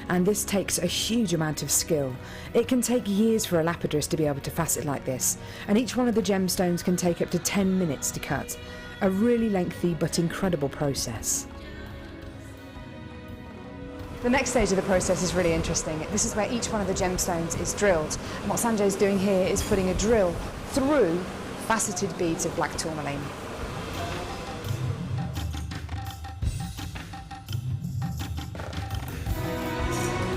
and this takes a huge amount of skill. It can take years for a lapidurist to be able to facet like this, and each one of the gemstones can take up to 10 minutes to cut. A really lengthy but incredible process. The next stage of the process is really interesting. This is where each one of the gemstones is drilled, and what Sanjay's doing here is putting a drill through faceted beads of black tourmaline.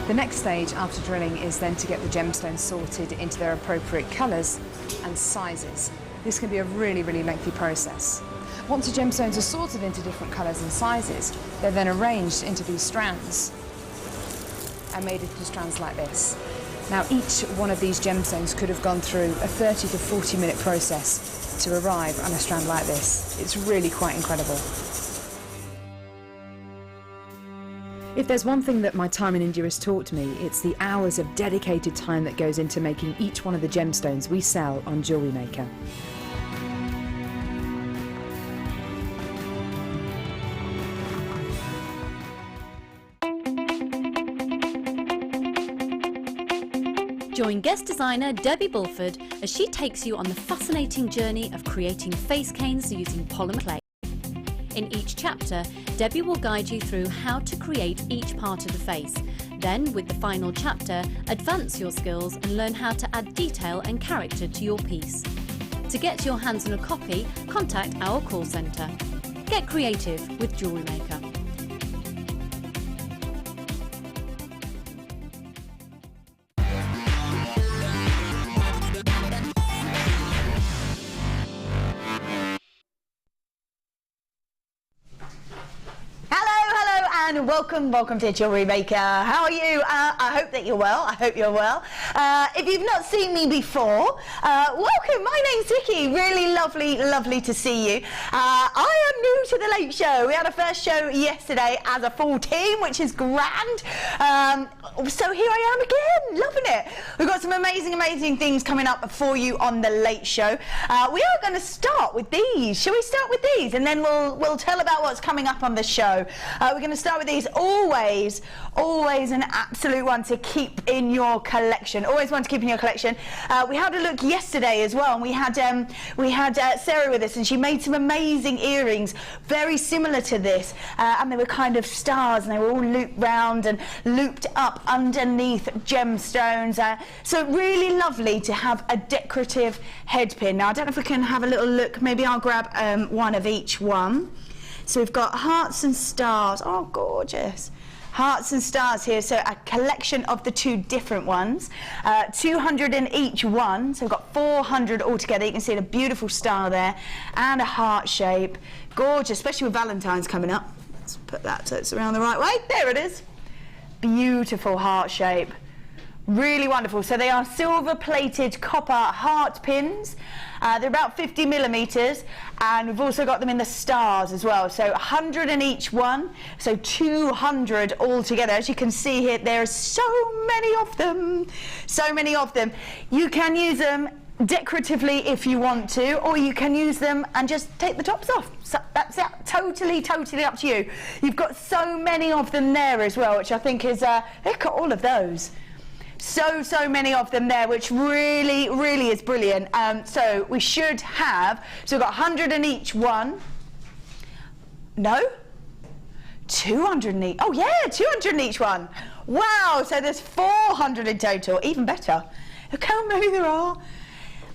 The next stage after drilling is then to get the gemstones sorted into their appropriate colours and sizes. This can be a really, really lengthy process. Once the gemstones are sorted into different colours and sizes, they're then arranged into these strands and made into strands like this. Now, each one of these gemstones could have gone through a 30 to 40 minute process to arrive on a strand like this. It's really quite incredible. If there's one thing that my time in India has taught me, it's the hours of dedicated time that goes into making each one of the gemstones we sell on JewelleryMaker. Join guest designer Debbie Bulford as she takes you on the fascinating journey of creating face canes using polymer clay. In each chapter, Debbie will guide you through how to create each part of the face. Then, with the final chapter, advance your skills and learn how to add detail and character to your piece. To get your hands on a copy, contact our call centre. Get creative with JewelleryMaker. And welcome to JewelleryMaker. How are you? I hope that you're well. I hope you're well. If you've not seen me before, welcome. My name's Vicky. Really lovely to see you. I am new to the Late Show. We had a first show yesterday as a full team, which is grand. So here I am again, loving it. We've got some amazing things coming up for you on the Late Show. We are going to start with these. Shall we start with these, and then we'll tell about what's coming up on the show. We're going to start with these. Always an absolute one to keep in your collection. Always one to keep in your collection. We had a look yesterday as well, and we had Sarah with us, and she made some amazing earrings, very similar to this, and they were kind of stars, and they were all looped round and looped up underneath gemstones. So really lovely to have a decorative head pin. Now I don't know if we can have a little look. Maybe I'll grab one of each one. So we've got hearts and stars. Oh, gorgeous. Hearts and stars here. So a collection of the two different ones. 200 in each one. So we've got 400 altogether. You can see a beautiful star there and a heart shape. Gorgeous, especially with Valentine's coming up. Let's put that so it's around the right way. There it is. Beautiful heart shape. Really wonderful. So they are silver-plated copper heart pins. They're about 50 millimeters, and we've also got them in the stars as well. So 100 in each one, so 200 altogether. As you can see here, there are so many of them. So many of them. You can use them decoratively if you want to, or you can use them and just take the tops off. So that's totally up to you. You've got so many of them there as well, which I think is look at all of those. So many of them there, which really is brilliant. So we should have, so we've got 100 in each one. No? 200 in each. Oh yeah, 200 in each one. Wow, so there's 400 in total. Even better. Look how many there are.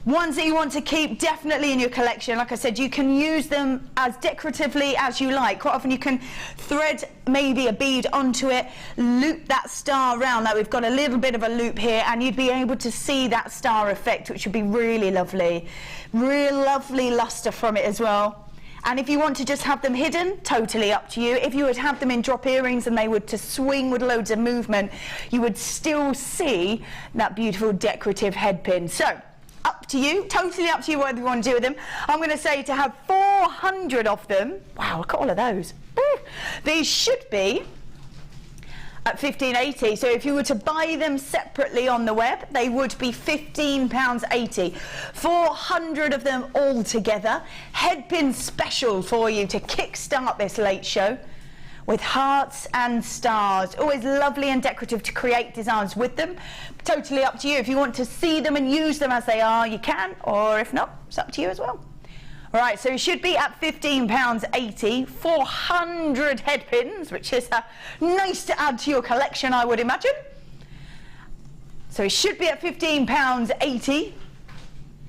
Ones that you want to keep definitely in your collection. Like I said, you can use them as decoratively as you like. Quite often you can thread maybe a bead onto it, loop that star around. Like we've got a little bit of a loop here, and you'd be able to see that star effect, which would be really lovely. Real lovely luster from it as well. And if you want to just have them hidden, totally up to you. If you would have them in drop earrings and they would to swing with loads of movement, you would still see that beautiful decorative head pin. So, up to you, totally up to you what you want to do with them. I'm going to say to have 400 of them. Wow, look at all of those. These should be at £15.80. So if you were to buy them separately on the web, they would be £15.80. 400 of them all together. Headpin special for you to kickstart this Late Show. with hearts and stars. Always lovely and decorative to create designs with them. Totally up to you. If you want to see them and use them as they are, you can, or if not, it's up to you as well. Right, so you should be at £15.80, 400 headpins, which is nice to add to your collection, I would imagine. So it should be at £15.80,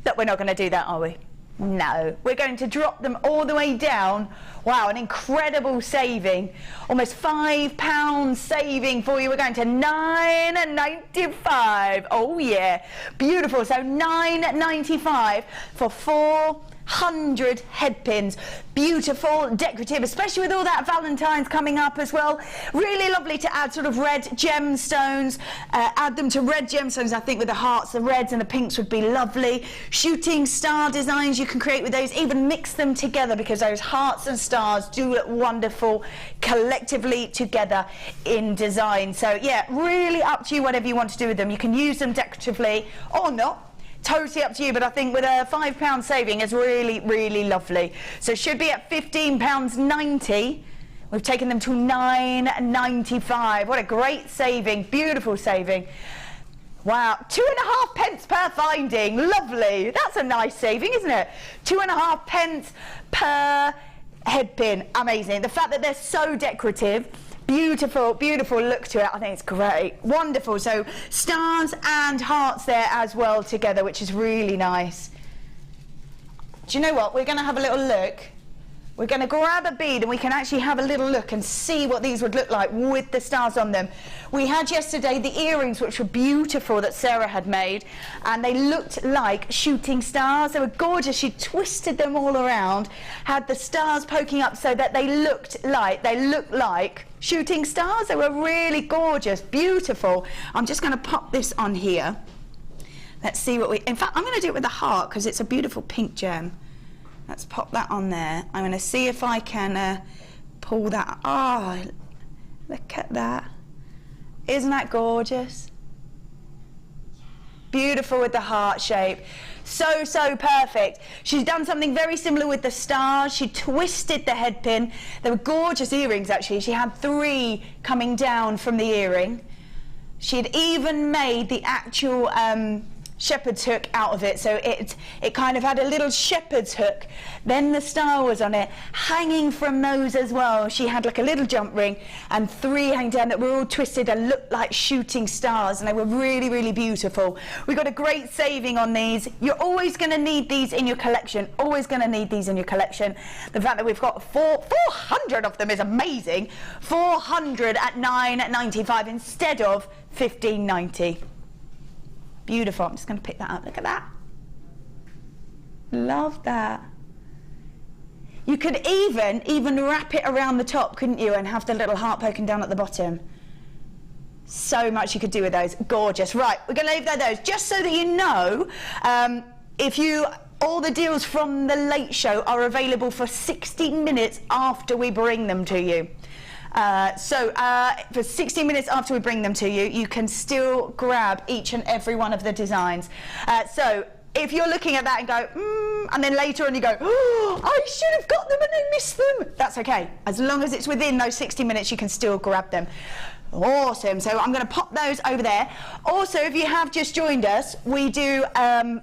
but we're not going to do that, are we? No, we're going to drop them all the way down. Wow, an incredible saving. Almost £5 saving for you. We're going to £9.95. Oh yeah, beautiful. So £9.95 for 400 headpins. Beautiful, decorative, especially with all that Valentine's coming up as well. Really lovely to add sort of red gemstones. Add them to red gemstones. I think with the hearts, the reds and the pinks would be lovely. Shooting star designs you can create with those. Even mix them together because those hearts and stars do look wonderful collectively together in design. So yeah, really up to you whatever you want to do with them. You can use them decoratively or not. Totally up to you, but I think with a £5 saving is really, really lovely. So it should be at £15.90. We've taken them to £9.95. What a great saving, beautiful saving. Wow, 2.5 pence per finding, lovely. That's a nice saving, isn't it? 2.5 pence per headpin, amazing. The fact that they're so decorative, beautiful, beautiful look to it. I think it's great. Wonderful. So stars and hearts there as well together, which is really nice. Do you know what? We're going to have a little look. We're going to grab a bead and we can actually have a little look and see what these would look like with the stars on them. We had yesterday the earrings, which were beautiful, that Sarah had made, and they looked like shooting stars. They were gorgeous. She twisted them all around, had the stars poking up so that they looked like shooting stars. They were really gorgeous, beautiful. I'm just going to pop this on here. Let's see what we... In fact, I'm going to do it with the heart because it's a beautiful pink gem. Let's pop that on there. I'm going to see if I can pull that. Oh, look at that. Isn't that gorgeous? Beautiful with the heart shape. So, so perfect. She's done something very similar with the stars. She twisted the headpin. They were gorgeous earrings, actually. She had 3 coming down from the earring. She had even made the actual shepherd's hook out of it, so it kind of had a little shepherd's hook. Then the star was on it, hanging from those as well. She had like a little jump ring and 3 hanging down that were all twisted and looked like shooting stars, and they were really, really beautiful. We got a great saving on these. You're always going to need these in your collection. Always going to need these in your collection. The fact that we've got 400 of them is amazing. 400 at £9.95 instead of £15.90. Beautiful. I'm just going to pick that up. Look at that. Love that. You could even wrap it around the top, couldn't you, and have the little heart poking down at the bottom. So much you could do with those. Gorgeous. Right, we're going to leave those just so that you know, all the deals from the late show are available for 60 minutes after we bring them to you. For 60 minutes after we bring them to you, you can still grab each and every one of the designs. So if you're looking at that and go, and then later on you go, oh, I should have got them and I missed them, that's okay. As long as it's within those 60 minutes, you can still grab them. Awesome. So I'm going to pop those over there. Also, if you have just joined us, we do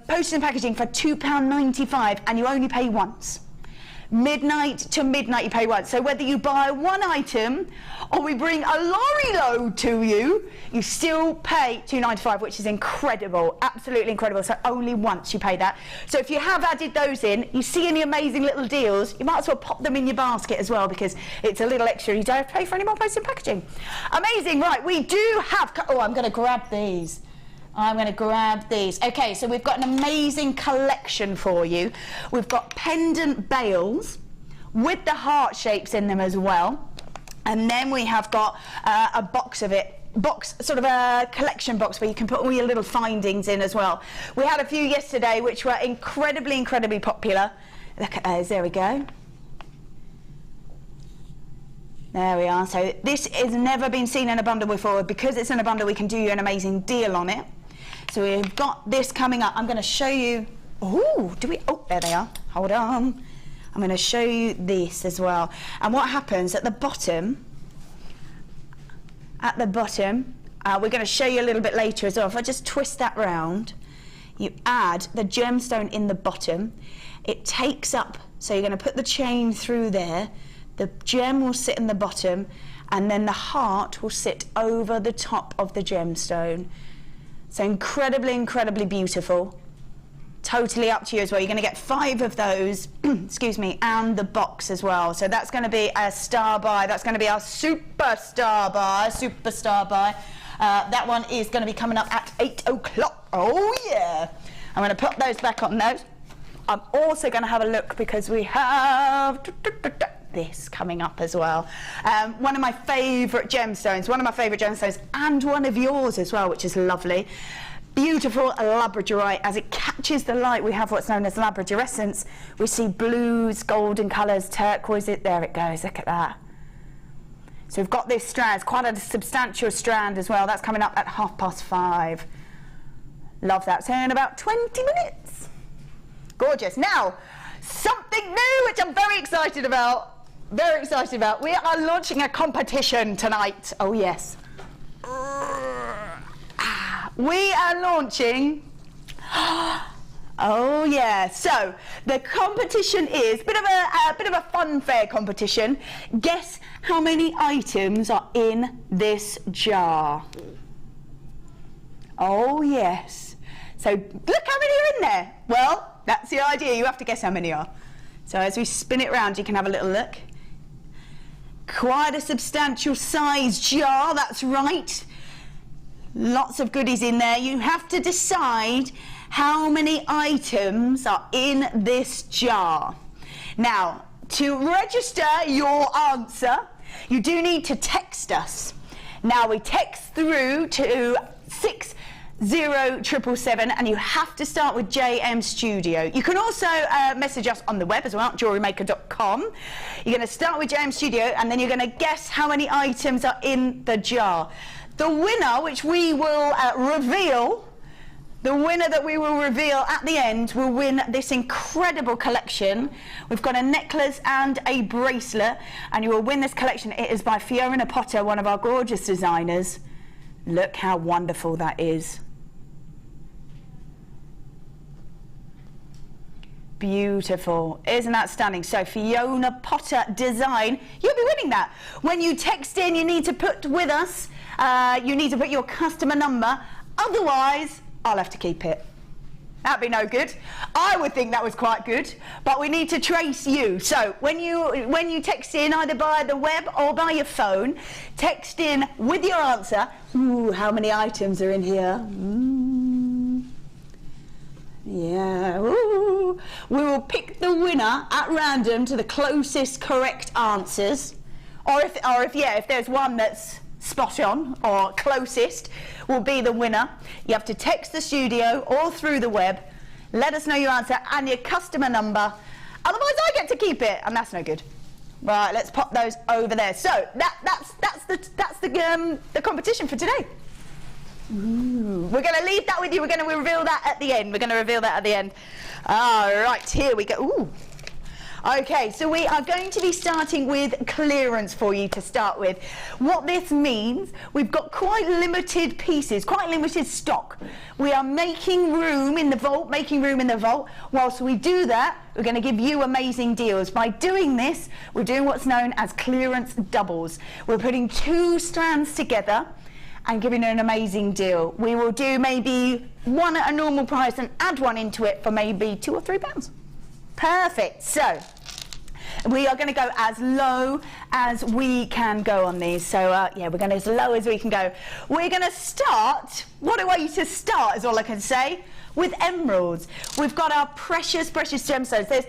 postage and packaging for £2.95 and you only pay once. Midnight to midnight you pay once. So whether you buy 1 item or we bring a lorry load to you, you still pay £2.95, which is incredible, absolutely incredible. So only once you pay that. So if you have added those in, you see any amazing little deals, you might as well pop them in your basket as well because it's a little extra. You don't have to pay for any more postage and packaging. Amazing. Right, we do have... Oh, I'm going to grab these. I'm going to grab these. Okay, so we've got an amazing collection for you. We've got pendant bails with the heart shapes in them as well. And then we have got a box of it. Sort of a collection box where you can put all your little findings in as well. We had a few yesterday which were incredibly, incredibly popular. Look at those. There we go. There we are. So this has never been seen in a bundle before. Because it's in a bundle, we can do you an amazing deal on it. So we've got this coming up. I'm going to show you. Oh, there they are. Hold on. I'm going to show you this as well. And what happens at the bottom, at the bottom. We're going to show you a little bit later as well. If I just twist that round, you add the gemstone in the bottom. It takes up, so you're going to put the chain through there. The gem will sit in the bottom, and then the heart will sit over the top of the gemstone. So incredibly, incredibly beautiful. Totally up to you as well. You're going to get 5 of those, excuse me, and the box as well. So that's going to be a star buy. That's going to be our superstar buy. That one is going to be coming up at 8 o'clock. Oh yeah. I'm going to put those back on those. I'm also going to have a look because we have this coming up as well. One of my favourite gemstones, and one of yours as well, which is lovely. Beautiful Labradorite. As it catches the light, we have what's known as labradorescence. We see blues, golden colours, turquoise. There it goes. Look at that. So we've got this strand. It's quite a substantial strand as well. That's coming up at 5:30. Love that. So in about 20 minutes. Gorgeous. Now, something new which I'm very excited about. Very excited about. We are launching a competition tonight. Oh yes. We are launching, oh yeah, so the competition is a bit of a fun fair competition. Guess how many items are in this jar? Oh yes. So look how many are in there. Well, that's the idea. You have to guess how many are. So as we spin it round, you can have a little look. Quite a substantial size jar, that's right. Lots of goodies in there. You have to decide how many items are in this jar. Now, to register your answer, you do need to text us. Now, we text through to 60777, and you have to start with JM Studio. You can also message us on the web as well, JewelleryMaker.com. You're going to start with JM Studio, and then you're going to guess how many items are in the jar. The winner, which we will reveal, the winner that we will reveal at the end will win this incredible collection. We've got a necklace and a bracelet, and you will win this collection. It is by Fiona Potter, one of our gorgeous designers. Look how wonderful that is. Beautiful. Isn't that stunning? So Fiona Potter design, you'll be winning that. When you text in, you need to put with us, you need to put your customer number, otherwise I'll have to keep it. That'd be no good. I would think that was quite good, but we need to trace you. So when you text in, either by the web or by your phone, text in with your answer. Ooh, how many items are in here? Yeah. Ooh. We will pick the winner at random to the closest correct answers, or if there's one that's spot on or closest, will be the winner. You have to text the studio or through the web, let us know your answer and your customer number, otherwise I get to keep it, and that's no good. Right, let's pop those over there. So that's the competition for today. Ooh. We're going to leave that with you. We're going to reveal that at the end. All right, here we go. Ooh. Okay, so we are going to be starting with clearance for you to start with. What this means, we've got quite limited pieces, quite limited stock. We are making room in the vault, Whilst we do that, we're going to give you amazing deals. By doing this, we're doing what's known as clearance doubles. We're putting 2 strands together and giving you an amazing deal. We will do maybe one at a normal price and add one into it for maybe £2 or £3. Perfect. So we are going to go as low as we can go on these. So yeah, we're going as low as we can go. We're going to start, what a way to start is all I can say, with emeralds. We've got our precious, precious gemstones. There's,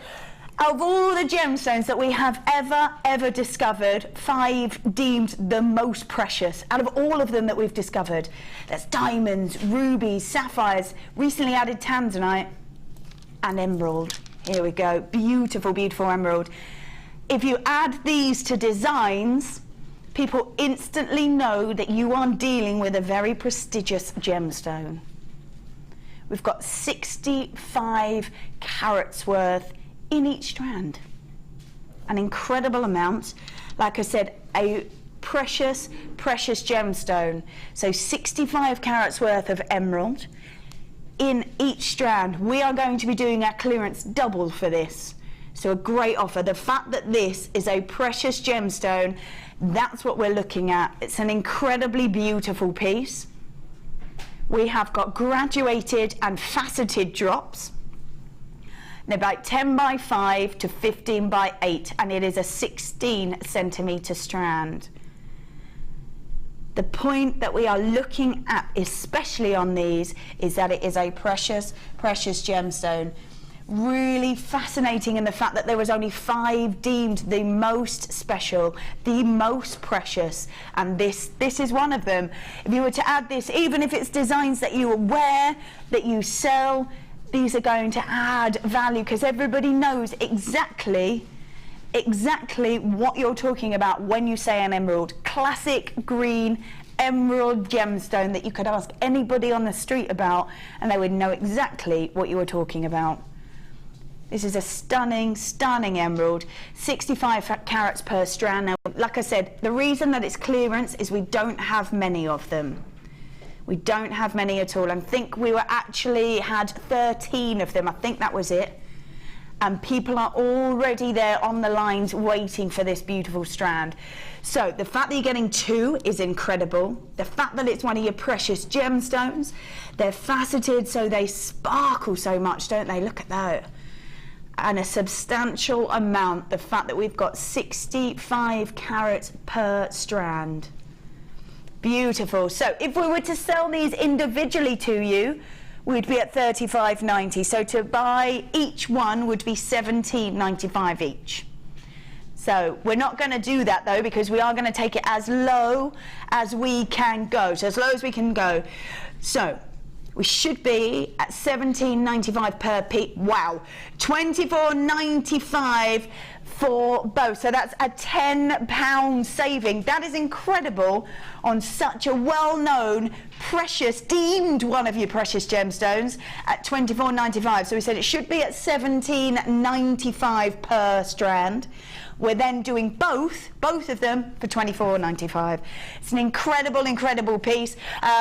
of all the gemstones that we have ever discovered, 5 deemed the most precious out of all of them that we've discovered. There's diamonds, rubies, sapphires, recently added tanzanite, and emerald. Here we go, beautiful, beautiful emerald. If you add these to designs, people instantly know that you are dealing with a very prestigious gemstone. We've got 65 carats worth in each strand. An incredible amount. Like I said, a precious, precious gemstone. So 65 carats worth of emerald in each strand. We are going to be doing our clearance double for this. So a great offer. The fact that this is a precious gemstone, that's what we're looking at. It's an incredibly beautiful piece. We have got graduated and faceted drops. They're about 10 by 5 to 15 by 8, and it is a 16 centimetre strand. The point that we are looking at, especially on these, is that it is a precious, precious gemstone. Really fascinating in the fact that there was only 5 deemed the most special, the most precious, and this is one of them. If you were to add this, even if it's designs that you wear, that you sell, these are going to add value, because everybody knows exactly what you're talking about when you say an emerald. Classic green emerald gemstone that you could ask anybody on the street about and they would know exactly what you were talking about. This is a stunning, stunning emerald, 65 carats per strand. Now, like I said, the reason that it's clearance is we don't have many of them. We don't have many at all. I think we had 13 of them. I think that was it. And people are already there on the lines waiting for this beautiful strand. So the fact that you're getting 2 is incredible. The fact that it's one of your precious gemstones, they're faceted so they sparkle so much, don't they? Look at that. And a substantial amount, the fact that we've got 65 carats per strand. Beautiful. So if we were to sell these individually to you, we'd be at $35.90. So to buy each one would be $17.95 each. So we're not going to do that though, because we are going to take it as low as we can go. So as low as we can go. So we should be at $17.95 per piece. Wow. $24.95 for both. So that's a £10 saving. That is incredible on such a well-known, precious, deemed one of your precious gemstones at $24.95. So we said it should be at $17.95 per strand. We're then doing both of them for $24.95. It's an incredible, incredible piece.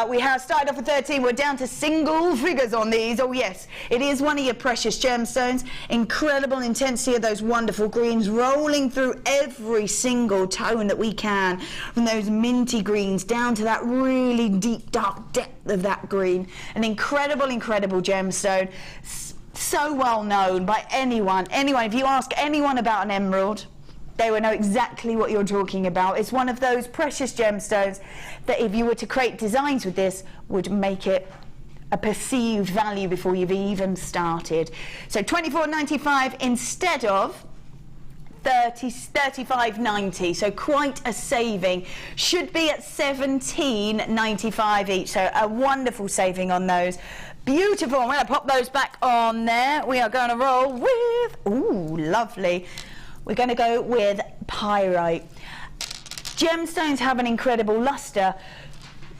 We have started off with 13. We're down to single figures on these. Oh yes, it is one of your precious gemstones. Incredible intensity of those wonderful greens rolling through every single tone that we can, from those minty greens down to that really deep, dark depth of that green. An incredible, incredible gemstone. So well known by anyone. If you ask anyone about an emerald, they will know exactly what you're talking about. It's one of those precious gemstones that if you were to create designs with this, would make it a perceived value before you've even started. So $24.95 instead of $35.90, so quite a saving. Should be at $17.95 each, so a wonderful saving on those. Beautiful. I'm going to pop those back on there. We are going to roll with, ooh, lovely. We're going to go with pyrite. Gemstones have an incredible luster.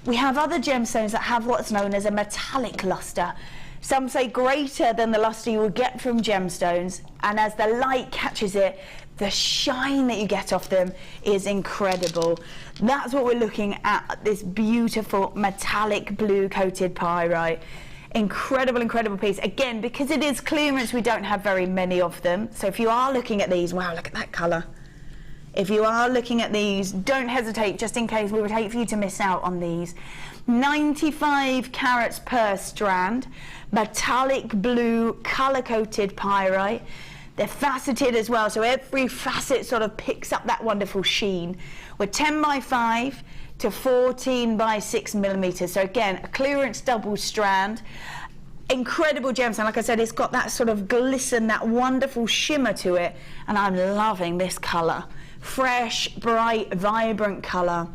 We have other gemstones that have what's known as a metallic luster. Some say greater than the luster you will get from gemstones, and as the light catches it, the shine that you get off them is incredible. That's what we're looking at, this beautiful metallic blue coated pyrite. Incredible, incredible piece. Again, because it is clearance, we don't have very many of them. So if you are looking at these, wow, look at that colour. If you are looking at these, don't hesitate, just in case we would hate for you to miss out on these. 95 carats per strand, metallic blue, colour-coated pyrite. They're faceted as well, so every facet sort of picks up that wonderful sheen. We're 10 by 5 to 14 by 6 millimetres. So again, a clearance double strand. Incredible gemstone. Like I said, it's got that sort of glisten, that wonderful shimmer to it, and I'm loving this colour. Fresh, bright, vibrant colour.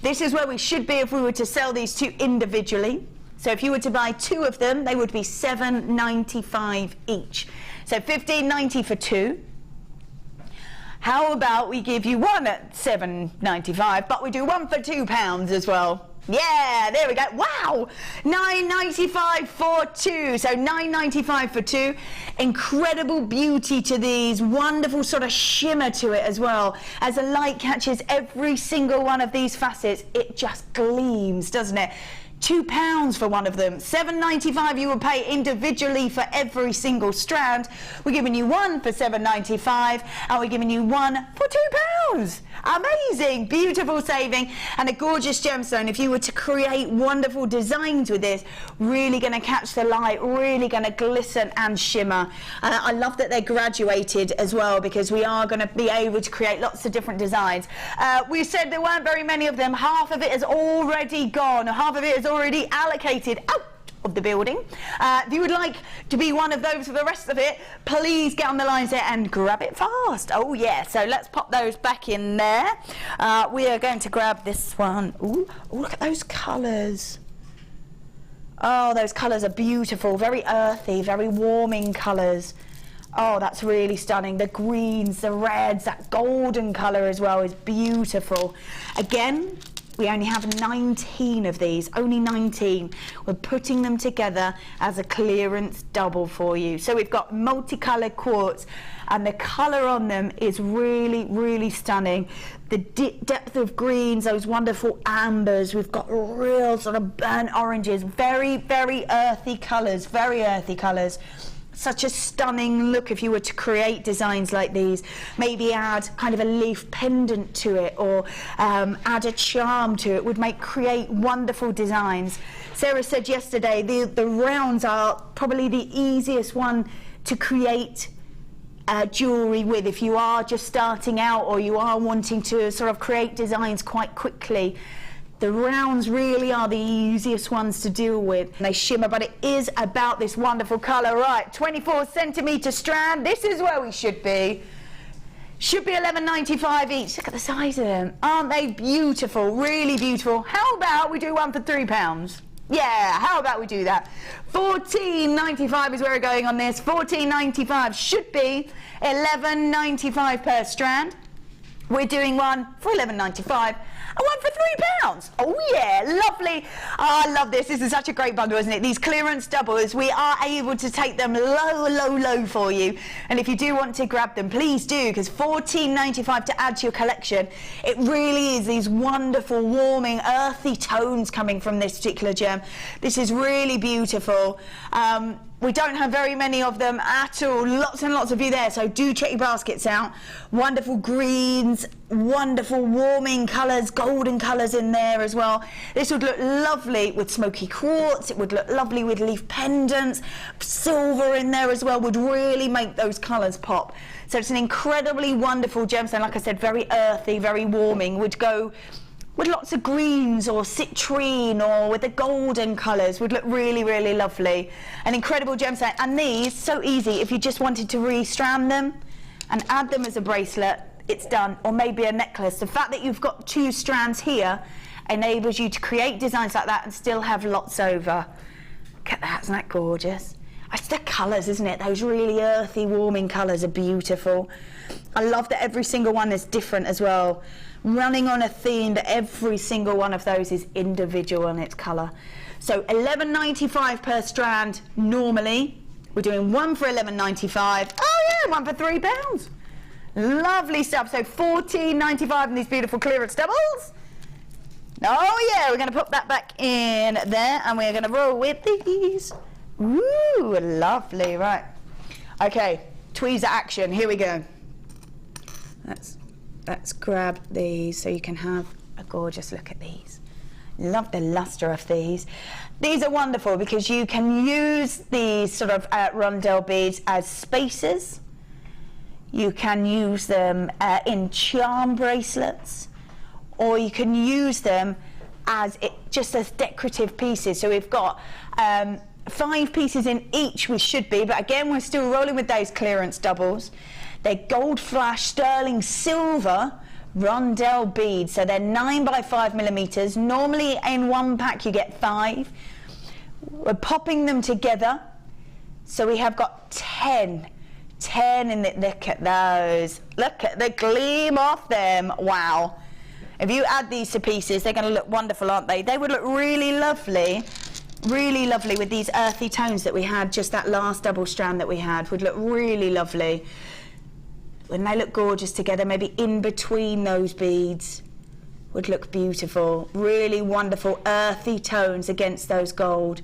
This is where we should be if we were to sell these two individually. So if you were to buy 2 of them, they would be $7.95 each. So $15.90 for 2. How about we give you one at $7.95, but we do one for £2 as well. Yeah, there we go. Wow, $9.95 for two. So $9.95 for two. Incredible beauty to these. Wonderful sort of shimmer to it as well. As the light catches every single one of these facets, it just gleams, doesn't it? £2 for one of them. $7.95 you will pay individually for every single strand. We're giving you one for $7.95 and we're giving you one for £2. Amazing, beautiful saving and a gorgeous gemstone. If you were to create wonderful designs with this, really going to catch the light, really going to glisten and shimmer. I love that they're graduated as well, because we are going to be able to create lots of different designs. We said there weren't very many of them. Half of it is already gone. Half of it is already allocated out of the building. If you would like to be one of those for the rest of it, please get on the lines there and grab it fast. Oh yeah, so let's pop those back in there. We are going to grab this one. Ooh, look at those colours. Oh, those colours are beautiful, very earthy, very warming colours. Oh, that's really stunning. The greens, the reds, that golden colour as well is beautiful. Again, we only have 19 of these, only 19. We're putting them together as a clearance double for you. So we've got multicolored quartz and the colour on them is really, really stunning. The depth of greens, those wonderful ambers. We've got real sort of burnt oranges, very, very earthy colours, very earthy colours. Such a stunning look if you were to create designs like these. Maybe add kind of a leaf pendant to it, or add a charm to it, would create wonderful designs. Sarah said yesterday the rounds are probably the easiest one to create jewellery with if you are just starting out or you are wanting to sort of create designs quite quickly. The rounds really are the easiest ones to deal with. They shimmer, but it is about this wonderful colour. Right, 24 centimetre strand. This is where we should be. Should be $11.95 each. Look at the size of them. Aren't they beautiful? Really beautiful. How about we do one for £3? Yeah, how about we do that? $14.95 is where we're going on this. $14.95 should be $11.95 per strand. We're doing one for $11.95 and one for £3. Oh yeah, lovely. Oh, I love this. This is such a great bundle, isn't it? These clearance doubles, we are able to take them low for you. And if you do want to grab them, please do, because $14.95 to add to your collection. It really is these wonderful, warming, earthy tones coming from this particular gem. This is really beautiful. We don't have very many of them at all. Lots and lots of you there, so do check your baskets out. Wonderful greens, wonderful warming colours, golden colours in there as well. This would look lovely with smoky quartz. It would look lovely with leaf pendants. Silver in there as well would really make those colours pop. So it's an incredibly wonderful gemstone. Like I said, very earthy, very warming. Would go with lots of greens or citrine, or with the golden colours, would look really, really lovely. An incredible gemstone. And these, so easy, if you just wanted to re-strand them and add them as a bracelet, it's done, or maybe a necklace. The fact that you've got two strands here enables you to create designs like that and still have lots over. Look at that, isn't that gorgeous? It's the colours, isn't it? Those really earthy, warming colours are beautiful. I love that every single one is different as well. Running on a theme that every single one of those is individual in its colour. So $11.95 per strand normally. We're doing one for $11.95. Oh yeah, one for £3. Lovely stuff. So $14.95 in these beautiful clearance doubles. Oh yeah, we're going to put that back in there and we're going to roll with these. Ooh, lovely, right. Okay, tweezer action, here we go. Let's grab these so you can have a gorgeous look at these. Love the luster of these. These are wonderful because you can use these sort of rondelle beads as spacers. You can use them in charm bracelets, or you can use them as just as decorative pieces. So we've got 5 pieces in each, we should be, but again we're still rolling with those clearance doubles. They're gold flash sterling silver rondelle beads, so they're 9 by 5 millimeters. Normally in one pack you get 5. We're popping them together, so we have got 10 in the, look at those, look at the gleam off them. Wow, If you add these to pieces, they're going to look wonderful, aren't they? They would look really lovely with these earthy tones that we had, just that last double strand that we had would look really lovely. Wouldn't they look gorgeous together? Maybe in between those beads would look beautiful. Really wonderful earthy tones against those gold.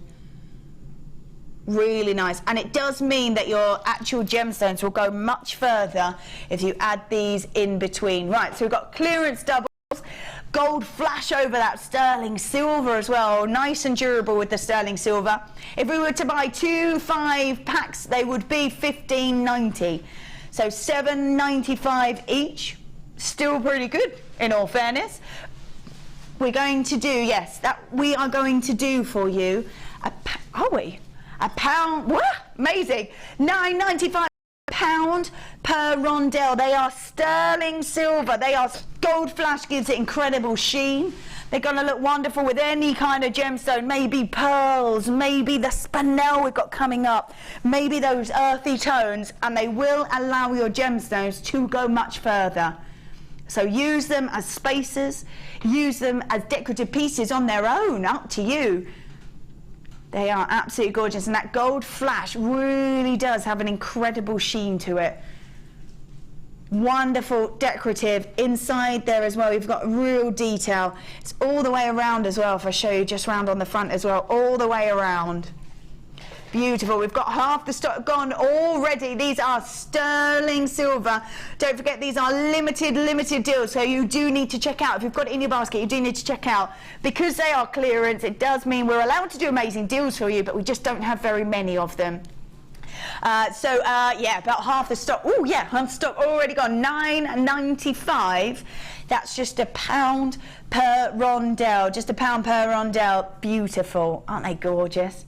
Really nice. And it does mean that your actual gemstones will go much further if you add these in between. Right, so we've got clearance doubles, gold flash over that sterling silver as well, nice and durable with the sterling silver. If we were to buy 2 5 packs, they would be $15.90, so $7.95 each. Still pretty good, in all fairness. We're going to do, yes, that we are going to do for you a pound, what? Amazing, $9.95 pound per rondelle. They are sterling silver. They are gold flash, gives it incredible sheen. They're going to look wonderful with any kind of gemstone, maybe pearls, maybe the spinel we've got coming up, maybe those earthy tones, and they will allow your gemstones to go much further. So use them as spacers, use them as decorative pieces on their own, up to you. They are absolutely gorgeous, and that gold flash really does have an incredible sheen to it. Wonderful decorative inside there as well. We've got real detail. It's all the way around as well. If I show you just round on the front as well, all the way around. Beautiful. We've got half the stock gone already. These are sterling silver. Don't forget, these are limited deals, so you do need to check out. If you've got it in your basket, you do need to check out. Because they are clearance, it does mean we're allowed to do amazing deals for you, but we just don't have very many of them. Yeah, about half the stock. Oh yeah, half the stock already gone. $9.95. That's just £1 per rondelle. Just £1 per rondelle. Beautiful. Aren't they gorgeous?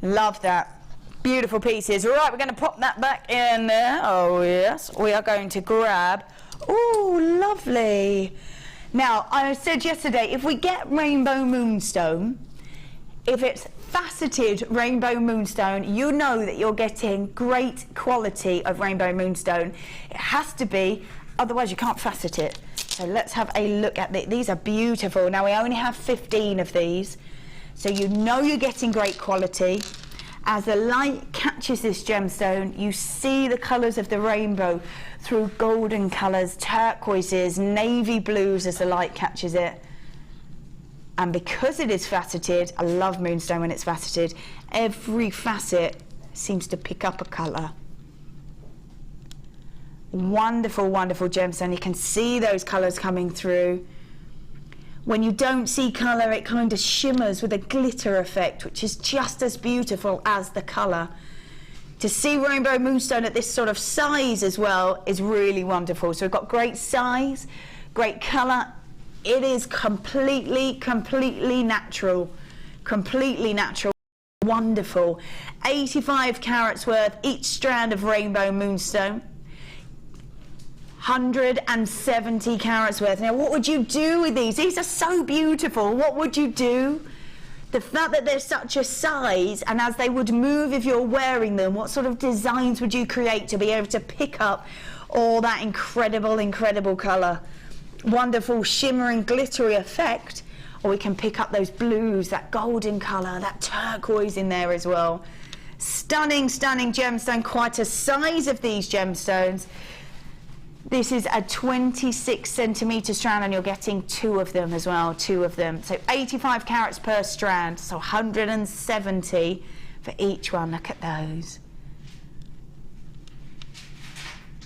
Love that. Beautiful pieces. All right, we're going to pop that back in there. Oh yes, we are going to grab. Oh, lovely. Now, I said yesterday, if we get rainbow moonstone, if it's faceted rainbow moonstone, you know that you're getting great quality of rainbow moonstone. It has to be, otherwise you can't facet it. So let's have a look at these. Are beautiful. Now we only have 15 of these, so you know you're getting great quality. As the light catches this gemstone, you see the colours of the rainbow through golden colours, turquoises, navy blues as the light catches it. And because it is faceted, I love moonstone when it's faceted, every facet seems to pick up a colour. Wonderful, wonderful gemstone. You can see those colours coming through. When you don't see colour, it kind of shimmers with a glitter effect, which is just as beautiful as the colour. To see rainbow moonstone at this sort of size as well is really wonderful. So we've got great size, great colour. It is completely natural. Completely natural. Wonderful. 85 carats worth each strand of rainbow moonstone. 170 carats worth. Now, what would you do with these? These are so beautiful. What would you do? The fact that they're such a size, and as they would move if you're wearing them, what sort of designs would you create to be able to pick up all that incredible colour? Wonderful shimmering glittery effect, or we can pick up those blues, that golden colour, that turquoise in there as well. Stunning gemstone. Quite a size of these gemstones. This is a 26 centimetre strand, and you're getting 2 of them as well, 2 of them. So 85 carats per strand, so 170 for each one. Look at those.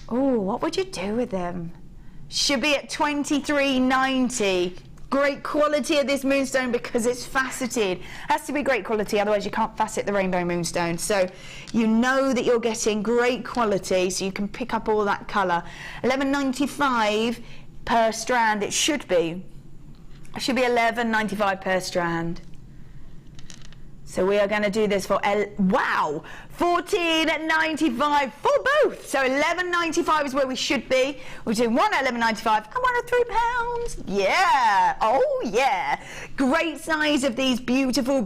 Oh, what would you do with them? Should be at $23.90. Great quality of this moonstone because it's faceted. Has to be great quality, otherwise you can't facet the rainbow moonstone. So you know that you're getting great quality, so you can pick up all that colour. $11.95 per strand. It should be $11.95 per strand. So we are going to do this for, wow, $14.95 for both. So $11.95 is where we should be. We're doing one at $11.95 and one at £3. Yeah, oh yeah. Great size of these beautiful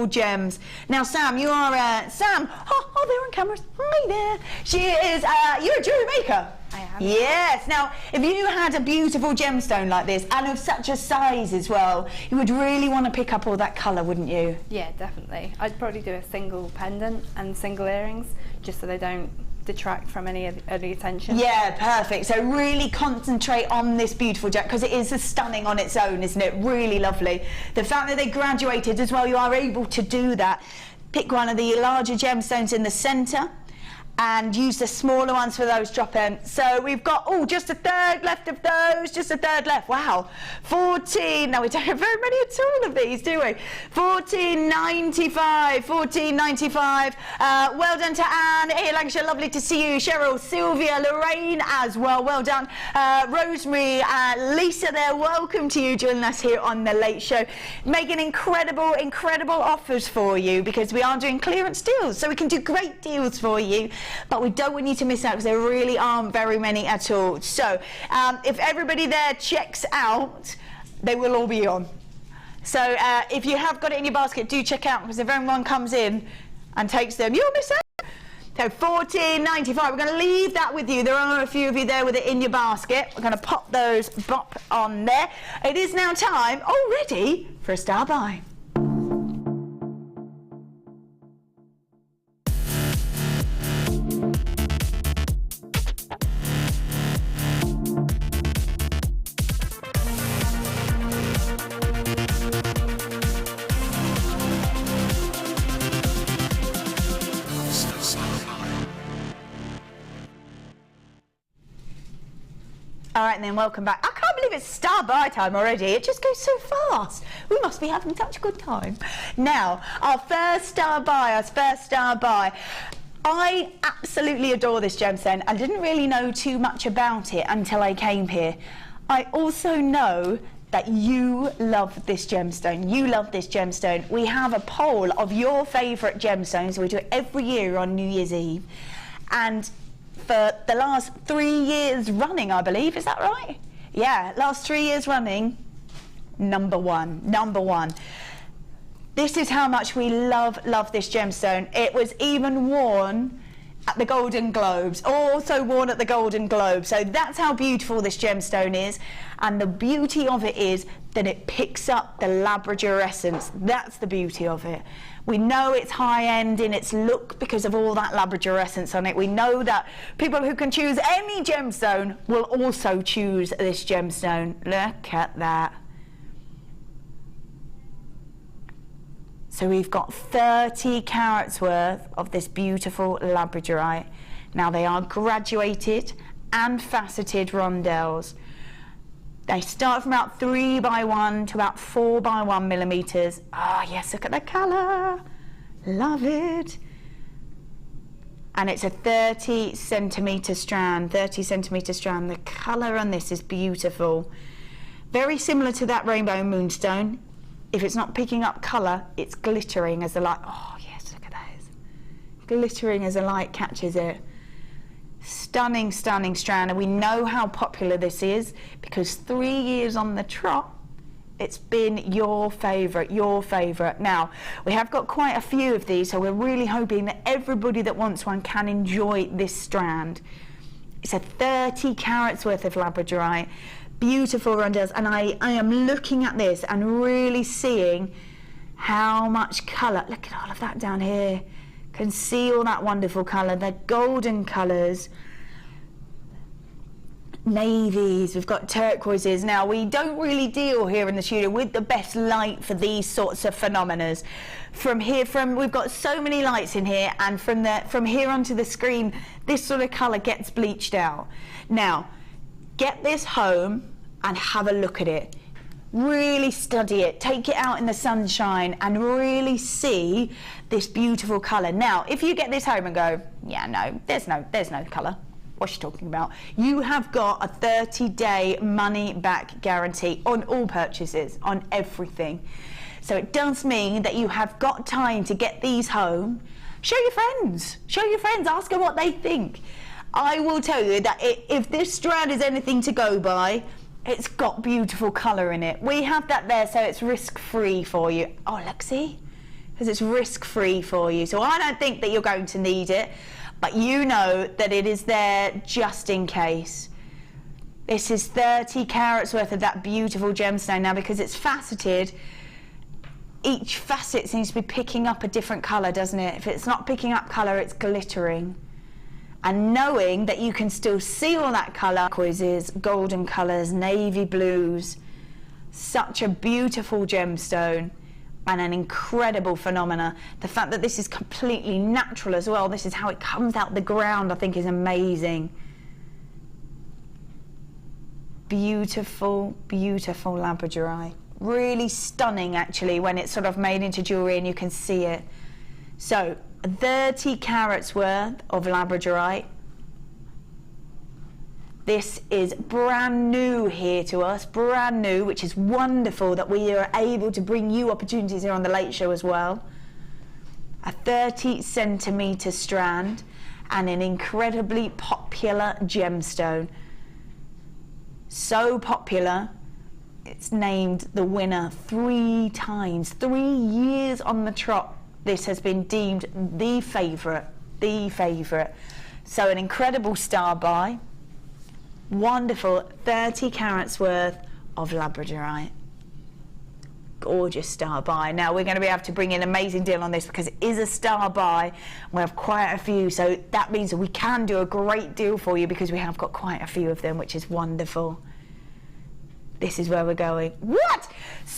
gems. Now, Sam, you are, Sam, oh, they're on cameras. Hi there. She is, you're a jewellery maker. I am. Yes. Now, if you had a beautiful gemstone like this and of such a size as well, you would really want to pick up all that colour, wouldn't you? Yeah, definitely. I'd probably do a single pendant and single earrings, just so they don't detract from any of the attention. Yeah, perfect. So really concentrate on this beautiful gem, because it is stunning on its own, isn't it? Really lovely. The fact that they graduated as well, you are able to do that. Pick one of the larger gemstones in the centre and use the smaller ones for those drop in. So we've got, oh, just a third left of those, just a third left. Wow, 14. Now we don't have very many at all of these, do we? 14.95, 14.95. Well done to Anne, here Lancashire, lovely to see you. Cheryl, Sylvia, Lorraine as well, well done. Rosemary, Lisa there, welcome to you joining us here on The Late Show. Making incredible, incredible offers for you, because we are doing clearance deals, so we can do great deals for you. But we don't want you to miss out, because there really aren't very many at all. So if everybody there checks out, they will all be on. So if you have got it in your basket, do check out, because if everyone comes in and takes them, you'll miss out. So 14.95, we're going to leave that with you. There are a few of you there with it in your basket. We're going to pop those bop on there. It is now time already for a star buy. All right, and then welcome back. I can't believe it's star buy time already. It just goes so fast. We must be having such a good time. Now, our first star buy, I absolutely adore this gemstone. I didn't really know too much about it until I came here. I also know that you love this gemstone. You love this gemstone. We have a poll of your favourite gemstones. We do it every year on New Year's Eve. And for the last 3 years running, I believe, is that right? Yeah, last 3 years running, number one. This is how much we love this gemstone. It was even worn at the Golden Globes, also worn at the Golden Globes. So that's how beautiful this gemstone is. And the beauty of it is that it picks up the Labradorescence. That's the beauty of it. We know it's high-end in its look because of all that Labradorescence on it. We know that people who can choose any gemstone will also choose this gemstone. Look at that. So we've got 30 carats worth of this beautiful Labradorite. Now they are graduated and faceted rondelles. They start from about 3 by 1 to about 4 by 1 millimeters. Ah, yes, look at the colour. Love it. And it's a 30 centimetre strand, The colour on this is beautiful. Very similar to that rainbow moonstone. If it's not picking up colour, it's glittering as the light. Oh, yes, look at those. Glittering as the light catches it. Stunning, stunning strand. And we know how popular this is because 3 years on the trot, it's been your favourite, Now, we have got quite a few of these, so we're really hoping that everybody that wants one can enjoy this strand. It's a 30 carats worth of Labradorite. Beautiful rondelles, and I am looking at this and really seeing how much colour. Look at all of that down here. Can see all that wonderful colour. The golden colours, navies, we've got turquoises. Now we don't really deal here in the studio with the best light for these sorts of phenomena. We've got so many lights in here, and from here onto the screen, this sort of colour gets bleached out. Now, get this home and have a look at it. Really study it, take it out in the sunshine and really see this beautiful colour. Now, if you get this home and go, yeah, no, there's no colour, what's she talking about? You have got a 30-day money-back guarantee on all purchases, on everything. So it does mean that you have got time to get these home. Show your friends, ask them what they think. I will tell you that if this strand is anything to go by, it's got beautiful colour in it. We have that there, so it's risk-free for you. Oh, look, see? Because it's risk-free for you. So I don't think that you're going to need it. but you know that it is there just in case. This is 30 carats worth of that beautiful gemstone. Now, because it's faceted, each facet seems to be picking up a different colour, doesn't it? If it's not picking up colour, it's glittering. And knowing that you can still see all that colour, turquoises, golden colours, navy blues, such a beautiful gemstone and an incredible phenomena. The fact that this is completely natural as well, this is how it comes out the ground, I think is amazing. Beautiful, beautiful Labradorite. Really stunning actually when it's sort of made into jewellery and you can see it. So 30 carats worth of Labradorite. This is brand new here to us, brand new, which is wonderful that we are able to bring you opportunities here on the Late Show as well. A 30 centimetre strand and an incredibly popular gemstone. So popular, it's named the winner 3 times. 3 years on the trot, this has been deemed the favourite, the favourite. So an incredible star buy. Wonderful 30 carats worth of Labradorite. Gorgeous star buy. Now we're going to be able to bring in an amazing deal on this because it is a star buy. We have quite a few, so that means that we can do a great deal for you because we have got quite a few of them, which is wonderful. This is where we're going. What?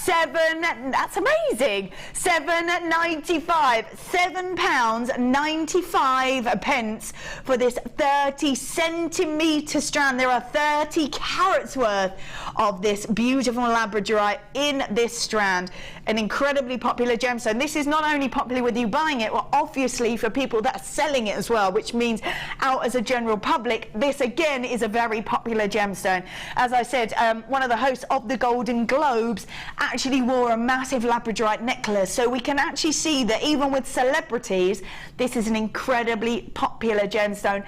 That's amazing. £7.95. £7.95 for this 30 centimetre strand. There are 30 carats worth of this beautiful Labradorite in this strand. An incredibly popular gemstone. This is not only popular with you buying it, well, obviously for people that are selling it as well, which means out as a general public, this again is a very popular gemstone. As I said, one of the hosts of the Golden Globes actually wore a massive Labradorite necklace, so we can actually see that even with celebrities, this is an incredibly popular gemstone.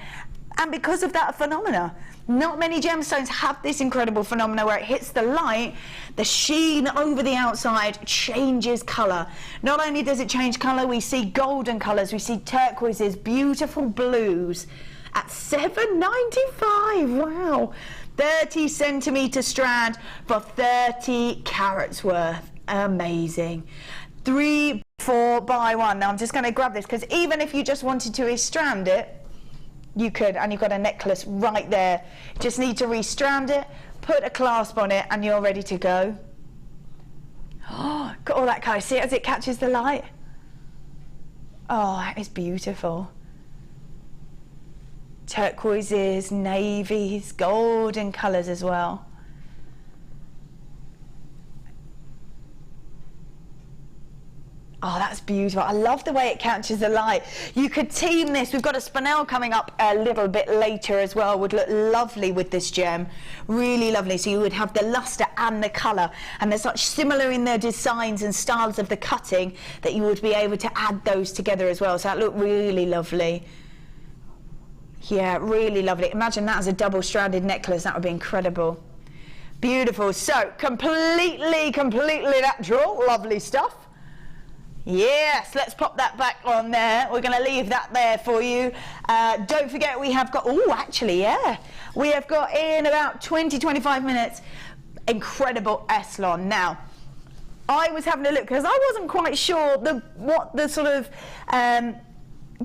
And because of that phenomena, not many gemstones have this incredible phenomena where it hits the light, the sheen over the outside changes colour. Not only does it change colour, we see golden colours, we see turquoises, beautiful blues at £7.95. Wow. 30 centimetre strand for 30 carats worth. Amazing. 3, 4 by 1. Now I'm just going to grab this because even if you just wanted to restrand it, you could, and you've got a necklace right there. Just need to restrand it, put a clasp on it, and you're ready to go. Oh, got all that colour. See it as it catches the light? Oh, that is beautiful. Turquoises, navies, golden colours as well. Oh, that's beautiful. I love the way it catches the light. You could team this. We've got a spinel coming up a little bit later as well. Would look lovely with this gem. Really lovely. So you would have the lustre and the colour. And they're such similar in their designs and styles of the cutting that you would be able to add those together as well. So that looked really lovely. Yeah, really lovely. Imagine that as a double-stranded necklace. That would be incredible. Beautiful. So completely natural. Lovely stuff. Yes, let's pop that back on there. We're going to leave that there for you. Don't forget we have got, oh, actually, yeah. We have got in about 20-25 minutes, incredible Eslon. Now, I was having a look because I wasn't quite sure what the sort of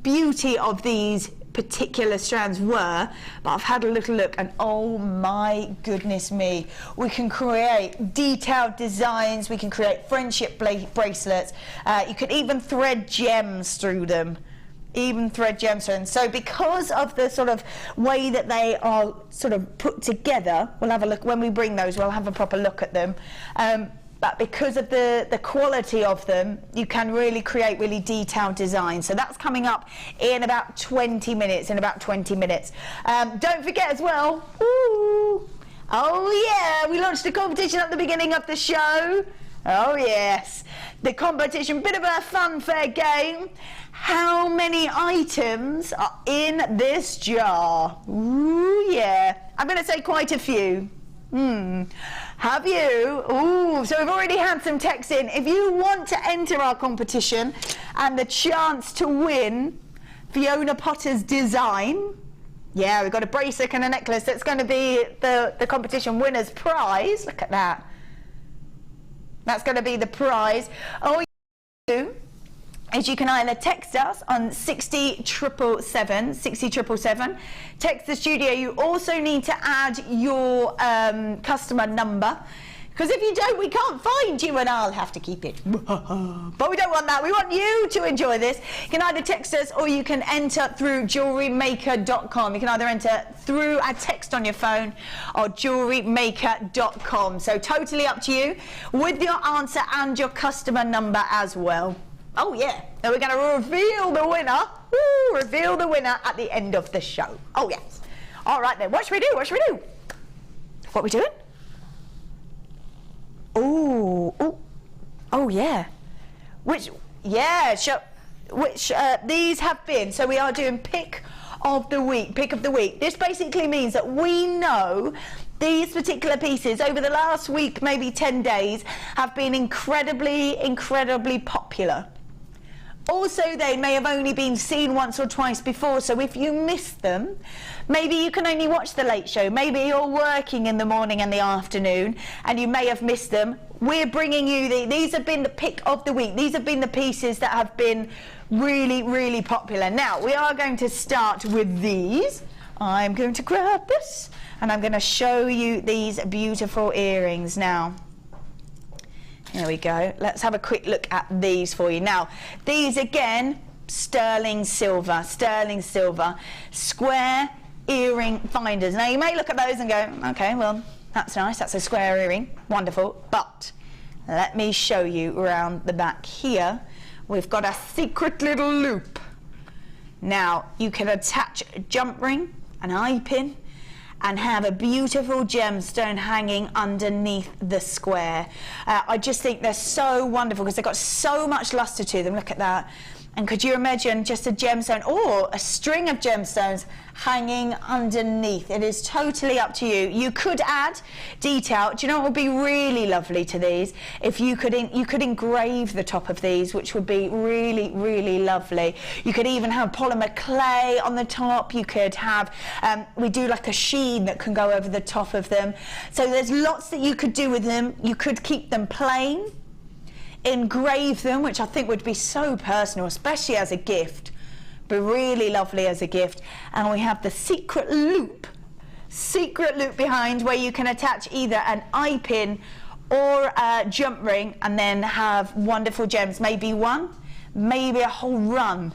beauty of these particular strands were, but I've had a little look and oh my goodness me, we can create detailed designs, we can create friendship bracelets, you could even thread gems through them, even thread gemstones. So because of the sort of way that they are sort of put together, we'll have a look when we bring those, we'll have a proper look at them. But because of the quality of them, you can really create really detailed designs. So that's coming up in about 20 minutes, Don't forget as well, ooh, oh yeah, we launched a competition at the beginning of the show. Oh yes, the competition, bit of a fun fair game. How many items are in this jar? Ooh yeah, I'm going to say quite a few. Have you? Ooh, so we've already had some texts in. If you want to enter our competition and the chance to win Fiona Potter's design. Yeah, we've got a bracelet and a necklace. That's going to be the competition winner's prize. Look at that. That's going to be the prize. All you do is you can either text us on 60777. Text the studio. You also need to add your customer number, because if you don't, we can't find you and I'll have to keep it. But we don't want that. We want you to enjoy this. You can either text us or you can enter through JewelleryMaker.com. You can either enter through a text on your phone or JewelleryMaker.com. So totally up to you, with your answer and your customer number as well. Oh yeah, and we're going to reveal the winner. Woo, reveal the winner at the end of the show. Oh yes. All right then, what should we do? What should we do? What are we doing? Oh, oh yeah. These have been, so we are doing pick of the week. This basically means that we know these particular pieces over the last week, maybe 10 days, have been incredibly popular. Also, they may have only been seen once or twice before, so if you missed them, maybe you can only watch the late show, maybe you're working in the morning and the afternoon and you may have missed them. We're bringing you these have been the pick of the week. These have been the pieces that have been really popular. Now, we are going to start with these. I'm going to grab this and I'm going to show you these beautiful earrings now. Here we go. Let's have a quick look at these for you. Now, these again, sterling silver, square earring finders. Now, you may look at those and go, okay, well, that's nice. That's a square earring. Wonderful. But let me show you around the back here. We've got a secret little loop. Now, you can attach a jump ring, an eye pin, and have a beautiful gemstone hanging underneath the square. I just think they're so wonderful because they've got so much luster to them. Look at that. And could you imagine just a gemstone or a string of gemstones hanging underneath? It is totally up to you. You could add detail. Do you know what would be really lovely to these? If you could engrave the top of these, which would be really lovely. You could even have polymer clay on the top. You could have, we do like a sheen that can go over the top of them. So there's lots that you could do with them. You could keep them plain, engrave them, which I think would be so personal, especially as a gift, but really lovely as a gift. And we have the secret loop behind, where you can attach either an eye pin or a jump ring and then have wonderful gems, maybe one, maybe a whole run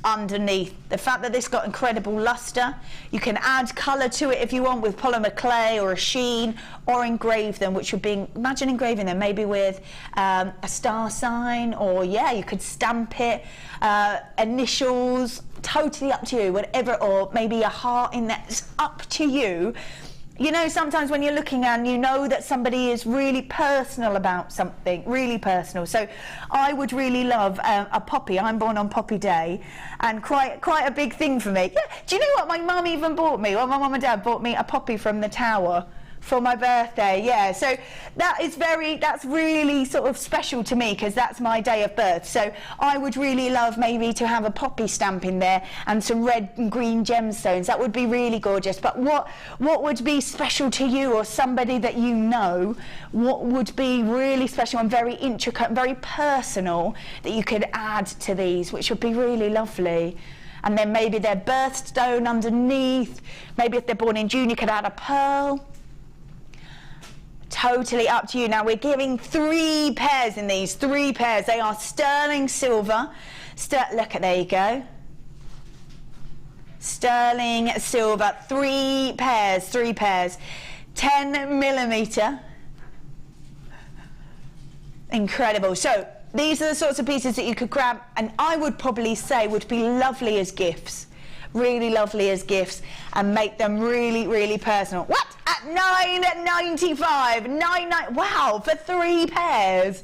underneath. The fact that this got incredible luster, you can add colour to it if you want with polymer clay or a sheen, or engrave them, which would be, imagine engraving them maybe with a star sign, or yeah, you could stamp it, initials, totally up to you, whatever, or maybe a heart in there. It's up to you. You know, sometimes when you're looking and you know that somebody is really personal about something, really personal. So I would really love a poppy. I'm born on Poppy Day, and quite a big thing for me. Yeah, do you know what my mum even bought me? Well, my mum and dad bought me a poppy from the Tower for my birthday. Yeah, so that's really sort of special to me, because that's my day of birth. So I would really love maybe to have a poppy stamp in there and some red and green gemstones. That would be really gorgeous. But what would be special to you, or somebody that you know? What would be really special and very intricate and very personal that you could add to these, which would be really lovely? And then maybe their birthstone underneath. Maybe if they're born in June, you could add a pearl. Totally up to you. Now, we're giving 3 pairs in these, 3 pairs. They are sterling silver. Look at, there you go. Sterling silver, 3 pairs, 10mm. Incredible. So these are the sorts of pieces that you could grab, and I would probably say would be lovely as gifts. Really lovely as gifts, and make them really personal. What? At $9.95. Wow, for 3 pairs.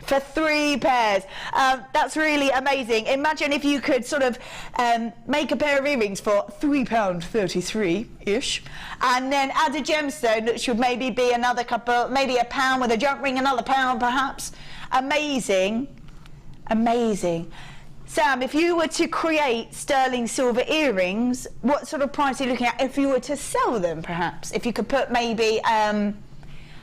For 3 pairs. That's really amazing. Imagine if you could sort of make a pair of earrings for £3.33-ish, and then add a gemstone that should maybe be another couple, maybe a pound with a jump ring, another pound perhaps. Amazing. Amazing. Sam, if you were to create sterling silver earrings, what sort of price are you looking at if you were to sell them, perhaps? If you could put maybe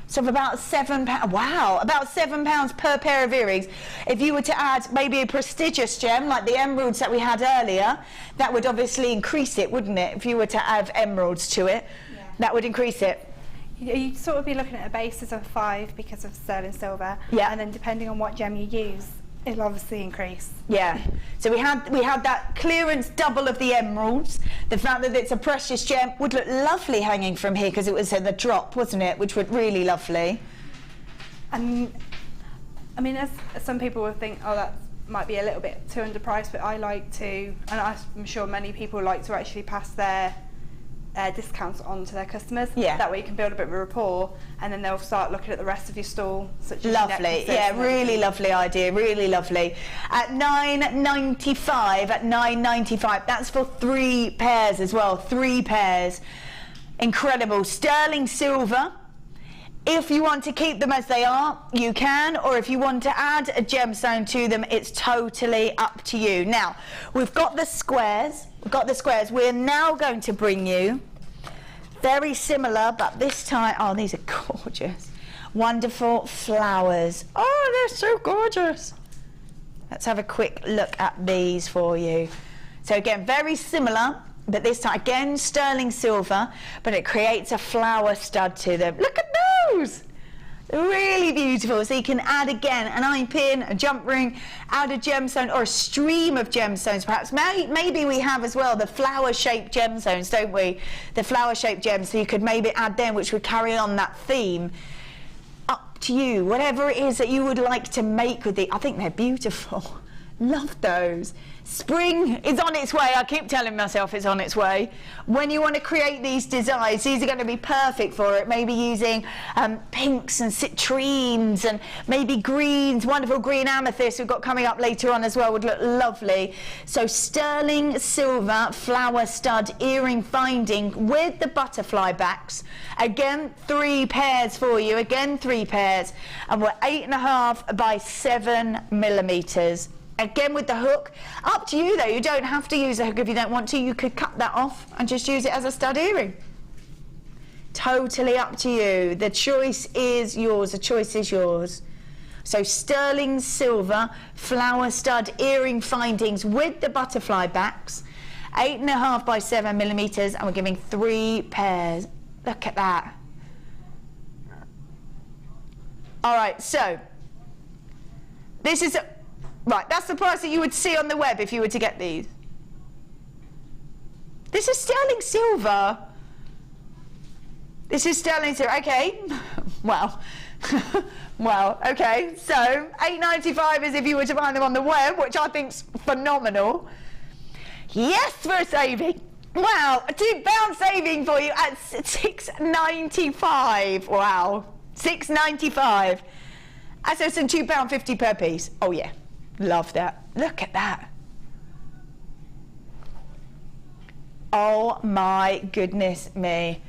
sort of about £7, wow, about £7 per pair of earrings. If you were to add maybe a prestigious gem like the emeralds that we had earlier, that would obviously increase it, wouldn't it? If you were to add emeralds to it, that would increase it. You'd sort of be looking at a basis of 5 because of sterling silver, Yeah. and then depending on what gem you use, it'll obviously increase. Yeah, so we had that clearance double of the emeralds. The fact that it's a precious gem would look lovely hanging from here because it was in the drop, wasn't it? Which would really lovely. And I mean, as some people will think, oh, that might be a little bit too underpriced, but I like to, and I'm sure many people like to actually pass their discounts on to their customers. Yeah. That way you can build a bit of a rapport, and then they'll start looking at the rest of your stall, such as Lovely, yeah, really lovely idea, really lovely. At $9.95, that's for 3 pairs as well, 3 pairs. Incredible. Sterling silver. If you want to keep them as they are, you can, or if you want to add a gemstone to them, it's totally up to you. Now, we've got the squares. We're now going to bring you very similar, but this time, oh, these are gorgeous. Wonderful flowers. Oh, they're so gorgeous. Let's have a quick look at these for you. So again, very similar, but this time, again, sterling silver, but it creates a flower stud to them. Look at those! Really beautiful. So you can add again an eye pin, a jump ring, add a gemstone or a stream of gemstones perhaps. Maybe we have as well the flower-shaped gemstones, don't we? The flower-shaped gems, so you could maybe add them, which would carry on that theme. Up to you, whatever it is that you would like to make with it. I think they're beautiful. Love those. Spring is on its way. I keep telling myself it's on its way. When you want to create these designs, these are going to be perfect for it. Maybe using pinks and citrines and maybe greens. Wonderful green amethyst we've got coming up later on as well would look lovely. So sterling silver flower stud earring finding with the butterfly backs. Again, 3 pairs for you. Again, 3 pairs. And we're 8.5 by 7 millimeters. Again with the hook. Up to you though, you don't have to use a hook if you don't want to. You could cut that off and just use it as a stud earring. Totally up to you. The choice is yours, the choice is yours. So sterling silver flower stud earring findings with the butterfly backs. 8.5 by 7 millimeters, and we're giving 3 pairs. Look at that. All right, so this is right, that's the price that you would see on the web if you were to get these. This is sterling silver. This is sterling silver, okay. Well, well, okay. So $8.95 is if you were to buy them on the web, which I think's phenomenal. Yes, for a saving. Wow, a £2 saving for you at $6.95. Wow, $6.95. So it's £2.50 per piece. Oh yeah. Love that. Look at that. Oh my goodness me.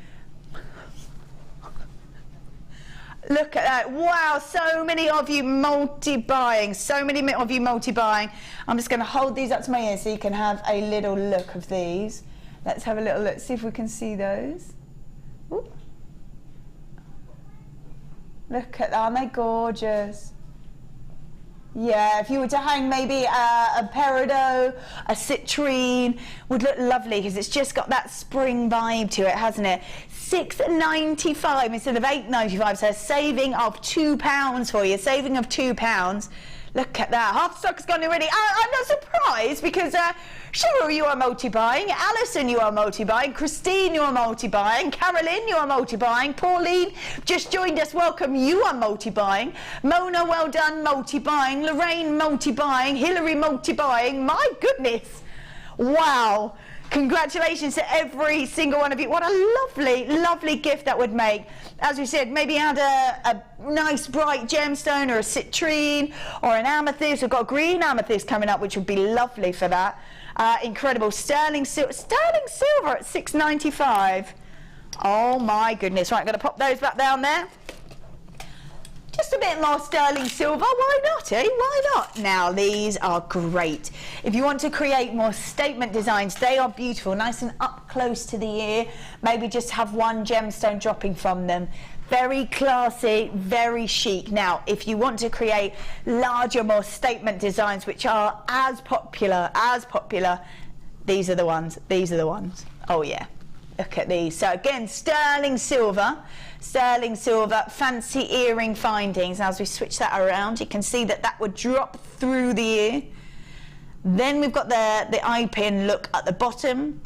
Look at that. Wow, so many of you multi-buying. So many of you multi-buying. I'm just going to hold these up to my ear so you can have a little look of these. Let's have a little look, see if we can see those. Ooh. Look at that, aren't they gorgeous? Yeah, if you were to hang maybe a peridot, a citrine, would look lovely because it's just got that spring vibe to it, hasn't it? $6.95 instead of $8.95, so a saving of £2 for you, saving of £2. Look at that, half stock has gone already. I'm not surprised because Cheryl, you are multi-buying, Alison, you are multi-buying, Christine, you are multi-buying, Carolyn, you are multi-buying, Pauline just joined us, welcome, you are multi-buying, Mona, well done, multi-buying, Lorraine, multi-buying, Hillary, multi-buying, my goodness, wow. Congratulations to every single one of you. What a lovely, lovely gift that would make. As we said, maybe add a nice bright gemstone or a citrine or an amethyst. We've got green amethyst coming up, which would be lovely for that. Incredible. Sterling silver at $6.95. Oh my goodness. Right, I'm going to pop those back down there. just a bit more sterling silver, why not, eh? Why not? Now, these are great. If you want to create more statement designs, they are beautiful, nice and up close to the ear. Maybe just have one gemstone dropping from them. Very classy, very chic. Now, if you want to create larger, more statement designs, which are as popular, these are the ones, Oh yeah, look at these. So again, sterling silver, fancy earring findings. Now, as we switch that around, you can see that that would drop through the ear. Then we've got the eye pin look at the bottom.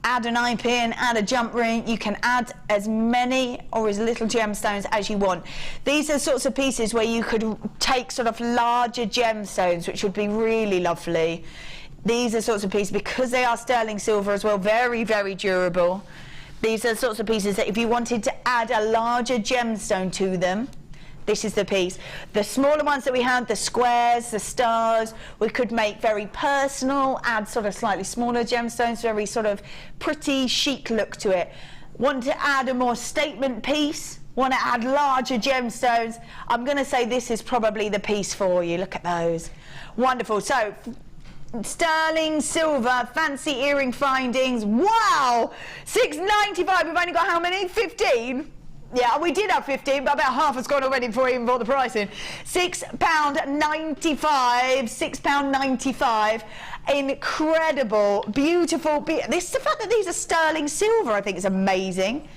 Add an eye pin, add a jump ring. You can add as many or as little gemstones as you want. These are sorts of pieces where you could take sort of larger gemstones, which would be really lovely. These are sorts of pieces, because they are sterling silver as well, very, very durable. These are sorts of pieces that if you wanted to add a larger gemstone to them, this is the piece. The smaller ones that we had, the squares, the stars, we could make very personal, add sort of slightly smaller gemstones, very sort of pretty chic look to it. Want to add a more statement piece? Want to add larger gemstones? I'm going to say this is probably the piece for you. Look at those. Wonderful. So, sterling silver, fancy earring findings. Wow! $6.95. We've only got how many? 15? Yeah, we did have 15, but about half has gone already before even bought the pricing. £6.95, £6.95. Incredible, beautiful. This, the fact that these are sterling silver, I think is amazing.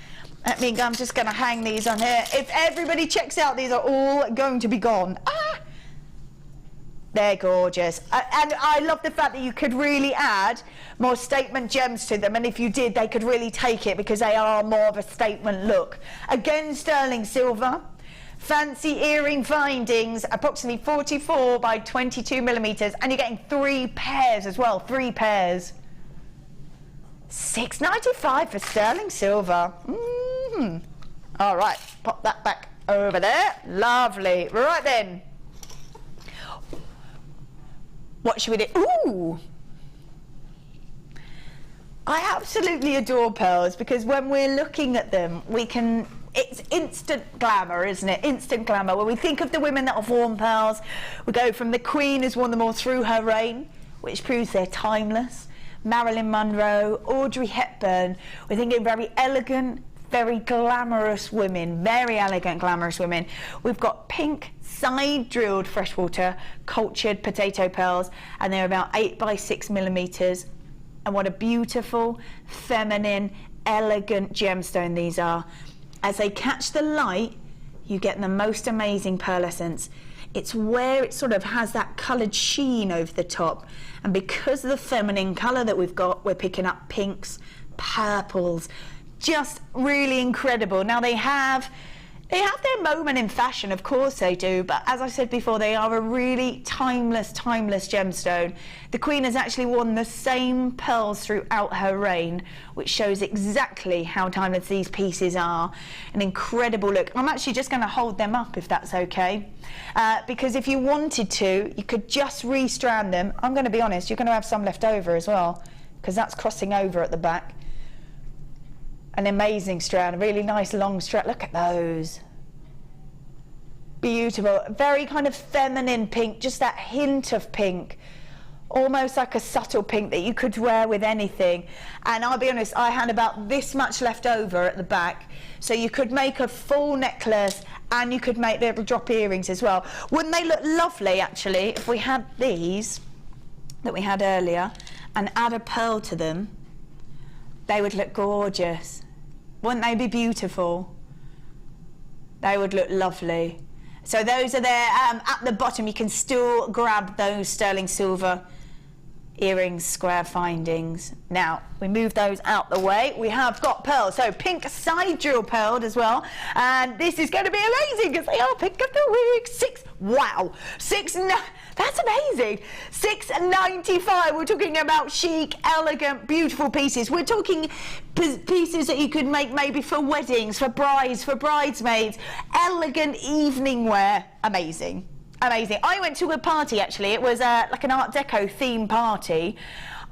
Let me go, I'm just going to hang these on here. If everybody checks out, these are all going to be gone. Ah! They're gorgeous. And I love the fact that you could really add more statement gems to them, and if you did, they could really take it because they are more of a statement look. Again, sterling silver. Fancy earring findings, approximately 44 by 22 millimeters, and you're getting 3 pairs as well, 3 pairs. $6.95 for sterling silver. All right, pop that back over there. Lovely. Right then. What should we do? Ooh! I absolutely adore pearls because when we're looking at them, we can, it's instant glamour, isn't it? Instant glamour. When we think of the women that have worn pearls, we go from the Queen has worn them all through her reign, which proves they're timeless. Marilyn Monroe, Audrey Hepburn. We're thinking very elegant, very glamorous women, very elegant, glamorous women. We've got pink side drilled freshwater cultured potato pearls, and they're about 8 by 6 millimeters. And what a beautiful, feminine, elegant gemstone these are. As they catch the light, you get the most amazing pearlescence. It's where it sort of has that coloured sheen over the top. And because of the feminine colour that we've got, we're picking up pinks, purples, just really incredible. Now they have their moment in fashion, of course they do, but as I said before, they are a really timeless gemstone. The Queen has actually worn the same pearls throughout her reign, which shows exactly how timeless these pieces are. An incredible look. I'm actually just going to hold them up if that's okay, because if you wanted to, you could just restrand them. I'm going to be honest, you're going to have some left over as well, because that's crossing over at the back. An amazing strand, a really nice long strand. Look at those. Beautiful. Very kind of feminine pink, just that hint of pink. Almost like a subtle pink that you could wear with anything. And I'll be honest, I had about this much left over at the back. So you could make a full necklace and you could make little drop earrings as well. Wouldn't they look lovely, actually, if we had these that we had earlier and add a pearl to them? They would look gorgeous. Wouldn't they be beautiful? They would look lovely. So those are there. At the bottom, you can still grab those sterling silver earrings, square findings. Now, we move those out the way. We have got pearls. So pink side drill pearled as well. And this is going to be amazing because they are pink of the week. Wow. That's amazing. $6.95. We're talking about chic, elegant, beautiful pieces. We're talking pieces that you could make maybe for weddings, for brides, for bridesmaids. Elegant evening wear. Amazing. Amazing. I went to a party actually. It was like an Art Deco theme party.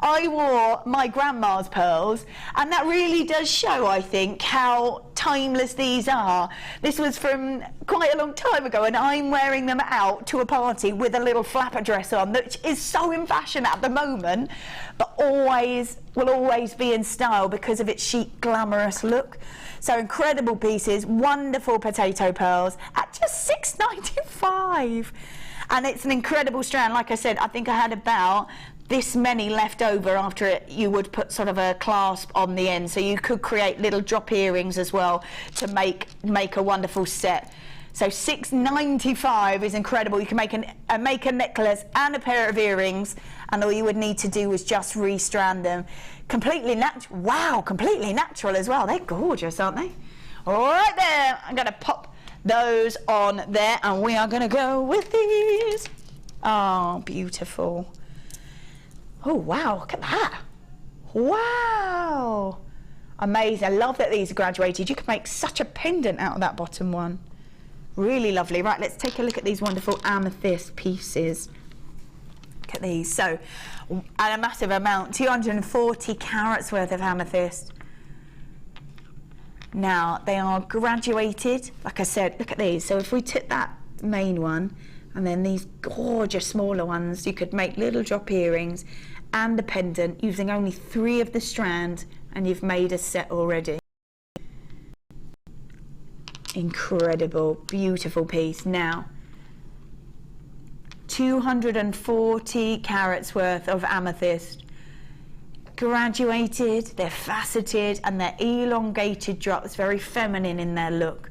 I wore my grandma's pearls, and that really does show, I think, how timeless these are. This was from quite a long time ago, and I'm wearing them out to a party with a little flapper dress on, which is so in fashion at the moment, but will always be in style because of its chic, glamorous look. So incredible pieces, wonderful potato pearls at just $6.95. And it's an incredible strand. Like I said, I think I had about this many left over after it. You would put sort of a clasp on the end, so you could create little drop earrings as well to make a wonderful set. So $6.95 is incredible. You can make a necklace and a pair of earrings, and all you would need to do is just restrand them. Completely natural. Wow, completely natural as well. They're gorgeous, aren't they? All right there. I'm going to pop those on there, and we are going to go with these. Oh, beautiful. Oh, wow, look at that. Wow. Amazing. I love that these are graduated. You can make such a pendant out of that bottom one. Really lovely. Right, let's take a look at these wonderful amethyst pieces. Look at these. So, and a massive amount, 240 carats worth of amethyst. Now, they are graduated. Like I said, look at these. So if we took that main one, and then these gorgeous smaller ones, you could make little drop earrings and a pendant using only 3 of the strand, and you've made a set already. Incredible, beautiful piece. Now, 240 carats worth of amethyst, graduated, they're faceted, and they're elongated drops, very feminine in their look.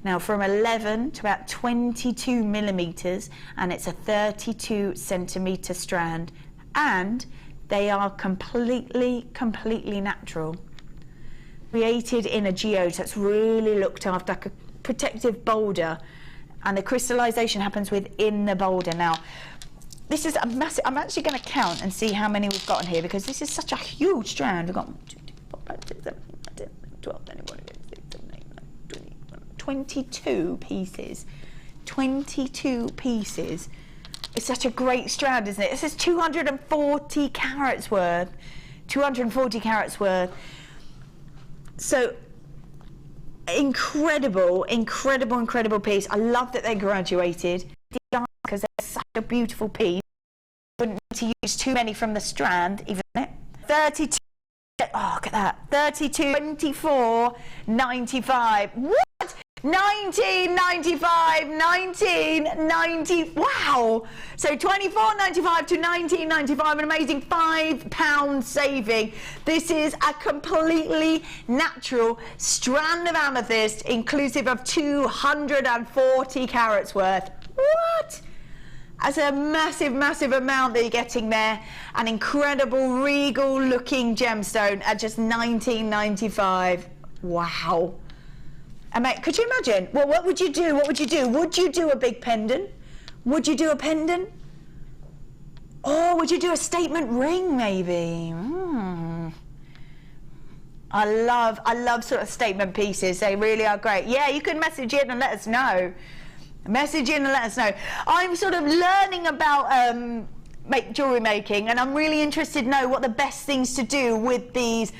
Now, from 11 to about 22 millimeters, and it's a 32 centimeter strand, and they are completely natural. Created in a geode, so it's really looked after, like a protective boulder, and the crystallization happens within the boulder. Now, this is a massive, I'm actually going to count and see how many we've got in here, because this is such a huge strand. We've got 12, 22 pieces. 22 pieces. It's such a great strand, isn't it? This is 240 carats worth. 240 carats worth. So, incredible piece. I love that they graduated, because they're such a beautiful piece. Wouldn't need to use too many from the strand, even it. 32. Oh, look at that. 32, 24.95. What? 19.95, 19.90. Wow. So 24.95 to 19.95, an amazing £5 saving. This is a completely natural strand of amethyst, inclusive of 240 carats worth. What? That's a massive amount that you're getting there. An incredible, regal looking gemstone at just $19.95. Wow. Could you imagine? Well, what would you do? What would you do? Would you do a big pendant? Would you do a pendant? Or would you do a statement ring, maybe? I love sort of statement pieces. They really are great. Yeah, you can message in and let us know. Message in and let us know. I'm sort of learning about jewellery making, and I'm really interested to know what the best things to do with these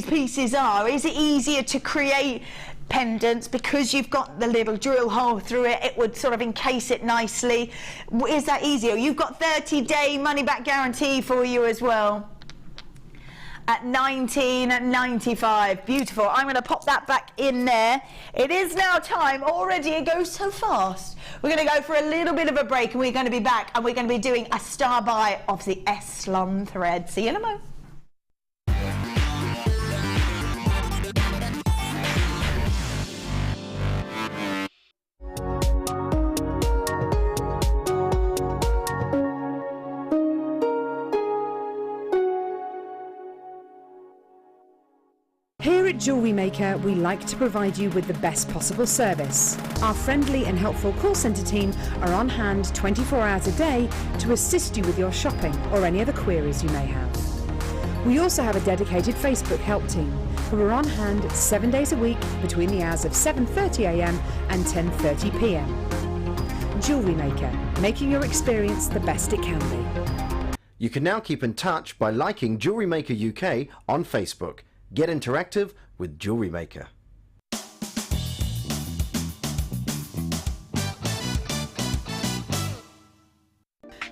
pieces are. Is it easier to create pendants because you've got the little drill hole through it? It would sort of encase it nicely. Is that easier? You've got 30-day money-back guarantee for you as well. At $19.95. Beautiful. I'm going to pop that back in there. It is now time. Already it goes so fast. We're going to go for a little bit of a break, and we're going to be back, and we're going to be doing a star buy of the S-Slum thread. See you in a moment. Here at JewelleryMaker, we like to provide you with the best possible service. Our friendly and helpful call centre team are on hand 24 hours a day to assist you with your shopping or any other queries you may have. We also have a dedicated Facebook help team who are on hand 7 days a week between the hours of 7:30 a.m. and 10:30 p.m. JewelleryMaker, making your experience the best it can be. You can now keep in touch by liking JewelleryMaker UK on Facebook. Get interactive with JewelleryMaker.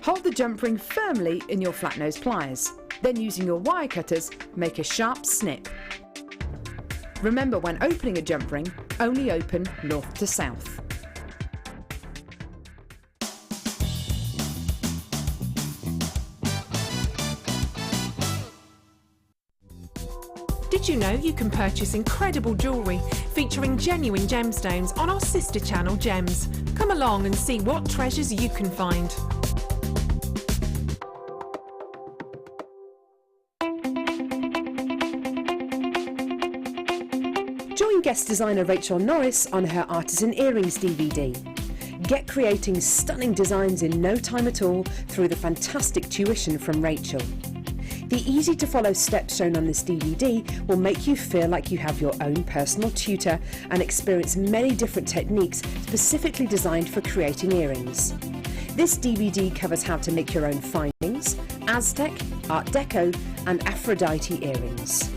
Hold the jump ring firmly in your flat nose pliers. Then using your wire cutters, make a sharp snip. Remember, when opening a jump ring, only open north to south. Did you know you can purchase incredible jewellery featuring genuine gemstones on our sister channel Gems? Come along and see what treasures you can find. Join guest designer Rachel Norris on her Artisan Earrings DVD. Get creating stunning designs in no time at all through the fantastic tuition from Rachel. The easy-to-follow steps shown on this DVD will make you feel like you have your own personal tutor and experience many different techniques specifically designed for creating earrings. This DVD covers how to make your own findings, Aztec, Art Deco and Aphrodite earrings.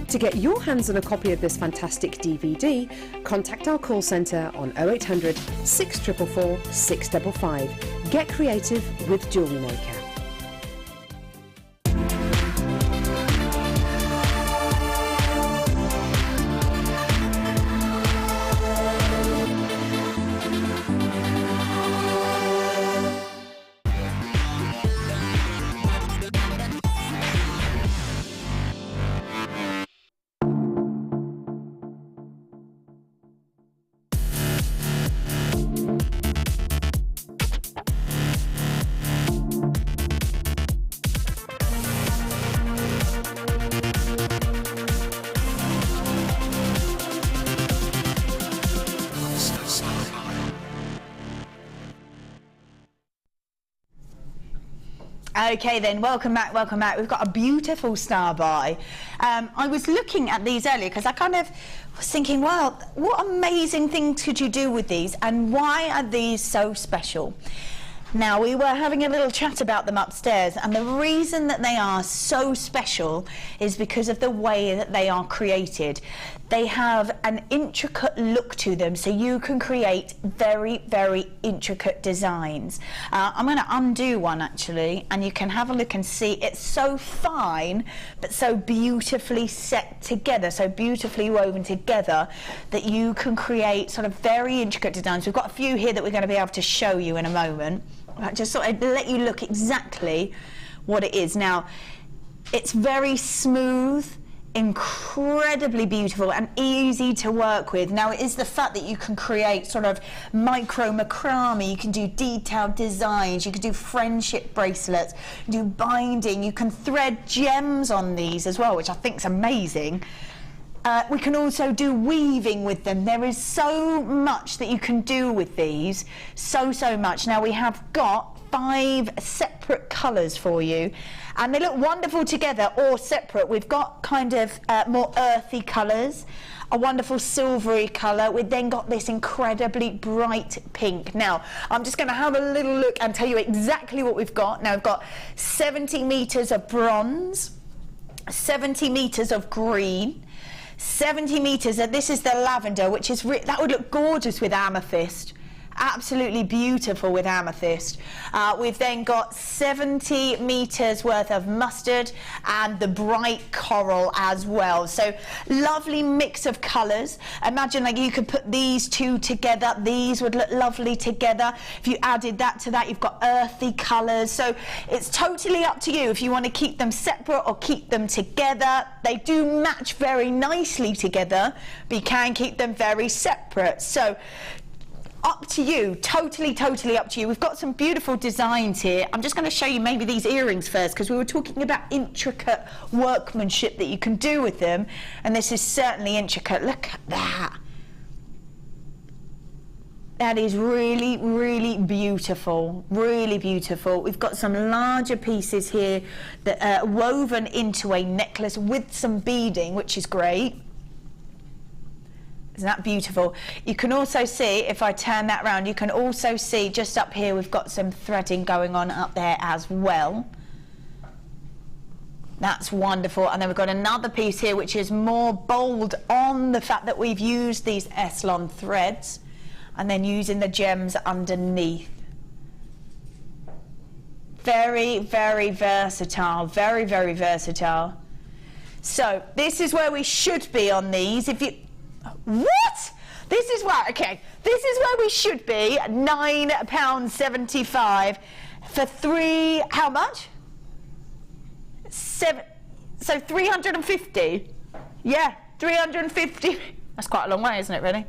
To get your hands on a copy of this fantastic DVD, contact our call centre on 0800 644 655. Get creative with JewelleryMaker. Okay then, welcome back, welcome back. We've got a beautiful star by. I was looking at these earlier because I kind of was thinking, well, what amazing things could you do with these and why are these so special? Now, we were having a little chat about them upstairs, and the reason that they are so special is because of the way that they are created. They have an intricate look to them, so you can create very, very intricate designs. I'm going to undo one actually, and you can have a look and see it's so fine, but so beautifully set together, so beautifully woven together that you can create sort of very intricate designs. We've got a few here that we're going to be able to show you in a moment. I just thought I'd let you look exactly what it is. Now, it's very smooth, incredibly beautiful and easy to work with. Now, it is the fact that you can create sort of micro macrame, you can do detailed designs, you can do friendship bracelets, do binding, you can thread gems on these as well, which I think is amazing. We can also do weaving with them. There is so much that you can do with these, so much. Now, we have got 5 separate colours for you, and they look wonderful together or separate. We've got kind of more earthy colours, a wonderful silvery colour. We've then got this incredibly bright pink. Now, I'm just going to have a little look and tell you exactly what we've got. Now, we've got 70 metres of bronze, 70 metres of green, 70 metres, and this is the lavender, which is that would look gorgeous with amethyst. Absolutely beautiful with amethyst. We've then got 70 metres worth of mustard and the bright coral as well. So lovely mix of colours. Imagine like you could put these two together. These would look lovely together. If you added that to that, you've got earthy colours. So it's totally up to you if you want to keep them separate or keep them together. They do match very nicely together, but you can keep them very separate. So up to you, totally up to you. We've got some beautiful designs here. I'm just going to show you maybe these earrings first, because we were talking about intricate workmanship that you can do with them, and this is certainly intricate. Look at that. That is really beautiful, really beautiful. We've got some larger pieces here that are woven into a necklace with some beading, which is great. Isn't that beautiful? You can also see, if I turn that round, you can also see just up here we've got some threading going on up there as well. That's wonderful. And then we've got another piece here which is more bold on the fact that we've used these Eslon threads and then using the gems underneath. Very, very versatile, very, very versatile. So this is where we should be on these. If you, what? This is where, okay, this is where we should be, £9.75 for three, how much? So 350, yeah, 350, that's quite a long way, isn't it, really?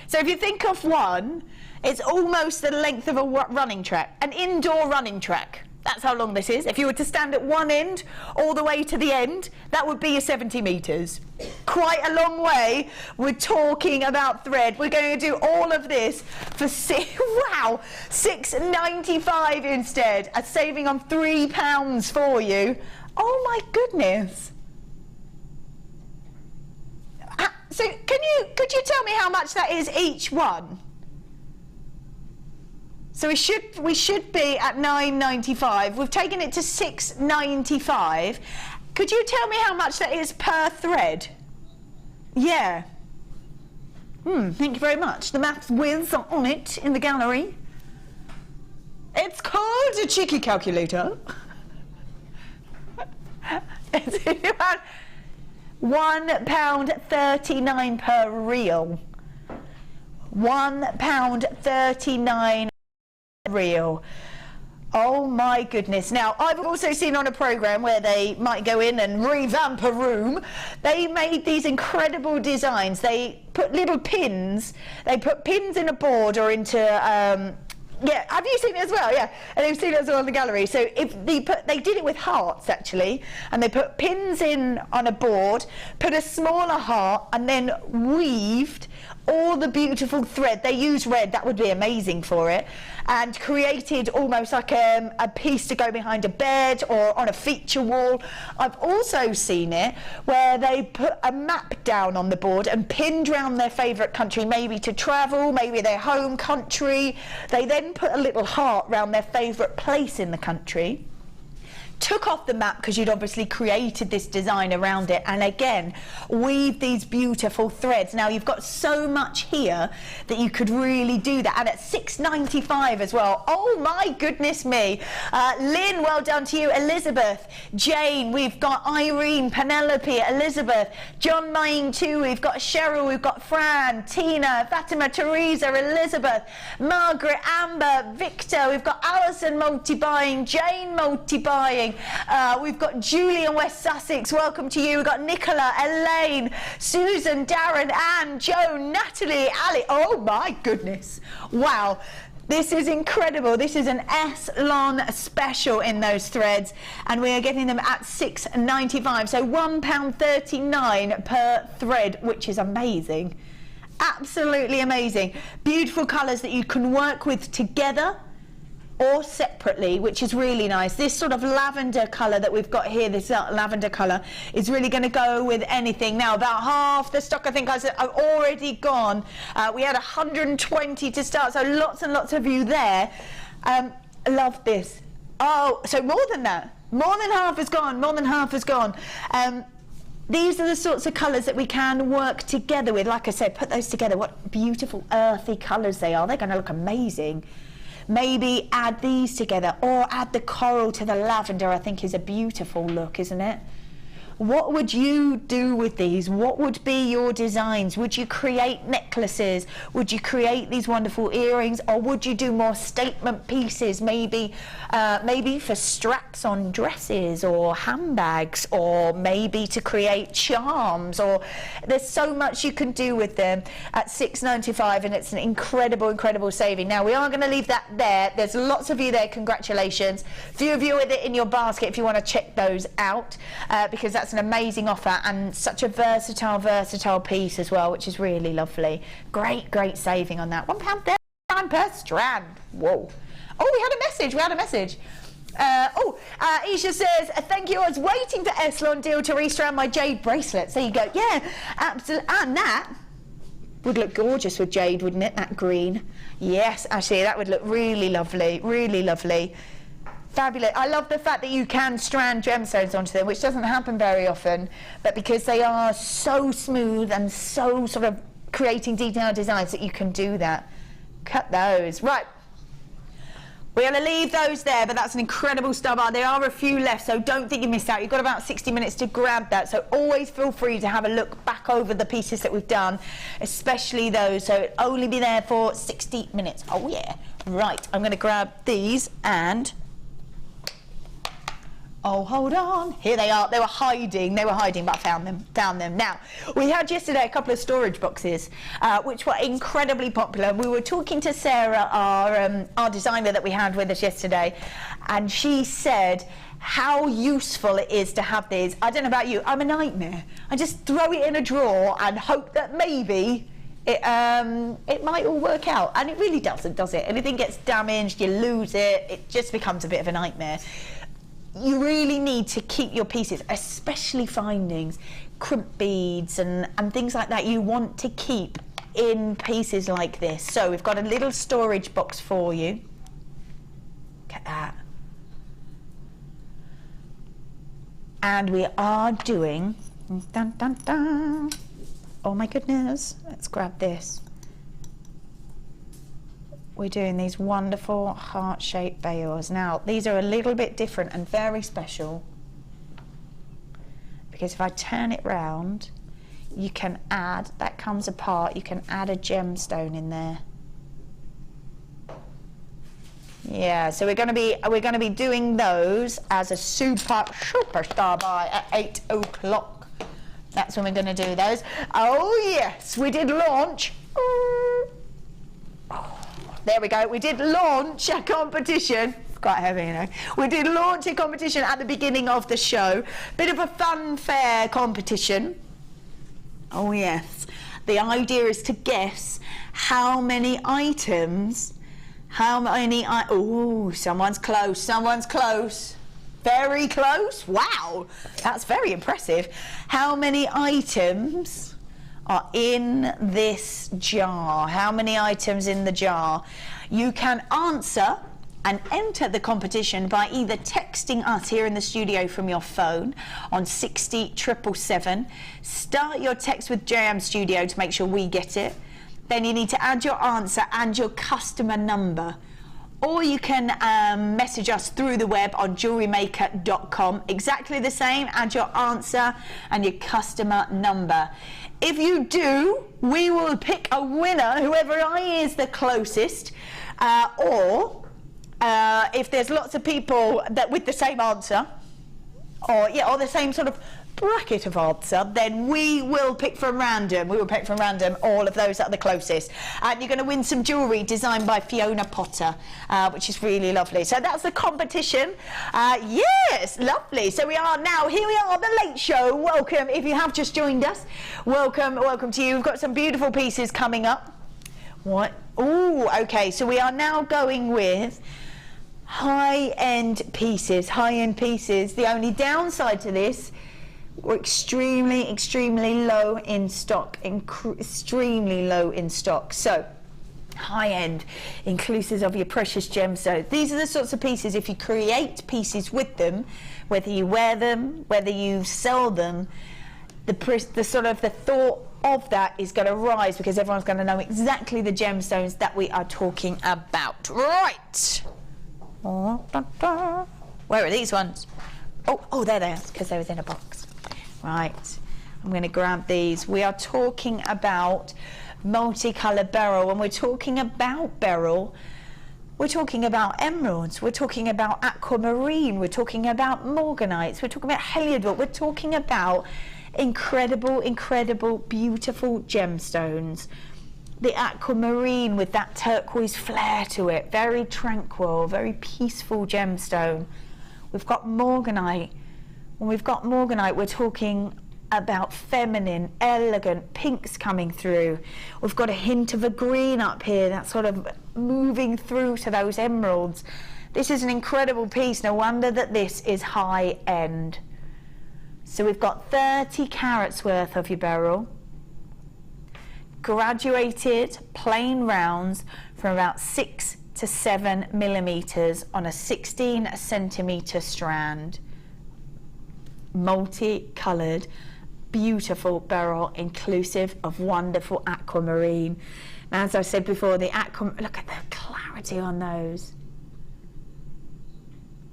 So if you think of one, it's almost the length of a running track, an indoor running track. That's how long this is. If you were to stand at one end all the way to the end, that would be your 70 metres. Quite a long way. We're talking about thread. We're going to do all of this for £6.95 instead. A saving on £3 for you. Oh my goodness. So could you tell me how much that is each one? So we should be at £9.95. We've taken it to £6.95. Could you tell me how much that is per thread? Yeah. Thank you very much. The maths whiz on it in the gallery. It's called a cheeky calculator. It's about £1.39 per reel. £1.39 reel. Oh my goodness. Now I've also seen on a program where they might go in and revamp a room. They made these incredible designs. They put little pins. They put pins in a board or into yeah, have you seen it as well? Yeah, and they've seen it as well in the gallery. So if they did it with hearts actually, and they put pins in on a board, put a smaller heart, and then weaved all the beautiful thread. They used red, that would be amazing for it, and created almost like a piece to go behind a bed or on a feature wall. I've also seen it where they put a map down on the board and pinned around their favourite country, maybe to travel, maybe their home country. They then put a little heart around their favourite place in the country, took off the map because you'd obviously created this design around it, and again weave these beautiful threads. Now you've got so much here that you could really do that, and at £6.95 as well. Oh my goodness me. Lynn, well done to you. Elizabeth, Jane, we've got Irene, Penelope, Elizabeth, John Main too, we've got Cheryl, we've got Fran, Tina, Fatima, Teresa, Elizabeth, Margaret, Amber, Victor, we've got Alison multi-buying, Jane multi-buying. We've got Julie in West Sussex, welcome to you. We've got Nicola, Elaine, Susan, Darren, Anne, Joan, Natalie, Ali. Oh my goodness, wow, this is incredible. This is an Eslon special in those threads, and we are getting them at £6.95, so £1.39 per thread, which is amazing, absolutely amazing. Beautiful colours that you can work with together or separately, which is really nice. This sort of lavender colour that we've got here, this lavender colour, is really going to go with anything. Now about half the stock I think I've already gone. We had 120 to start, so lots and lots of you there. Love this. Oh, so more than that, more than half is gone, more than half is gone. These are the sorts of colours that we can work together with. Like I said, put those together. What beautiful earthy colours they are. They're going to look amazing. Maybe add these together, or add the coral to the lavender. I think is a beautiful look, isn't it? What would you do with these? What would be your designs? Would you create necklaces? Would you create these wonderful earrings? Or would you do more statement pieces, maybe for straps on dresses or handbags, or maybe to create charms? Or there's so much you can do with them at £6.95, and it's an incredible, incredible saving. Now we are going to leave that there. There's lots of you there, congratulations. Few of you with it in your basket if you want to check those out, because that's an amazing offer, and such a versatile piece as well, which is really lovely. Great saving on that. £1.39 per strand. Whoa. Oh, we had a message. Isha says, thank you, I was waiting for Eslon deal to restrand my jade bracelets. There you go. Yeah, absolutely. And that would look gorgeous with jade, wouldn't it? That green. Yes, actually that would look really lovely, really lovely. Fabulous. I love the fact that you can strand gemstones onto them, which doesn't happen very often, but because they are so smooth and so sort of creating detailed designs that you can do that. Cut those. Right. We're going to leave those there, but that's an incredible star bar. There are a few left, so don't think you missed out. You've got about 60 minutes to grab that, so always feel free to have a look back over the pieces that we've done, especially those, so it'll only be there for 60 minutes. Oh yeah. Right, I'm going to grab these and... Oh, hold on. Here they are. They were hiding, but I found them. Now, we had yesterday a couple of storage boxes, which were incredibly popular. We were talking to Sarah, our designer that we had with us yesterday, and she said how useful it is to have these. I don't know about you, I'm a nightmare. I just throw it in a drawer and hope that maybe it might all work out, and it really doesn't, does it? Anything gets damaged, you lose it, it just becomes a bit of a nightmare. You really need to keep your pieces, especially findings, crimp beads and things like that. You want to keep in pieces like this. So we've got a little storage box for you. Look at that. And we are doing, dun, dun, dun. Oh my goodness, let's grab this. We're doing these wonderful heart-shaped bales. Now, these are a little bit different and very special, because if I turn it round, you can add, that comes apart, you can add a gemstone in there. Yeah, so we're going to be doing those as a super star bar at 8 o'clock. That's when we're going to do those. Oh yes, we did launch. There we go. We did launch a competition. It's quite heavy, you know. We did launch a competition at the beginning of the show. Bit of a fun fair competition. Oh yes. The idea is to guess how many items, oh, someone's close, someone's close. Very close. Wow. That's very impressive. How many items are in this jar? How many items in the jar? You can answer and enter the competition by either texting us here in the studio from your phone on 60777. Start your text with JM Studio to make sure we get it. Then you need to add your answer and your customer number. Or you can message us through the web on JewelleryMaker.com. Exactly the same, add your answer and your customer number. If you do, we will pick a winner, whoever is the closest, or if there's lots of people that with the same answer, or the same sort of bracket of answer, then we will pick from random. We will pick from random all of those that are the closest. And you're going to win some jewellery designed by Fiona Potter, which is really lovely. So that's the competition. Yes, lovely. So we are now, here we are, the late show. Welcome. If you have just joined us, welcome to you. We've got some beautiful pieces coming up. What? Oh, okay. So we are now going with high-end pieces. The only downside to this, we're extremely low in stock, extremely low in stock. So high-end, inclusive of your precious gemstones. These are the sorts of pieces, if you create pieces with them, whether you wear them, whether you sell them, the sort of the thought of that is going to rise, because everyone's going to know exactly the gemstones that we are talking about. Right. Where are these ones? Oh, there they are, because they was in a box. Right, I'm going to grab these. We are talking about multicoloured beryl. When we're talking about beryl, we're talking about emeralds, we're talking about aquamarine, we're talking about morganites, we're talking about heliodor, we're talking about incredible, beautiful gemstones. The aquamarine with that turquoise flare to it, very tranquil, very peaceful gemstone. We've got morganite. When we've got morganite, we're talking about feminine, elegant pinks coming through. We've got a hint of a green up here, that's sort of moving through to those emeralds. This is an incredible piece. No wonder that this is high end. So we've got 30 carats worth of your beryl, graduated plain rounds from about 6 to 7 millimeters on a 16 centimeter strand. Multi-coloured, beautiful beryl, inclusive of wonderful aquamarine. Now, as I said before, the look at the clarity on those.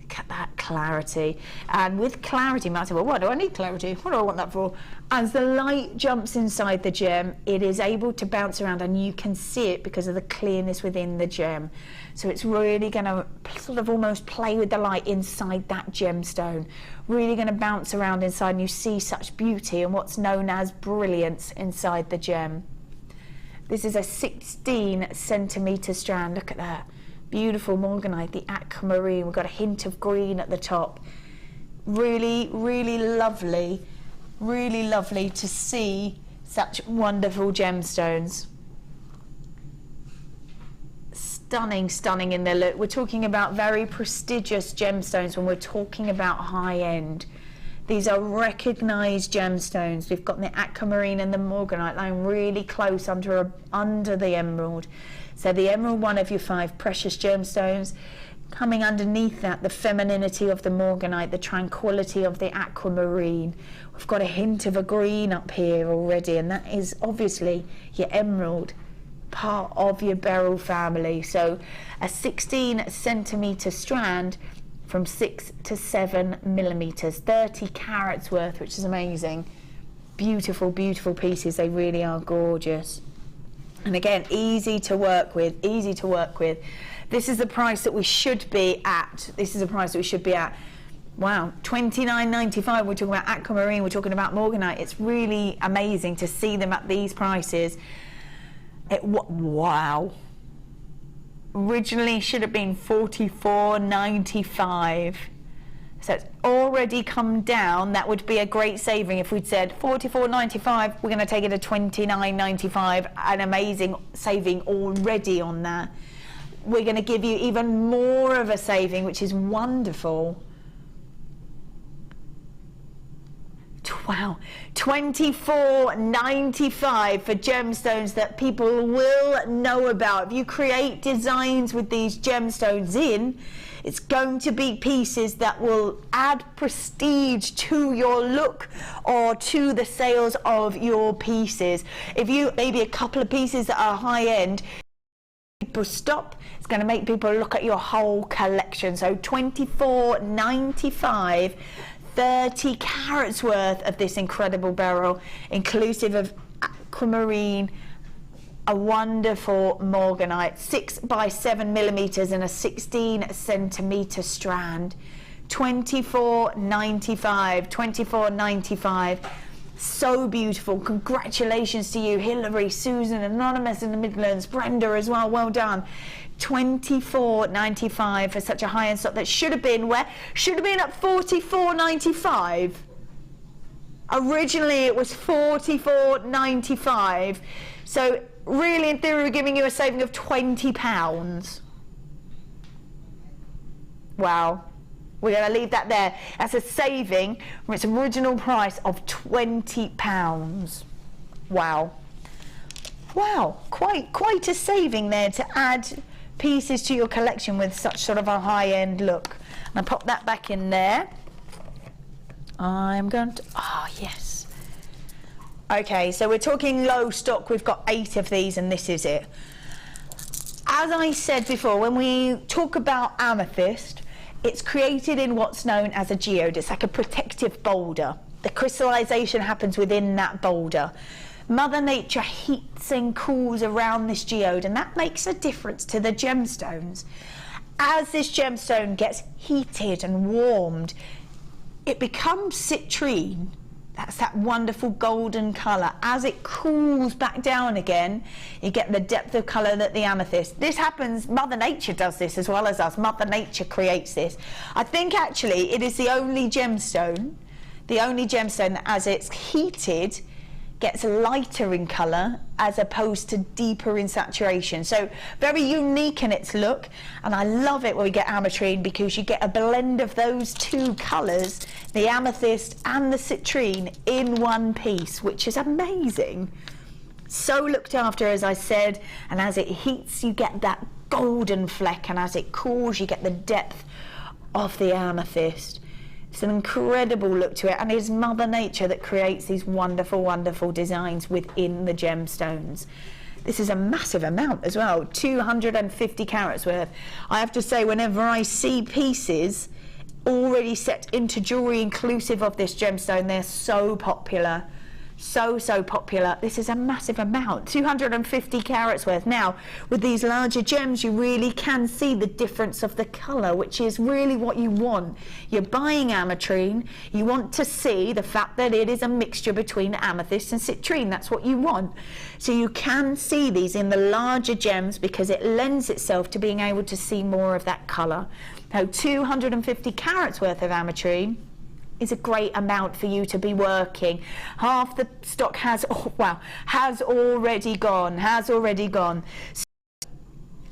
Look at that clarity. And with clarity, you might say, well, why do I need clarity? What do I want that for? As the light jumps inside the gem, it is able to bounce around, and you can see it because of the clearness within the gem. So it's really going to sort of almost play with the light inside that gemstone. Really going to bounce around inside, and you see such beauty and what's known as brilliance inside the gem. This is a 16 centimeter strand. Look at that. Beautiful morganite, the aquamarine. We've got a hint of green at the top. Really, really lovely to see such wonderful gemstones. Stunning in their look. We're talking about very prestigious gemstones when we're talking about high end. These are recognized gemstones. We've got the aquamarine and the morganite lying really close under the emerald. So the emerald, one of your 5 precious gemstones. Coming underneath that, the femininity of the morganite, the tranquility of the aquamarine. We've got a hint of a green up here already, and that is obviously your emerald, part of your beryl family. So a 16 centimeter strand from 6 to 7 millimeters, 30 carats worth, which is amazing. Beautiful pieces. They really are gorgeous. And again, easy to work with. This is the price that we should be at. Wow, $29.95. We're talking about aquamarine, we're talking about morganite. It's really amazing to see them at these prices. Wow. Originally should have been $44.95. So it's already come down. That would be a great saving if we'd said $44.95. We're going to take it to $29.95. An amazing saving already on that. We're going to give you even more of a saving, which is wonderful. Wow, $24.95 for gemstones that people will know about. If you create designs with these gemstones in, it's going to be pieces that will add prestige to your look or to the sales of your pieces. If you maybe a couple of pieces that are high end, people stop. It's going to make people look at your whole collection. So $24.95. 30 carats worth of this incredible beryl, inclusive of aquamarine, a wonderful morganite, 6 by 7 millimeters and a 16 centimeter strand. $24.95. So beautiful. Congratulations to you, Hillary, Susan, Anonymous in the Midlands, Brenda as well. Well done. $24.95 for such a high-end stock that should have been where? Should have been at $44.95. Originally it was $44.95. So really, in theory, we're giving you a saving of £20. Wow. We're going to leave that there. That's a saving from its original price of £20. Wow. Wow. Quite a saving there to add pieces to your collection with such sort of a high-end look. And I pop that back in there. I'm going to, yes. Okay, so we're talking low stock. We've got 8 of these and this is it. As I said before, when we talk about amethyst, it's created in what's known as a geode. It's like a protective boulder. The crystallization happens within that boulder. Mother Nature heats and cools around this geode, and that makes a difference to the gemstones. As this gemstone gets heated and warmed, it becomes citrine. That's that wonderful golden colour. As it cools back down again, you get the depth of colour that the amethyst. This happens, Mother Nature does this as well as us. Mother Nature creates this. I think actually it is the only gemstone that as it's heated, gets lighter in colour as opposed to deeper in saturation. So very unique in its look, and I love it when we get ametrine because you get a blend of those 2 colours, the amethyst and the citrine, in one piece, which is amazing. So looked after, as I said, and as it heats you get that golden fleck, and as it cools you get the depth of the amethyst. It's an incredible look to it, and it's Mother Nature that creates these wonderful, wonderful designs within the gemstones. This is a massive amount as well, 250 carats worth. I have to say, whenever I see pieces already set into jewellery inclusive of this gemstone, they're so popular. So popular. This is a massive amount, 250 carats worth. Now, with these larger gems, you really can see the difference of the colour, which is really what you want. You're buying ametrine, you want to see the fact that it is a mixture between amethyst and citrine. That's what you want. So you can see these in the larger gems because it lends itself to being able to see more of that colour. Now, 250 carats worth of ametrine is a great amount for you to be working. Half the stock has already gone. So,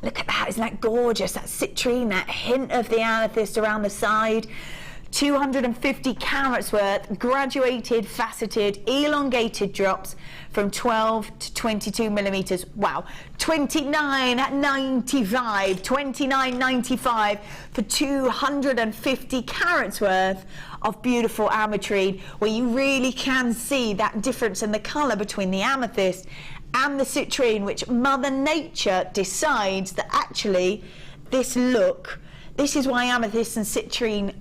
look at that, isn't that gorgeous? That citrine, that hint of the amethyst around the side. 250 carats worth, graduated, faceted, elongated drops from 12 to 22 millimeters. Wow, $29.95 for 250 carats worth of beautiful ametrine, where you really can see that difference in the color between the amethyst and the citrine, which Mother Nature decides that actually this look, this is why amethyst and citrine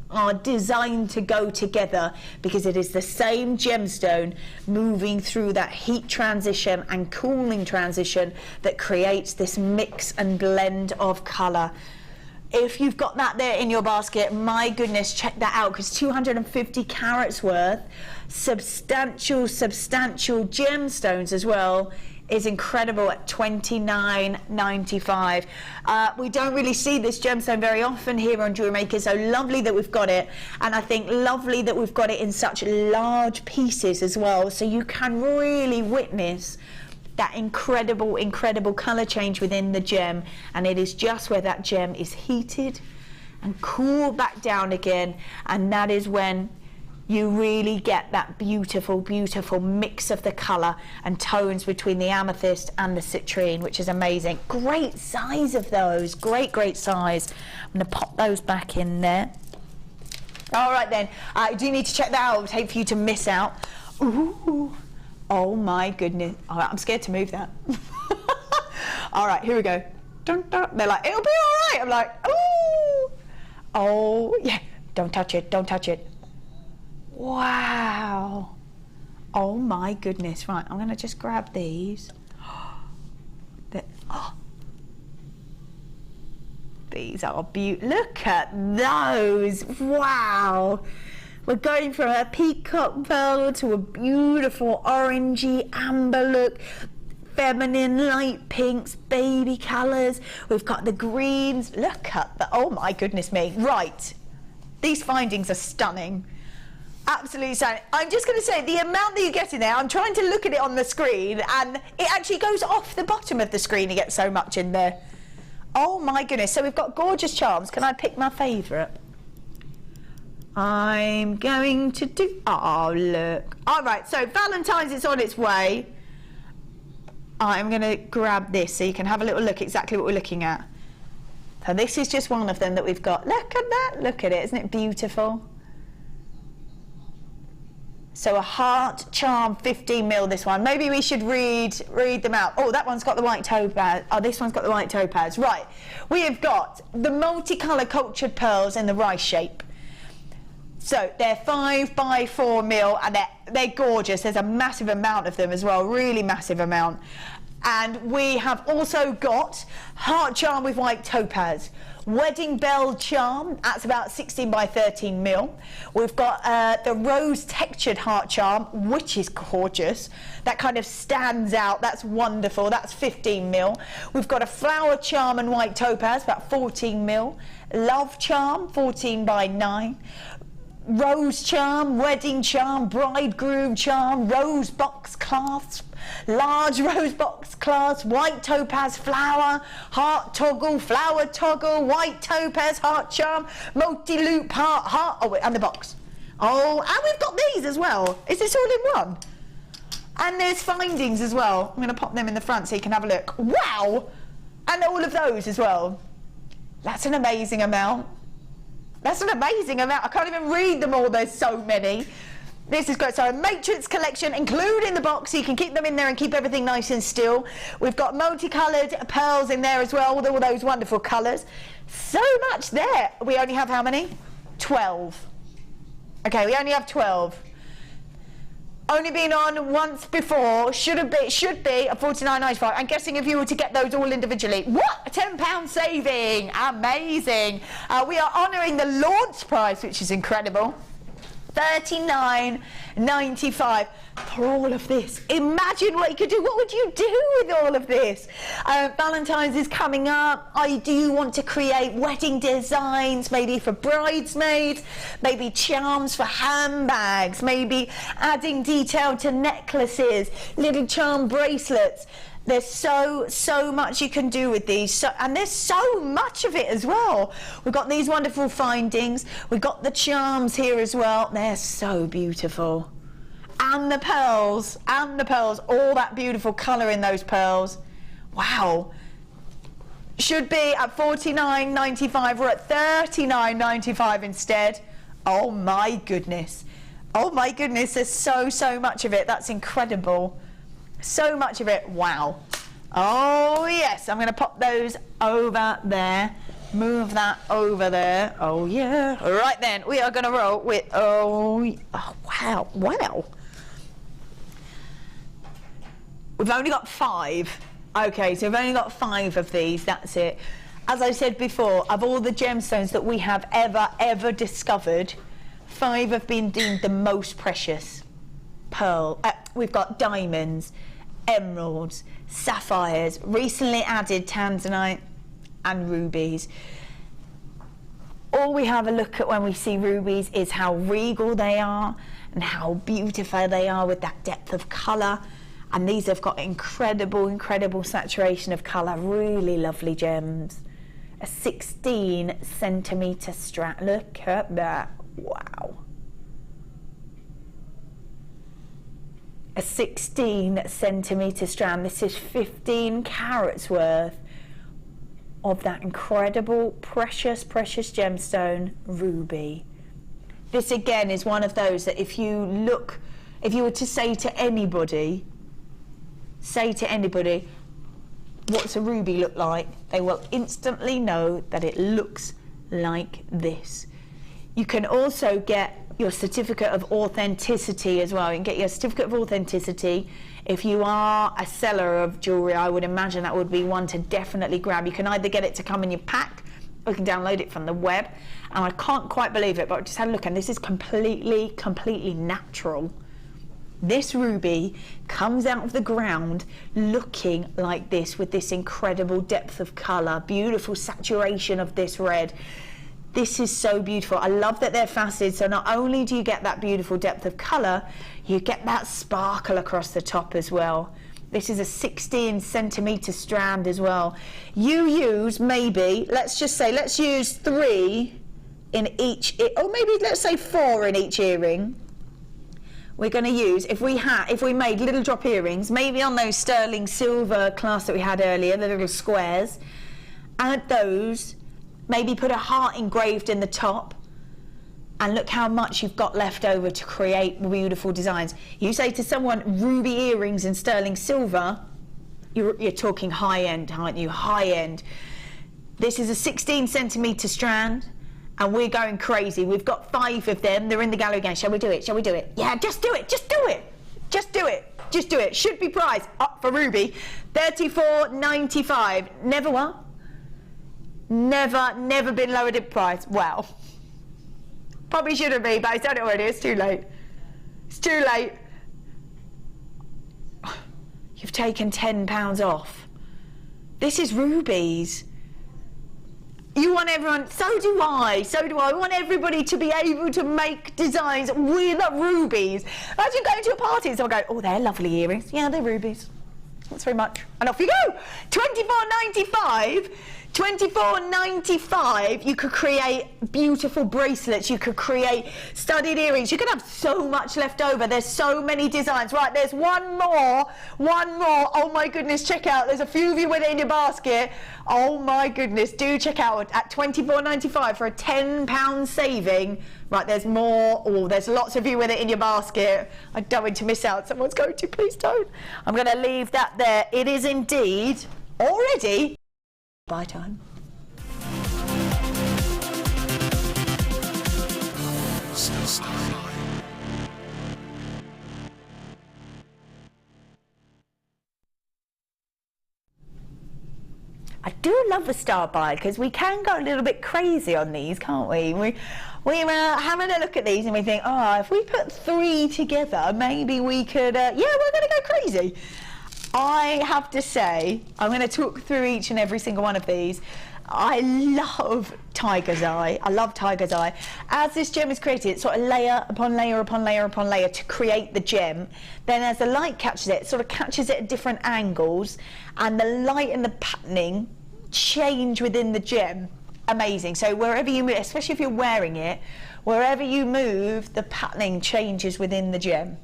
are designed to go together, because it is the same gemstone moving through that heat transition and cooling transition that creates this mix and blend of colour. If you've got that there in your basket, my goodness, check that out, because 250 carats worth, substantial gemstones as well, is incredible at $29.95. We don't really see this gemstone very often here on JewelleryMaker, so lovely that we've got it, and I think lovely that we've got it in such large pieces as well, so you can really witness that incredible colour change within the gem, and it is just where that gem is heated and cooled back down again, and that is when you really get that beautiful mix of the colour and tones between the amethyst and the citrine, which is amazing. Great size of those, great size. I'm going to pop those back in there. All right then, I do need to check that out. I would hate for you to miss out. Ooh, oh my goodness. All right, I'm scared to move that. All right, here we go. Dun, dun. They're like, it'll be all right. I'm like, ooh. Oh yeah, don't touch it, don't touch it. Wow. Oh my goodness. Right, I'm going to just grab these. These are beautiful. Look at those. Wow. We're going from a peacock pearl to a beautiful orangey amber look. Feminine light pinks, baby colours. We've got the greens. Look at the, oh my goodness me. Right. These findings are stunning. Absolutely stunning. I'm just going to say the amount that you get in there, I'm trying to look at it on the screen, and it actually goes off the bottom of the screen. You get so much in there. Oh my goodness. So we've got gorgeous charms. Can I pick my favourite? I'm going to do, oh look. All right, so Valentine's is on its way. I'm going to grab this so you can have a little look exactly what we're looking at. So this is just one of them that we've got. Look at that. Look at it. Isn't it beautiful? So a heart charm, 15 mil, this one. Maybe we should read them out. Oh, that one's got the white topaz. Oh, this one's got the white topaz. Right. We have got the multicolour cultured pearls in the rice shape. So they're 5 by 4 mil, and they're gorgeous. There's a massive amount of them as well, really massive amount. And we have also got heart charm with white topaz. Wedding bell charm, that's about 16 by 13 mil. We've got the rose textured heart charm, which is gorgeous. That kind of stands out, that's wonderful, that's 15 mil. We've got a flower charm and white topaz, about 14 mil. Love charm, 14 by 9. Rose charm, wedding charm, bridegroom charm, rose box clasp, large rose box clasp, white topaz flower, heart toggle, flower toggle, white topaz heart charm, multi-loop heart, oh wait, and the box. Oh, and we've got these as well. Is this all in one? And there's findings as well. I'm going to pop them in the front so you can have a look. Wow! And all of those as well. That's an amazing amount. That's an amazing amount. I can't even read them all, there's so many. This is great. So a matrix collection, including the box, so you can keep them in there and keep everything nice and still. We've got multicoloured pearls in there as well, with all those wonderful colours. So much there. We only have how many? 12. Okay, we only have 12. Only been on once before. Should be at $49.95. I'm guessing if you were to get those all individually, what? A £10 saving. Amazing. We are honouring the launch price, which is incredible. $39.95 for all of this. Imagine what you could do. What would you do with all of this? Valentine's is coming up. Do you want to create wedding designs, maybe for bridesmaids, maybe charms for handbags, maybe adding detail to necklaces, little charm bracelets. There's so much you can do with these, and there's so much of it as well. We've got these wonderful findings. We've got the charms here as well. They're so beautiful. And the pearls, all that beautiful colour in those pearls. Wow. Should be at $49.95. We're at $39.95 instead. Oh my goodness. Oh my goodness, there's so much of it. That's incredible. So much of it. Wow. Oh yes, I'm going to pop those over there. Move that over there. Oh yeah. All right then, we are going to roll with, oh wow. We've only got 5. Okay, so we've only got 5 of these, that's it. As I said before, of all the gemstones that we have ever discovered, 5 have been deemed the most precious. Pearl, we've got diamonds, emeralds, sapphires, recently added tanzanite and rubies. All we have a look at when we see rubies is how regal they are and how beautiful they are with that depth of colour. And these have got incredible saturation of colour, really lovely gems. A 16 centimetre strand, look at that, wow. A 16 centimetre strand. This is 15 carats worth of that incredible, precious gemstone, ruby. This again is one of those that if you were to say to anybody, what's a ruby look like? They will instantly know that it looks like this. You can also get your certificate of authenticity as well. You can get your certificate of authenticity. If you are a seller of jewellery, I would imagine that would be one to definitely grab. You can either get it to come in your pack, or you can download it from the web. And I can't quite believe it, but I just had a look, and this is completely natural. This ruby comes out of the ground looking like this, with this incredible depth of colour, beautiful saturation of this red. This is so beautiful. I love that they're faceted, so not only do you get that beautiful depth of colour, you get that sparkle across the top as well. This is a 16 centimetre strand as well. You use maybe, let's use 3 in each, or maybe let's say 4 in each earring. We're going to use, if we made little drop earrings, maybe on those sterling silver class that we had earlier, the little squares, add those, maybe put a heart engraved in the top, and look how much you've got left over to create beautiful designs. You say to someone, ruby earrings in sterling silver, you're talking high end, aren't you? High end. This is a 16 centimetre strand, and we're going crazy. We've got 5 of them. They're in the gallery again. Shall we do it? Shall we do it? Yeah, just do it. Just do it. Just do it. Just do it. Should be priced up for ruby. $34.95. Never what? Never been lowered in price. Well, probably shouldn't be, but I've done it already. It's too late. It's too late. You've taken £10 off. This is rubies. You want everyone, so do I. I want everybody to be able to make designs with rubies. Imagine going to a party and someone going, oh, they're lovely earrings. Yeah, they're rubies. Thanks very much. And off you go. $24.95. $24.95, you could create beautiful bracelets, you could create studded earrings, you could have so much left over. There's so many designs. Right, there's one more. Oh my goodness, check out, there's a few of you with it in your basket. Oh my goodness, do check out at $24.95 for a £10 saving. Right, there's more. Oh, there's lots of you with it in your basket. I don't want to miss out. Someone's going to, please don't. I'm going to leave that there. It is indeed already buy time. I do love a star buy because we can go a little bit crazy on these, can't we? We were having a look at these and we think, oh, if we put 3 together, maybe we could, yeah, we're going to go crazy. I have to say, I'm going to talk through each and every single one of these. I love Tiger's Eye. I love Tiger's Eye. As this gem is created, it's sort of layer upon layer upon layer upon layer to create the gem. Then as the light catches it, it sort of catches it at different angles, and the light and the patterning change within the gem. Amazing. So wherever you move, especially if you're wearing it, wherever you move, the patterning changes within the gem,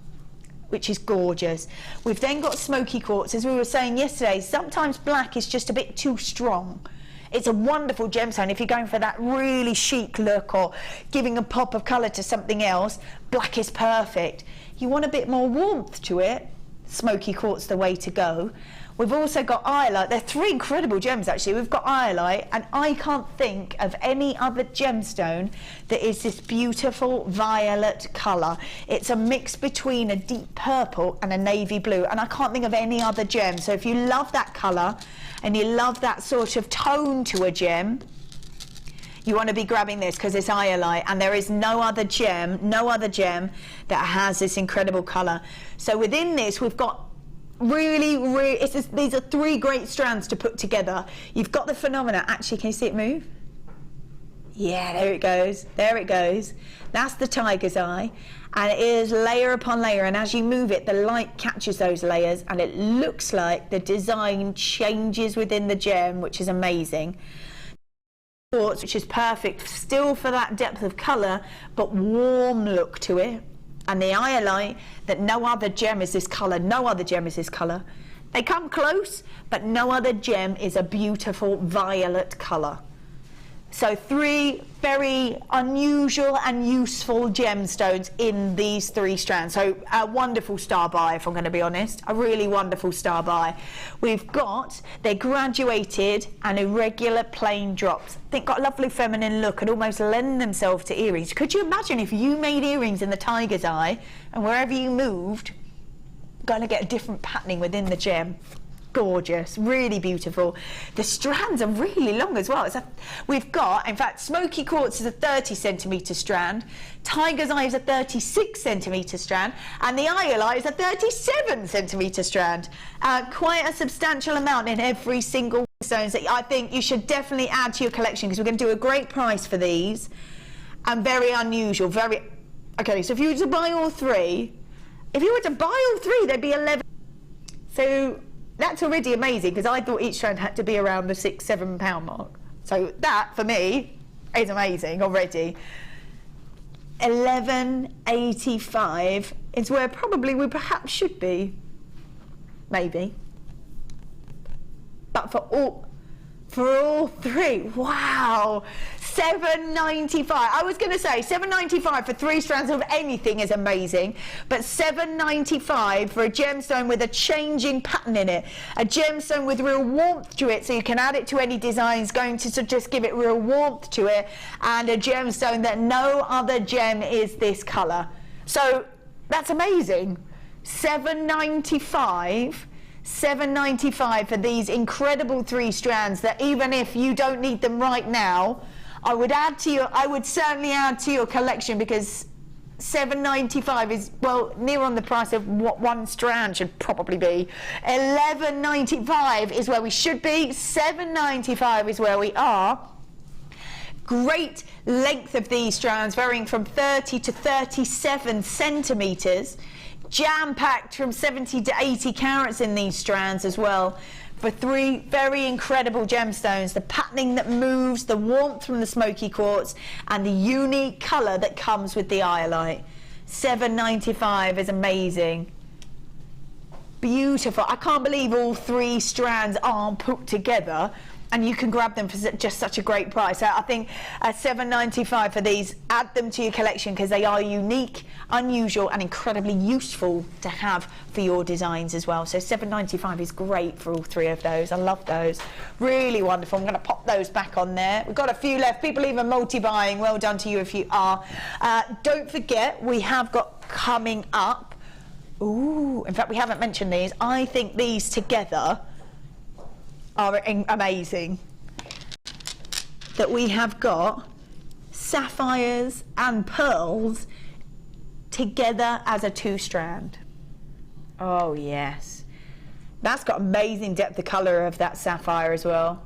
which is gorgeous. We've then got Smokey Quartz. As we were saying yesterday, sometimes black is just a bit too strong. It's a wonderful gemstone if you're going for that really chic look or giving a pop of colour to something else. Black is perfect. You want a bit more warmth to it, Smokey Quartz the way to go. We've also got Iolite. They're 3 incredible gems actually. We've got Iolite, and I can't think of any other gemstone that is this beautiful violet colour. It's a mix between a deep purple and a navy blue, and I can't think of any other gem. So if you love that colour and you love that sort of tone to a gem, you want to be grabbing this because it's Iolite, and there is no other gem that has this incredible colour. So within this we've got these are 3 great strands to put together. You've got the phenomena. Actually, can you see it move? Yeah, there it goes. There it goes. That's the Tiger's Eye, and it is layer upon layer, and as you move it, the light catches those layers, and it looks like the design changes within the gem, which is amazing. Quartz, which is perfect still for that depth of colour, but warm look to it. And the Iolite, that no other gem is this colour, no other gem is this colour. They come close, but no other gem is a beautiful violet colour. So 3 very unusual and useful gemstones in these 3 strands. So a wonderful star buy, if I'm going to be honest, a really wonderful star buy. We've got, they're graduated and irregular plain drops. They've got a lovely feminine look and almost lend themselves to earrings. Could you imagine if you made earrings in the Tiger's Eye and wherever you moved, going to get a different patterning within the gem? Gorgeous, really beautiful. The strands are really long as well. We've got, in fact, Smokey Quartz is a 30cm strand, Tiger's Eye is a 36cm strand, and the Iolite is a 37cm strand. Quite a substantial amount in every single stones that I think you should definitely add to your collection, because we're going to do a great price for these, and very unusual. Okay, so if you were to buy all 3, they'd be 11. So that's already amazing, because I thought each strand had to be around the £6-7 mark. So that, for me, is amazing already. $11.85 is where probably we perhaps should be. Maybe. But for all 3, wow, $7.95. I was going to say $7.95 for 3 strands of anything is amazing, but $7.95 for a gemstone with a changing pattern in it, a gemstone with real warmth to it, so you can add it to any designs, going to just give it real warmth to it, and a gemstone that no other gem is this colour. So that's amazing. $7.95 for these incredible 3 strands that, even if you don't need them right now, I would certainly add to your collection, because $7.95 is, well, near on the price of what 1 strand should probably be. $11.95 is where we should be. $7.95 is where we are. Great length of these strands, varying from 30 to 37 centimetres. Jam-packed from 70 to 80 carats in these strands as well. for 3 very incredible gemstones. The patterning that moves, the warmth from the Smokey quartz, and the unique colour that comes with the Iolite. $7.95 is amazing. Beautiful. I can't believe all 3 strands are put together and you can grab them for just such a great price. So I think $7.95 for these. Add them to your collection because they are unique, unusual and incredibly useful to have for your designs as well. So $7.95 is great for all 3 of those. I love those. Really wonderful. I'm going to pop those back on there. We've got a few left. People even multi-buying. Well done to you if you are. Don't forget, we have got coming up. Ooh, in fact, we haven't mentioned these. I think these together are amazing. That we have got sapphires and pearls together as a 2-strand. Oh yes, that's got amazing depth of colour of that sapphire as well.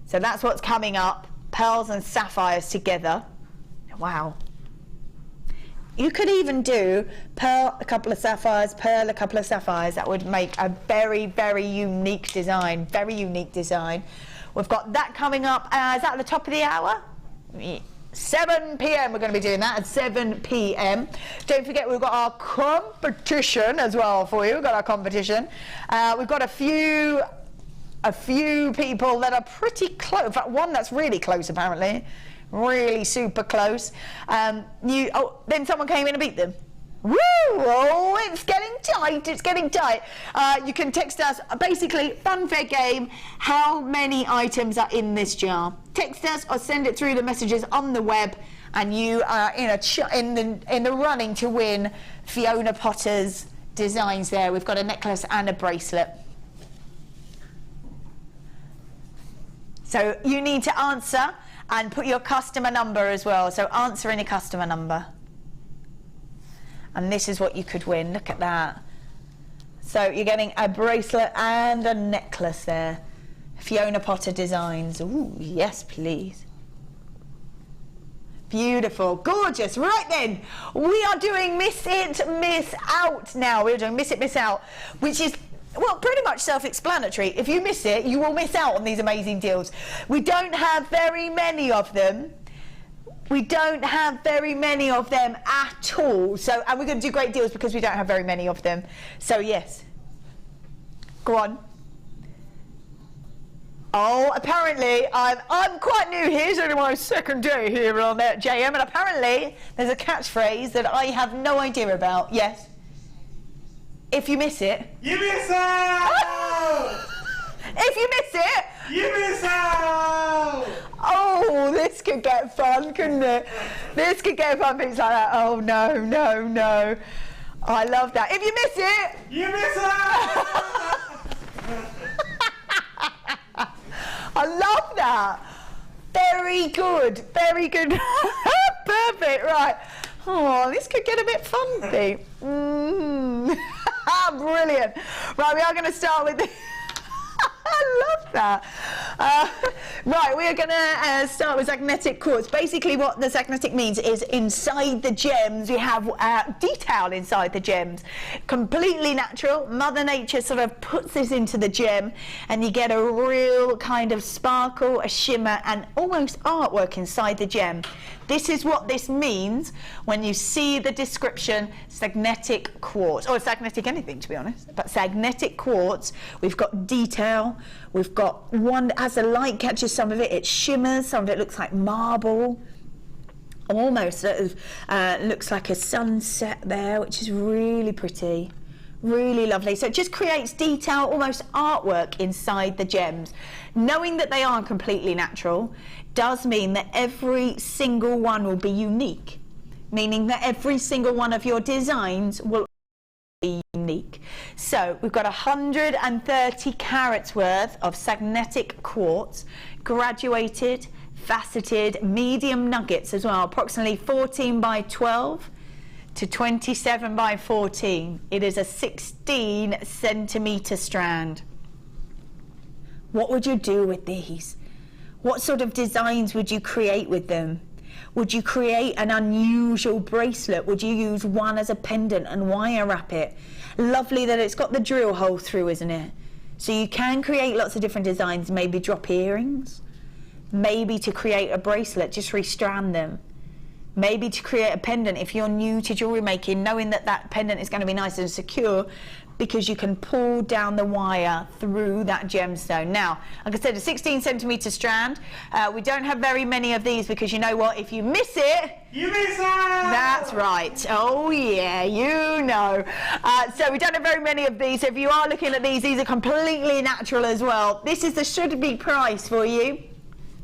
So that's what's coming up, pearls and sapphires together. Wow. You could even do pearl, a couple of sapphires, pearl, a couple of sapphires. That would make a very, very unique design. Very unique design. We've got that coming up. Is that at the top of the hour? 7 p.m. we're going to be doing that at 7 p.m. Don't forget we've got our competition as well for you. We've got our competition. We've got a few people that are pretty close. In fact, one that's really close apparently. Really super close. Then someone came in and beat them. Woo! Oh, it's getting tight. It's getting tight. You can text us. Basically, fun fair game. How many items are in this jar? Text us or send it through the messages on the web, and you are in the running to win Fiona Potter's designs. There, we've got a necklace and a bracelet. So you need to answer. And put your customer number as well. So answer any customer number. And this is what you could win. Look at that. So you're getting a bracelet and a necklace there. Fiona Potter designs. Ooh, yes, please. Beautiful. Gorgeous. Right then, we are doing Miss It, Miss Out now. We're doing Miss It, Miss Out, which is, well, pretty much self-explanatory. If you miss it, you will miss out on these amazing deals. We don't have very many of them. We don't have very many of them at all. So, and we're going to do great deals because we don't have very many of them. So, yes. Go on. Oh, apparently, I'm quite new here. It's only my 2nd day here on JM. And apparently, there's a catchphrase that I have no idea about. Yes. If you miss it, you miss out! If you miss it, you miss out! Oh, this could get fun, couldn't it? This could get fun, things like that. Oh, no, no, no. I love that. If you miss it, you miss out! I love that. Very good. Very good. Perfect. Right. Oh, this could get a bit funky. Brilliant. Right, we are going to start with the I love that. Right, we are going to start with magnetic quartz. Basically what the magnetic means is inside the gems we have detail inside the gems. Completely natural. Mother Nature sort of puts this into the gem and you get a real kind of sparkle, a shimmer and almost artwork inside the gem. This is what this means when you see the description magnetic quartz, or magnetic anything to be honest, but magnetic quartz. We've got detail, we've got one, as the light catches some of it, it shimmers, some of it looks like marble, almost sort of looks like a sunset there, which is really pretty. Really lovely. So it just creates detail, almost artwork inside the gems. Knowing that they are completely natural does mean that every single one will be unique, meaning that every single one of your designs will be unique. So we've got 130 carats worth of magnetic quartz, graduated, faceted, medium nuggets as well, approximately 14 by 12 to 27 by 14. It is a 16 centimetre strand. What would you do with these? What sort of designs would you create with them? Would you create an unusual bracelet? Would you use one as a pendant and wire wrap it? Lovely that it's got the drill hole through, isn't it? So you can create lots of different designs, maybe drop earrings, maybe to create a bracelet, just restrand them. Maybe to create a pendant if you're new to jewellery making, knowing that that pendant is going to be nice and secure because you can pull down the wire through that gemstone. Now, like I said, a 16 centimetre strand. We don't have very many of these because you know what? If you miss it, You miss out! that's right. Oh yeah, you know. So we don't have very many of these. So if you are looking at these are completely natural as well. This is the should-be price for you.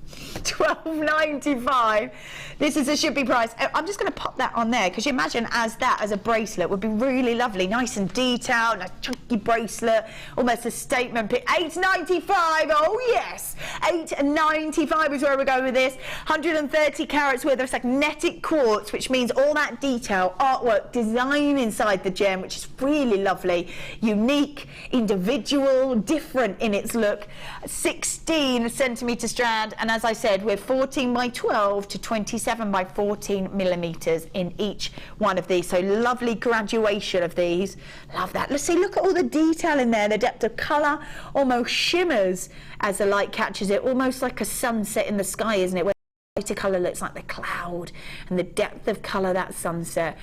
$12.95. This is a should-be price. I'm just going to pop that on there because you imagine as a bracelet would be really lovely, nice and detailed, a chunky bracelet, almost a statement piece. $8.95. Oh yes, $8.95 is where we're going with this. 130 carats worth of magnetic quartz, which means all that detail, artwork, design inside the gem, which is really lovely, unique, individual, different in its look. 16 centimetre strand, and as I said, we're 14 by 12 to 27 by 14 millimeters in each one of these. So lovely graduation of these. Love that. Let's see, look at all the detail in there. The depth of color almost shimmers as the light catches it, almost like a sunset in the sky, isn't it? Where the lighter color looks like the cloud, and the depth of color, that sunset.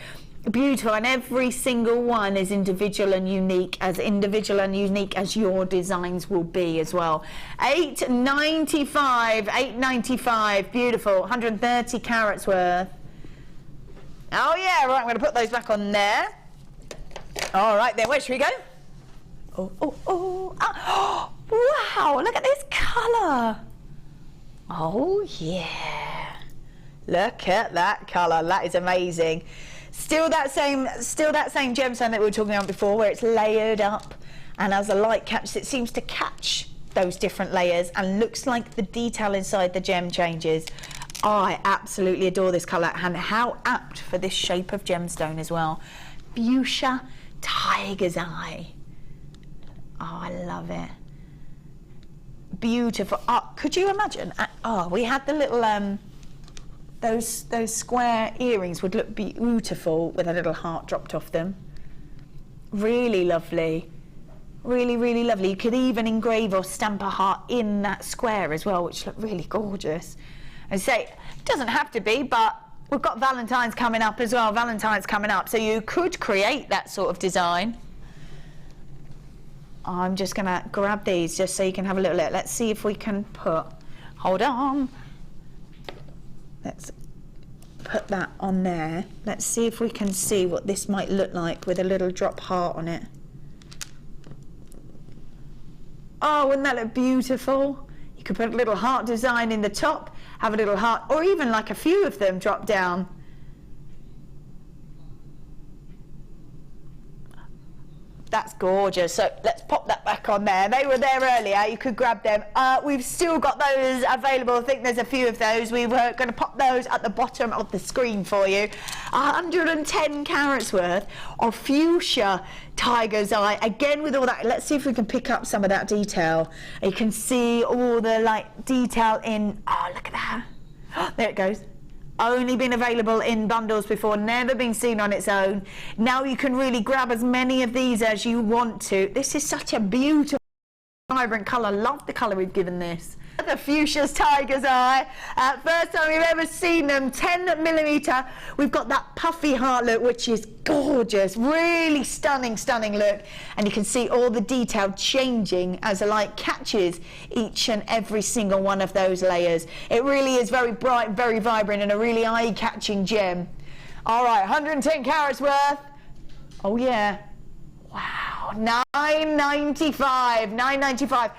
Beautiful, and every single one is individual and unique as your designs will be as well. $8.95, beautiful, 130 carats worth. Oh yeah, right, I'm going to put those back on there. All right then, where should we go? Oh, wow, look at this colour. Oh yeah, look at that colour, that is amazing. Still that same gemstone that we were talking about before, where it's layered up, and as the light catches it, seems to catch those different layers and looks like the detail inside the gem changes. I absolutely adore this colour, and how apt for this shape of gemstone as well. Fuchsia tiger's eye. Oh, I love it. Beautiful. Oh, could you imagine? Oh, we had the little those square earrings would look beautiful with a little heart dropped off them. Really lovely. Really, really lovely. You could even engrave or stamp a heart in that square as well, which look really gorgeous. And say, it doesn't have to be, but we've got Valentine's coming up as well. Valentine's coming up, so you could create that sort of design. I'm just going to grab these just so you can have a little look. Let's see if we can put, hold on. Let's put that on there. Let's see if we can see what this might look like with a little drop heart on it. Oh, wouldn't that look beautiful? You could put a little heart design in the top, have a little heart, or even like a few of them drop down. That's gorgeous. So let's pop that back on there. They were there earlier. You could grab them. We've still got those available. I think there's a few of those. We were going to pop those at the bottom of the screen for you. 110 carats worth of fuchsia tiger's eye. Again, with all that, let's see if we can pick up some of that detail. You can see all the like detail in. Oh, look at that. There it goes. Only been available in bundles before, never been seen on its own. Now you can really grab as many of these as you want to. This is such a beautiful, vibrant colour. Love the colour we've given this. The fuchsia's tiger's eye. First time we've ever seen them. 10mm. We've got that puffy heart look, which is gorgeous. Really stunning, stunning look. And you can see all the detail changing as the light catches each and every single one of those layers. It really is very bright, very vibrant, and a really eye-catching gem. All right, 110 carats worth. Oh yeah. Wow, $9.95, $9.95.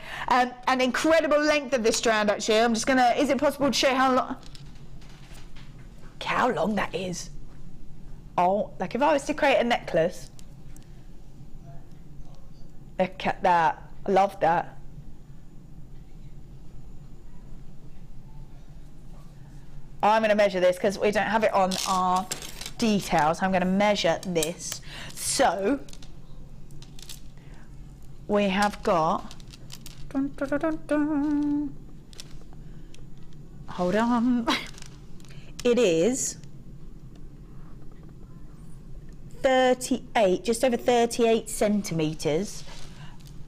An incredible length of this strand, actually. I'm just gonna, is it possible to show how long that is? Oh, like if I was to create a necklace. Look at that, I love that. I'm gonna measure this because we don't have it on our details. I'm gonna measure this. So, we have got, hold on, it is 38, just over 38 centimetres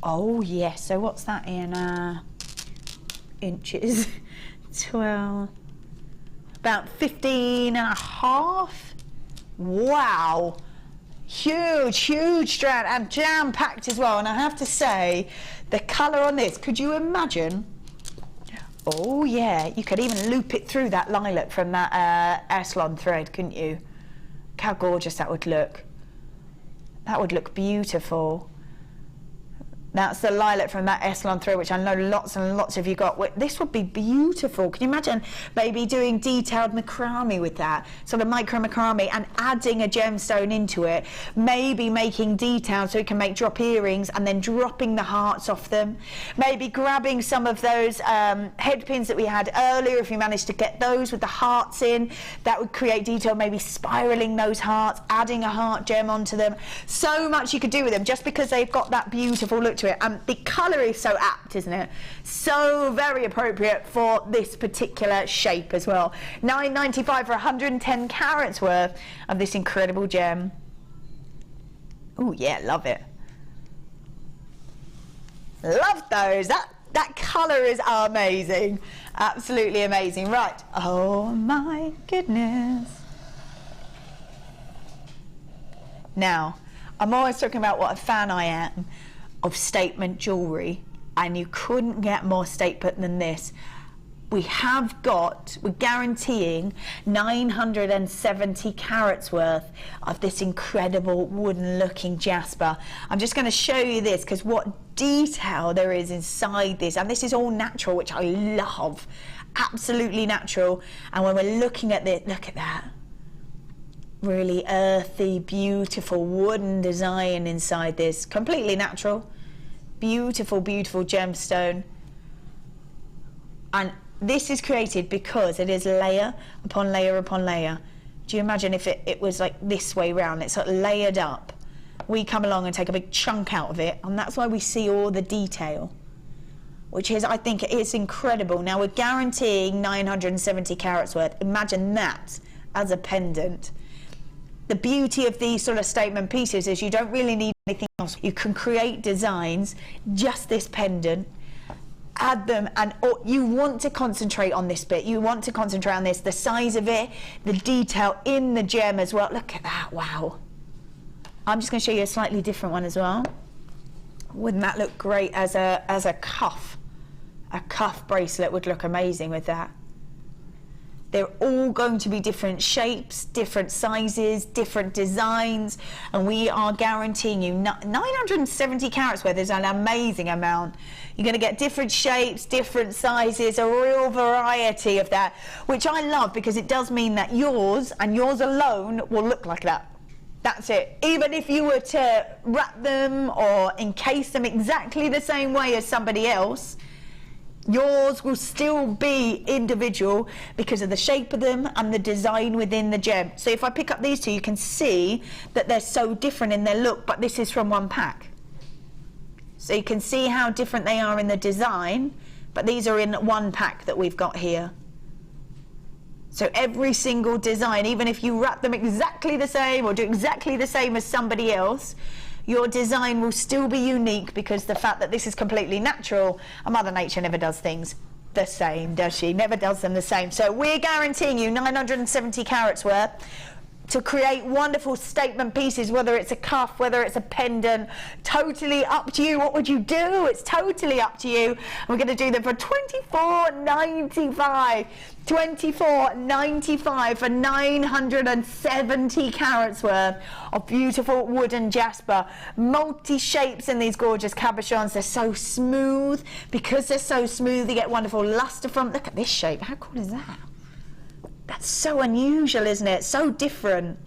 Oh yes, so what's that in inches? 12, about 15 and a half. Wow, huge strand, and jam-packed as well. And I have to say, the colour on this, could you imagine? Oh yeah, you could even loop it through that lilac from that Eslon thread, couldn't you? Look how gorgeous that would look. That would look beautiful. That's the lilac from that Eslon thread, which I know lots and lots of you got. This would be beautiful. Can you imagine maybe doing detailed macrame with that? Sort of micro macrame, and adding a gemstone into it. Maybe making details so you can make drop earrings and then dropping the hearts off them. Maybe grabbing some of those head pins that we had earlier, if you managed to get those with the hearts in. That would create detail, maybe spiraling those hearts, adding a heart gem onto them. So much you could do with them just because they've got that beautiful look to it. And the colour is so apt, isn't it? So very appropriate for this particular shape as well. $9.95 for 110 carats worth of this incredible gem. Oh yeah, love it. Love those. That colour is amazing. Absolutely amazing. Right. Oh my goodness. Now, I'm always talking about what a fan I am of statement jewellery, and you couldn't get more statement than this. We're guaranteeing 970 carats worth of this incredible wooden looking jasper. I'm just going to show you this because what detail there is inside this, and this is all natural, which I love. Absolutely natural. And when we're looking at this, look at that. Really earthy, beautiful wooden design inside this. Completely natural. Beautiful, beautiful gemstone. And this is created because it is layer upon layer upon layer. Do you imagine if it was like this way round? It's sort of layered up. We come along and take a big chunk out of it, and that's why we see all the detail, which is, I think, it's incredible. Now we're guaranteeing 970 carats worth. Imagine that as a pendant. The beauty of these sort of statement pieces is you don't really need anything else. You can create designs, just this pendant, add them, and you want to concentrate on this bit. You want to concentrate on this, the size of it, the detail in the gem as well. Look at that, wow. I'm just going to show you a slightly different one as well. Wouldn't that look great as a cuff? A cuff bracelet would look amazing with that. They're all going to be different shapes, different sizes, different designs, and we are guaranteeing you 970 carats worth is an amazing amount. You're going to get different shapes, different sizes, a real variety of that, which I love because it does mean that yours and yours alone will look like that. That's it. Even if you were to wrap them or encase them exactly the same way as somebody else, yours will still be individual because of the shape of them and the design within the gem. So if I pick up these two, you can see that they're so different in their look, but this is from one pack. So you can see how different they are in the design, but these are in one pack that we've got here. So every single design, even if you wrap them exactly the same or do exactly the same as somebody else, your design will still be unique because the fact that this is completely natural, and Mother Nature never does things the same, does she? Never does them the same. So we're guaranteeing you 970 carats worth to create wonderful statement pieces, whether it's a cuff, whether it's a pendant, totally up to you. What would you do? It's totally up to you. We're going to do them for $24.95. $24.95 for 970 carats worth of beautiful wooden jasper. Multi shapes in these gorgeous cabochons. They're so smooth. Because they're so smooth, you get wonderful luster from. Look at this shape. How cool is that? That's so unusual, isn't it? So different.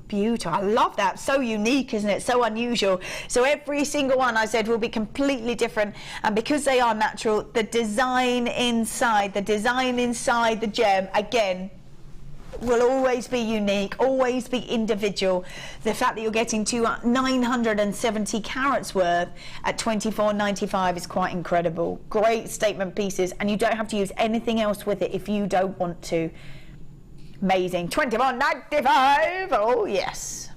Beautiful. I love that. So unique, isn't it? So unusual. So every single one, I said, will be completely different. And because they are natural, the design inside the gem, again, will always be unique, always be individual. The fact that you're getting to 970 carats worth at $24.95 is quite incredible. Great statement pieces, and you don't have to use anything else with it if you don't want to. Amazing. $24.95. Oh yes.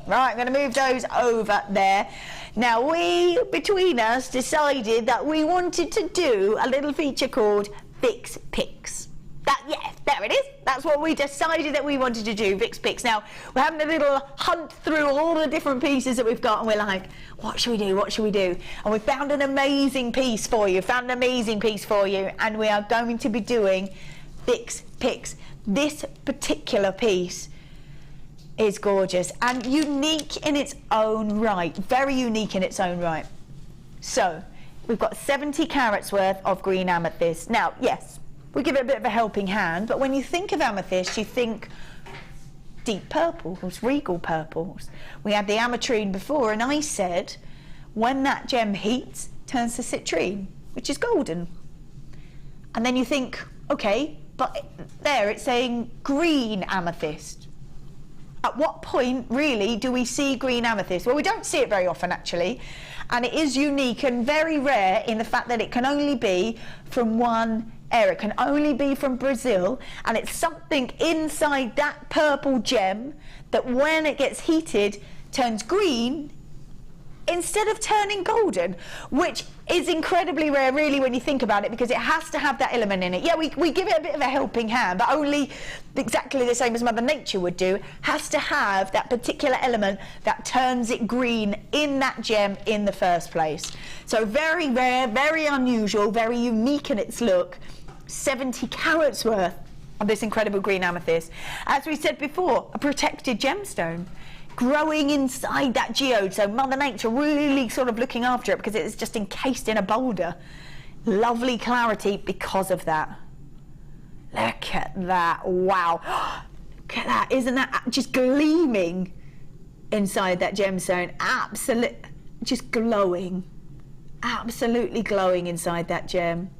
Right, I'm going to move those over there. Now, we, between us, decided that we wanted to do a little feature called Vic's Picks. Yeah, there it is. That's what we decided that we wanted to do, Vic's Picks. Now, we're having a little hunt through all the different pieces that we've got, and we're like, what should we do? What should we do? And we found an amazing piece for you, and we are going to be doing Vic's Picks. This particular piece is gorgeous and unique in its own right, very unique in its own right. So we've got 70 carats worth of green amethyst. Now, yes, we give it a bit of a helping hand, but when you think of amethyst, you think deep purples, regal purples. We had the ametrine before, and I said when that gem heats, turns to citrine, which is golden. And then you think, okay, but there it's saying green amethyst. At what point, really, do we see green amethyst? Well, we don't see it very often, actually. And it is unique and very rare in the fact that it can only be from one area. It can only be from Brazil. And it's something inside that purple gem that when it gets heated, turns green instead of turning golden, which is incredibly rare, really, when you think about it, because it has to have that element in it. Yeah, we give it a bit of a helping hand, but only exactly the same as Mother Nature would do. Has to have that particular element that turns it green in that gem in the first place. So very rare, very unusual, very unique in its look. 70 carats worth of this incredible green amethyst. As we said before, a protected gemstone, growing inside that geode, so Mother Nature really sort of looking after it because it's just encased in a boulder. Lovely clarity because of that. Look at that, wow. Look at that, isn't that just gleaming inside that gemstone? Absolutely, just glowing. Absolutely glowing inside that gem.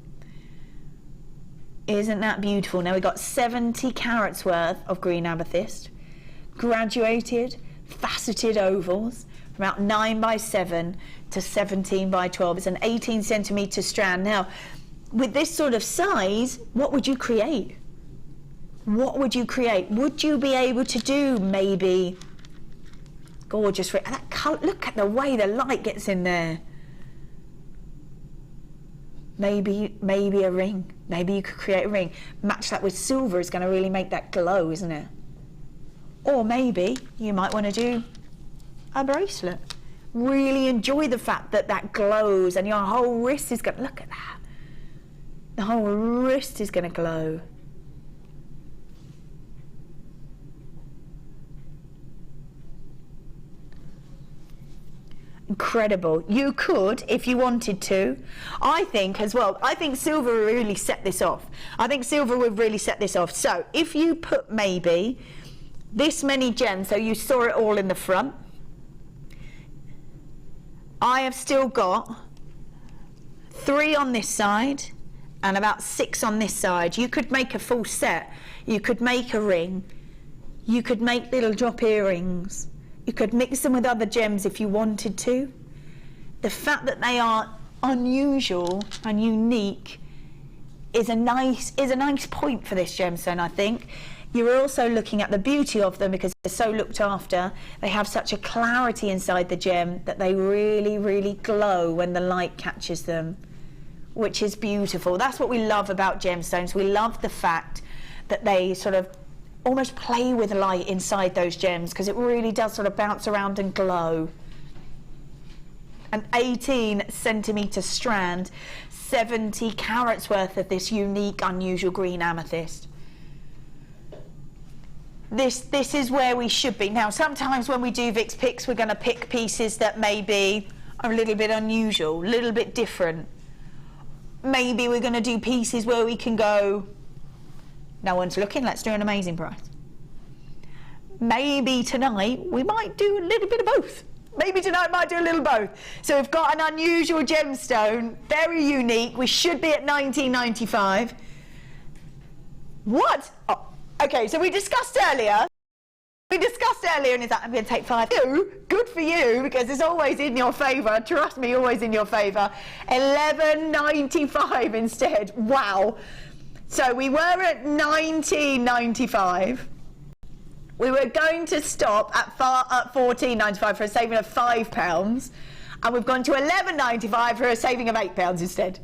Isn't that beautiful? Now we've got 70 carats worth of green amethyst, graduated, faceted ovals, from about 9 by 7 to 17 by 12. It's an 18 centimetre strand. Now, with this sort of size, what would you create? What would you create? Would you be able to do maybe gorgeous? That colour, look at the way the light gets in there. Maybe a ring. Maybe you could create a ring. Match that with silver is going to really make that glow, isn't it? Or maybe you might want to do a bracelet. Really enjoy the fact that that glows and your whole wrist is going to, look at that. The whole wrist is going to glow. Incredible. You could, if you wanted to. I think as well, I think silver will really set this off. I think silver would really set this off. So if you put maybe this many gems, so you saw it all in the front. I have still got 3 on this side and about 6 on this side. You could make a full set. You could make a ring. You could make little drop earrings. You could mix them with other gems if you wanted to. The fact that they are unusual and unique is a nice point for this gemstone, I think. You're also looking at the beauty of them because they're so looked after. They have such a clarity inside the gem that they really, really glow when the light catches them, which is beautiful. That's what we love about gemstones. We love the fact that they sort of almost play with light inside those gems because it really does sort of bounce around and glow. An 18 centimetre strand, 70 carats worth of this unique, unusual green amethyst. This is where we should be. Now, sometimes when we do Vic's Picks, we're going to pick pieces that maybe are a little bit unusual, a little bit different. Maybe we're going to do pieces where we can go, no one's looking, let's do an amazing price. Maybe tonight we might do a little bit of both. Maybe tonight might do a little both. So we've got an unusual gemstone, very unique. We should be at $19.95. What? Oh, okay, so we discussed earlier, and it's like, I'm going to take 5. Good for you, because it's always in your favour. Trust me, always in your favour. $11.95 instead. Wow. So we were at $19.95. We were going to stop at £14.95 for a saving of £5, and we've gone to £11.95 for a saving of £8 instead.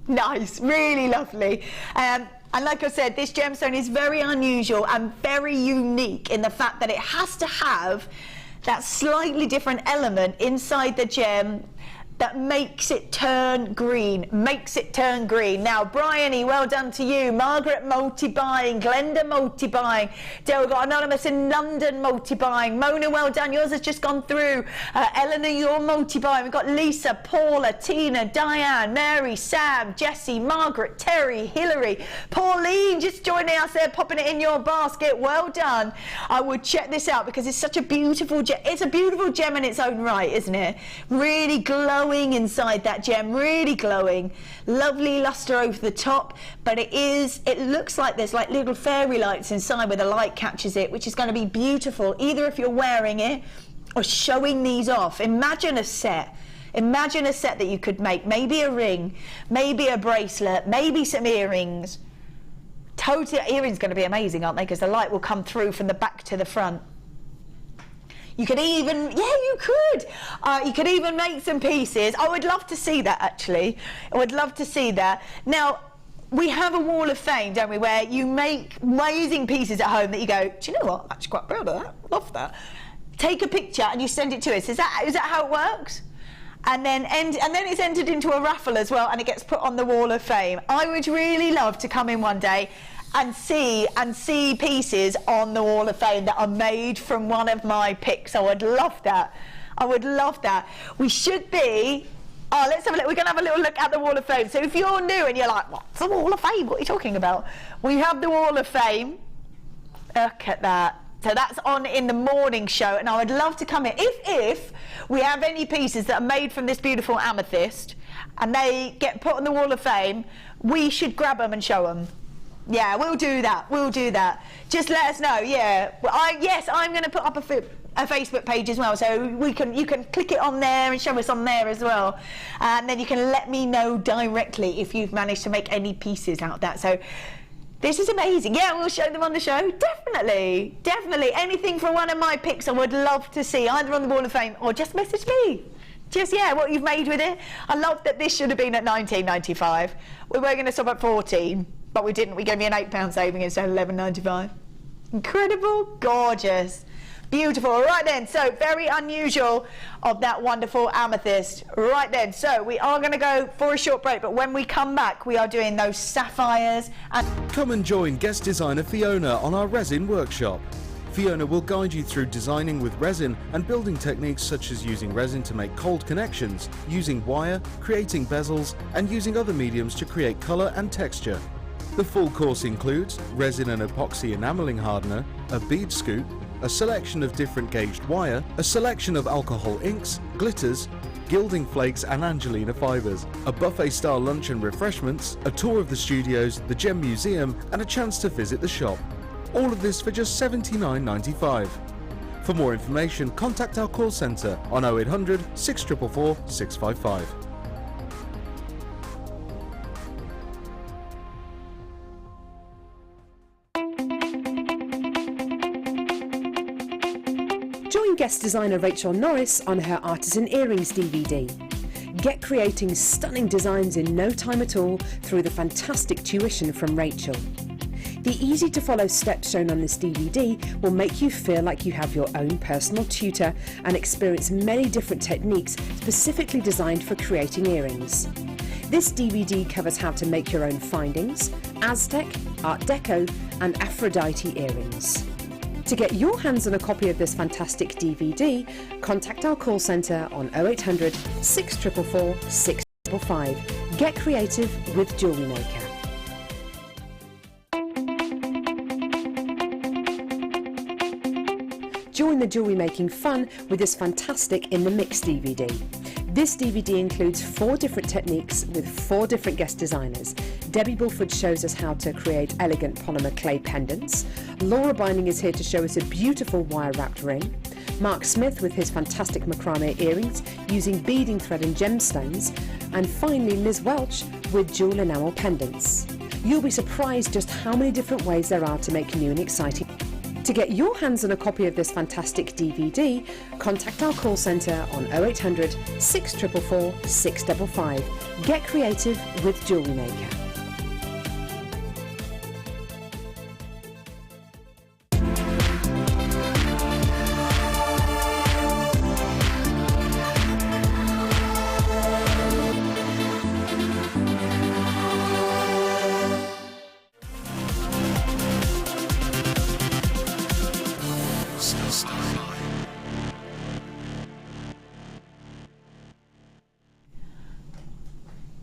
Nice, really lovely. And like I said, this gemstone is very unusual and very unique in the fact that it has to have that slightly different element inside the gem that makes it turn green, Now, Bryony, well done to you. Margaret, multi-buying. Glenda, multi-buying. Dale, got Anonymous in London, multi-buying. Mona, well done. Yours has just gone through. Eleanor, you're multi-buying. We've got Lisa, Paula, Tina, Diane, Mary, Sam, Jessie, Margaret, Terry, Hilary, Pauline, just joining us there, popping it in your basket. Well done. I would check this out because it's such a beautiful gem. It's a beautiful gem in its own right, isn't it? Really glowing inside that gem, really glowing, lovely luster over the top, but it looks like there's like little fairy lights inside where the light catches it, which is going to be beautiful either if you're wearing it or showing these off. Imagine a set that you could make, maybe a ring, maybe a bracelet, maybe some earrings. Totally, earrings going to be amazing, aren't they, because the light will come through from the back to the front. You could even, you could even make some pieces. I would love to see that, actually. I would love to see that. Now, we have a wall of fame, don't we, where you make amazing pieces at home that you go, do you know what, I'm actually quite proud of that, love that. Take a picture and you send it to us. Is that how it works? And then it's entered into a raffle as well, and it gets put on the wall of fame. I would really love to come in one day and see pieces on the wall of fame that are made from one of my picks. I would love that. I would love that. We should be, let's have a look. We're going to have a little look at the wall of fame. So if you're new and you're like, what's the wall of fame? What are you talking about? We have the wall of fame. Look at that. So that's on in the morning show, and I would love to come in. If we have any pieces that are made from this beautiful amethyst and they get put on the wall of fame, we should grab them and show them. Yeah, we'll do that. We'll do that. Just let us know. Yeah. Well, I'm going to put up a Facebook page as well, so you can click it on there and show us on there as well, and then you can let me know directly if you've managed to make any pieces out of that. So this is amazing. Yeah, we'll show them on the show. Definitely. Anything from one of my picks I would love to see, either on the wall of fame or just message me. Just, what you've made with it. I love that this should have been at $19.95. We were going to stop at $14, but we didn't. We gave me an £8 saving instead of $11.95. Incredible, gorgeous, beautiful. Right then, so very unusual of that wonderful amethyst. Right then, so we are going to go for a short break, but when we come back, we are doing those sapphires. And come and join guest designer Fiona on our resin workshop. Fiona will guide you through designing with resin and building techniques such as using resin to make cold connections, using wire, creating bezels, and using other mediums to create colour and texture. The full course includes resin and epoxy enamelling hardener, a bead scoop, a selection of different gauged wire, a selection of alcohol inks, glitters, gilding flakes and Angelina fibres, a buffet-style lunch and refreshments, a tour of the studios, the Gem Museum, and a chance to visit the shop. All of this for just $79.95. For more information, contact our call centre on 0800 644 655. Join guest designer Rachel Norris on her Artisan Earrings DVD. Get creating stunning designs in no time at all through the fantastic tuition from Rachel. The easy-to-follow steps shown on this DVD will make you feel like you have your own personal tutor and experience many different techniques specifically designed for creating earrings. This DVD covers how to make your own findings, Aztec, Art Deco and Aphrodite earrings. To get your hands on a copy of this fantastic DVD, contact our call centre on 0800 644 655. Get creative with JewelleryMaker. Join the jewellery making fun with this fantastic In the Mix DVD. This DVD includes 4 different techniques with 4 different guest designers. Debbie Bulford shows us how to create elegant polymer clay pendants. Laura Binding is here to show us a beautiful wire-wrapped ring. Mark Smith with his fantastic macrame earrings using beading thread and gemstones. And finally Liz Welch with jewel enamel pendants. You'll be surprised just how many different ways there are to make new and exciting. To get your hands on a copy of this fantastic DVD, contact our call centre on 0800 644 655. Get creative with JewelleryMaker.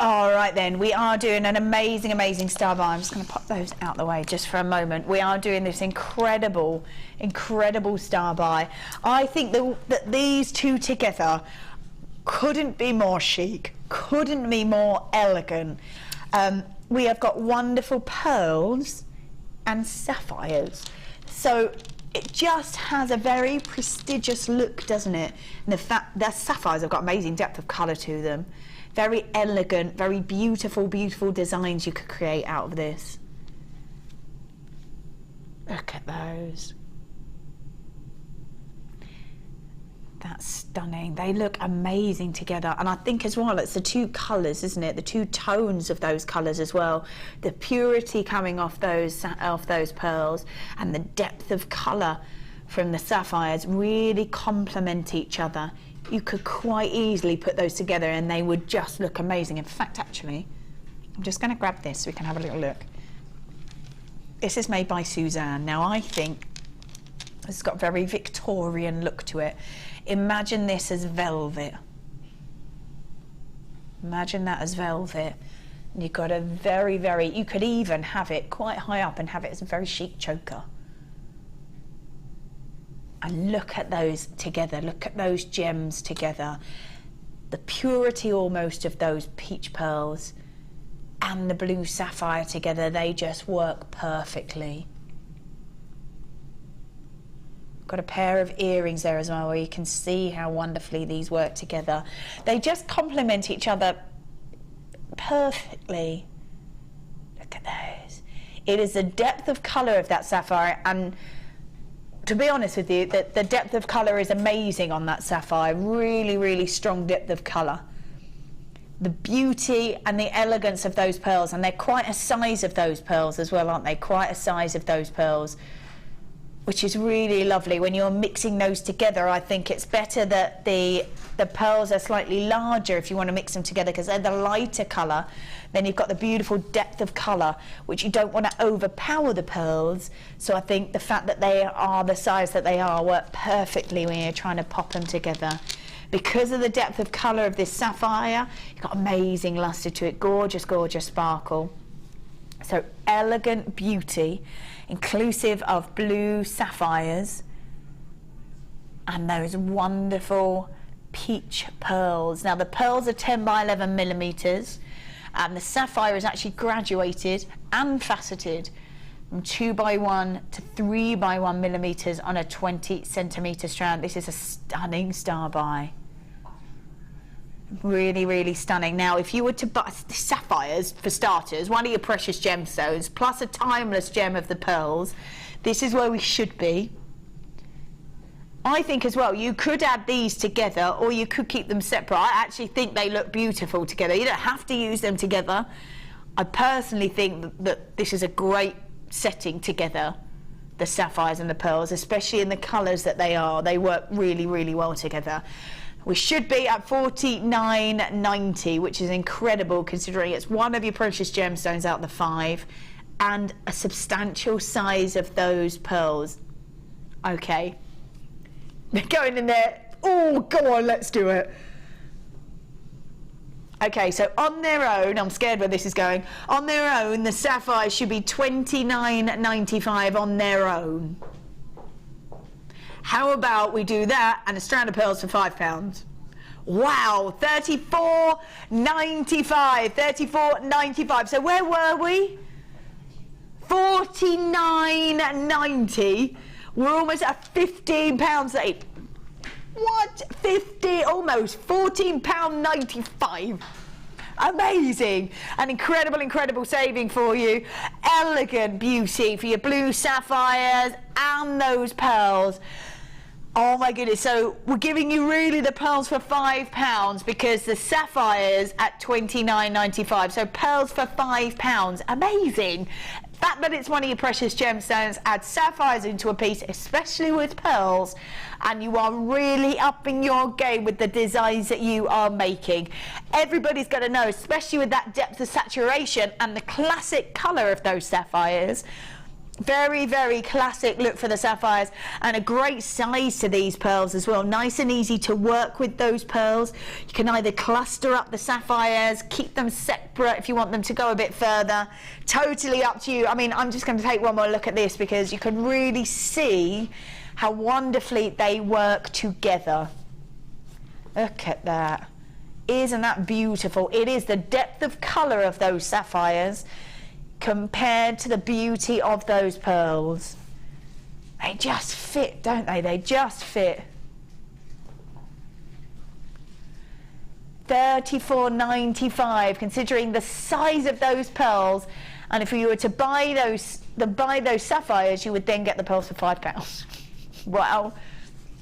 All right then, we are doing an amazing star bar. I'm just going to pop those out the way just for a moment. We are doing this incredible star bar. I think that these two together couldn't be more chic, couldn't be more elegant. We have got wonderful pearls and sapphires. So it just has a very prestigious look, doesn't it? And the fact that sapphires have got amazing depth of colour to them. Very elegant, very beautiful designs you could create out of this. Look at those. That's stunning. They look amazing together. And I think as well, it's the two colours, isn't it? The two tones of those colours as well. The purity coming off those pearls and the depth of colour from the sapphires really complement each other. You could quite easily put those together and they would just look amazing. In fact, actually, I'm just going to grab this so we can have a little look. This is made by Suzanne. Now, I think it's got a very Victorian look to it. Imagine this as velvet. Imagine that as velvet. And you've got a you could even have it quite high up and have it as a very chic choker. And look at those together, look at those gems together. The purity almost of those peach pearls and the blue sapphire together, they just work perfectly. Got a pair of earrings there as well where you can see how wonderfully these work together. They just complement each other perfectly. Look at those. It is the depth of colour of that sapphire, and to be honest with you, the depth of colour is amazing on that sapphire. Really strong depth of colour. The beauty and the elegance of those pearls, and they're quite a size of those pearls as well, aren't they? Quite a size of those pearls, which is really lovely. When you're mixing those together, I think it's better that the pearls are slightly larger if you want to mix them together, because they're the lighter colour. Then you've got the beautiful depth of colour, which you don't want to overpower the pearls. So I think the fact that they are the size that they are work perfectly when you're trying to pop them together. Because of the depth of colour of this sapphire, you've got amazing lustre to it. Gorgeous sparkle. So elegant beauty, inclusive of blue sapphires and those wonderful peach pearls. Now the pearls are 10 by 11 millimetres, and the sapphire is actually graduated and faceted from 2 by 1 to 3 by 1 millimetres on a 20 centimetre strand. This is a stunning star by. Really stunning. Now, if you were to buy sapphires, for starters, one of your precious gemstones, plus a timeless gem of the pearls, this is where we should be. I think as well, you could add these together, or you could keep them separate. I actually think they look beautiful together. You don't have to use them together. I personally think that this is a great setting together, the sapphires and the pearls, especially in the colours that they are. They work really well together. We should be at $49.90, which is incredible considering it's one of your precious gemstones out of the 5 and a substantial size of those pearls. Okay, they're going in there. Oh, go on, let's do it. Okay, so on their own, I'm scared where this is going. On their own, the sapphire should be $29.95 on their own. How about we do that and a strand of pearls for £5? Wow, $34.95, $34.95. So where were we? $49.90. We're almost at £15 late. What? 50, almost £14.95. Amazing. An incredible saving for you. Elegant beauty for your blue sapphires and those pearls. Oh my goodness, so we're giving you really the pearls for £5 because the sapphires at $29.95. So pearls for £5. Amazing. The fact that it's one of your precious gemstones, add sapphires into a piece, especially with pearls, and you are really upping your game with the designs that you are making. Everybody's going to know, especially with that depth of saturation and the classic colour of those sapphires. Very classic look for the sapphires, and a great size to these pearls as well. Nice and easy to work with those pearls. You can either cluster up the sapphires, keep them separate if you want them to go a bit further. Totally up to you. I mean, I'm just going to take one more look at this because you can really see how wonderfully they work together. Look at that. Isn't that beautiful? It is the depth of colour of those sapphires compared to the beauty of those pearls. They just fit, don't they? They just fit. $34.95, considering the size of those pearls. And if you were to buy those sapphires, you would then get the pearls for £5. Wow.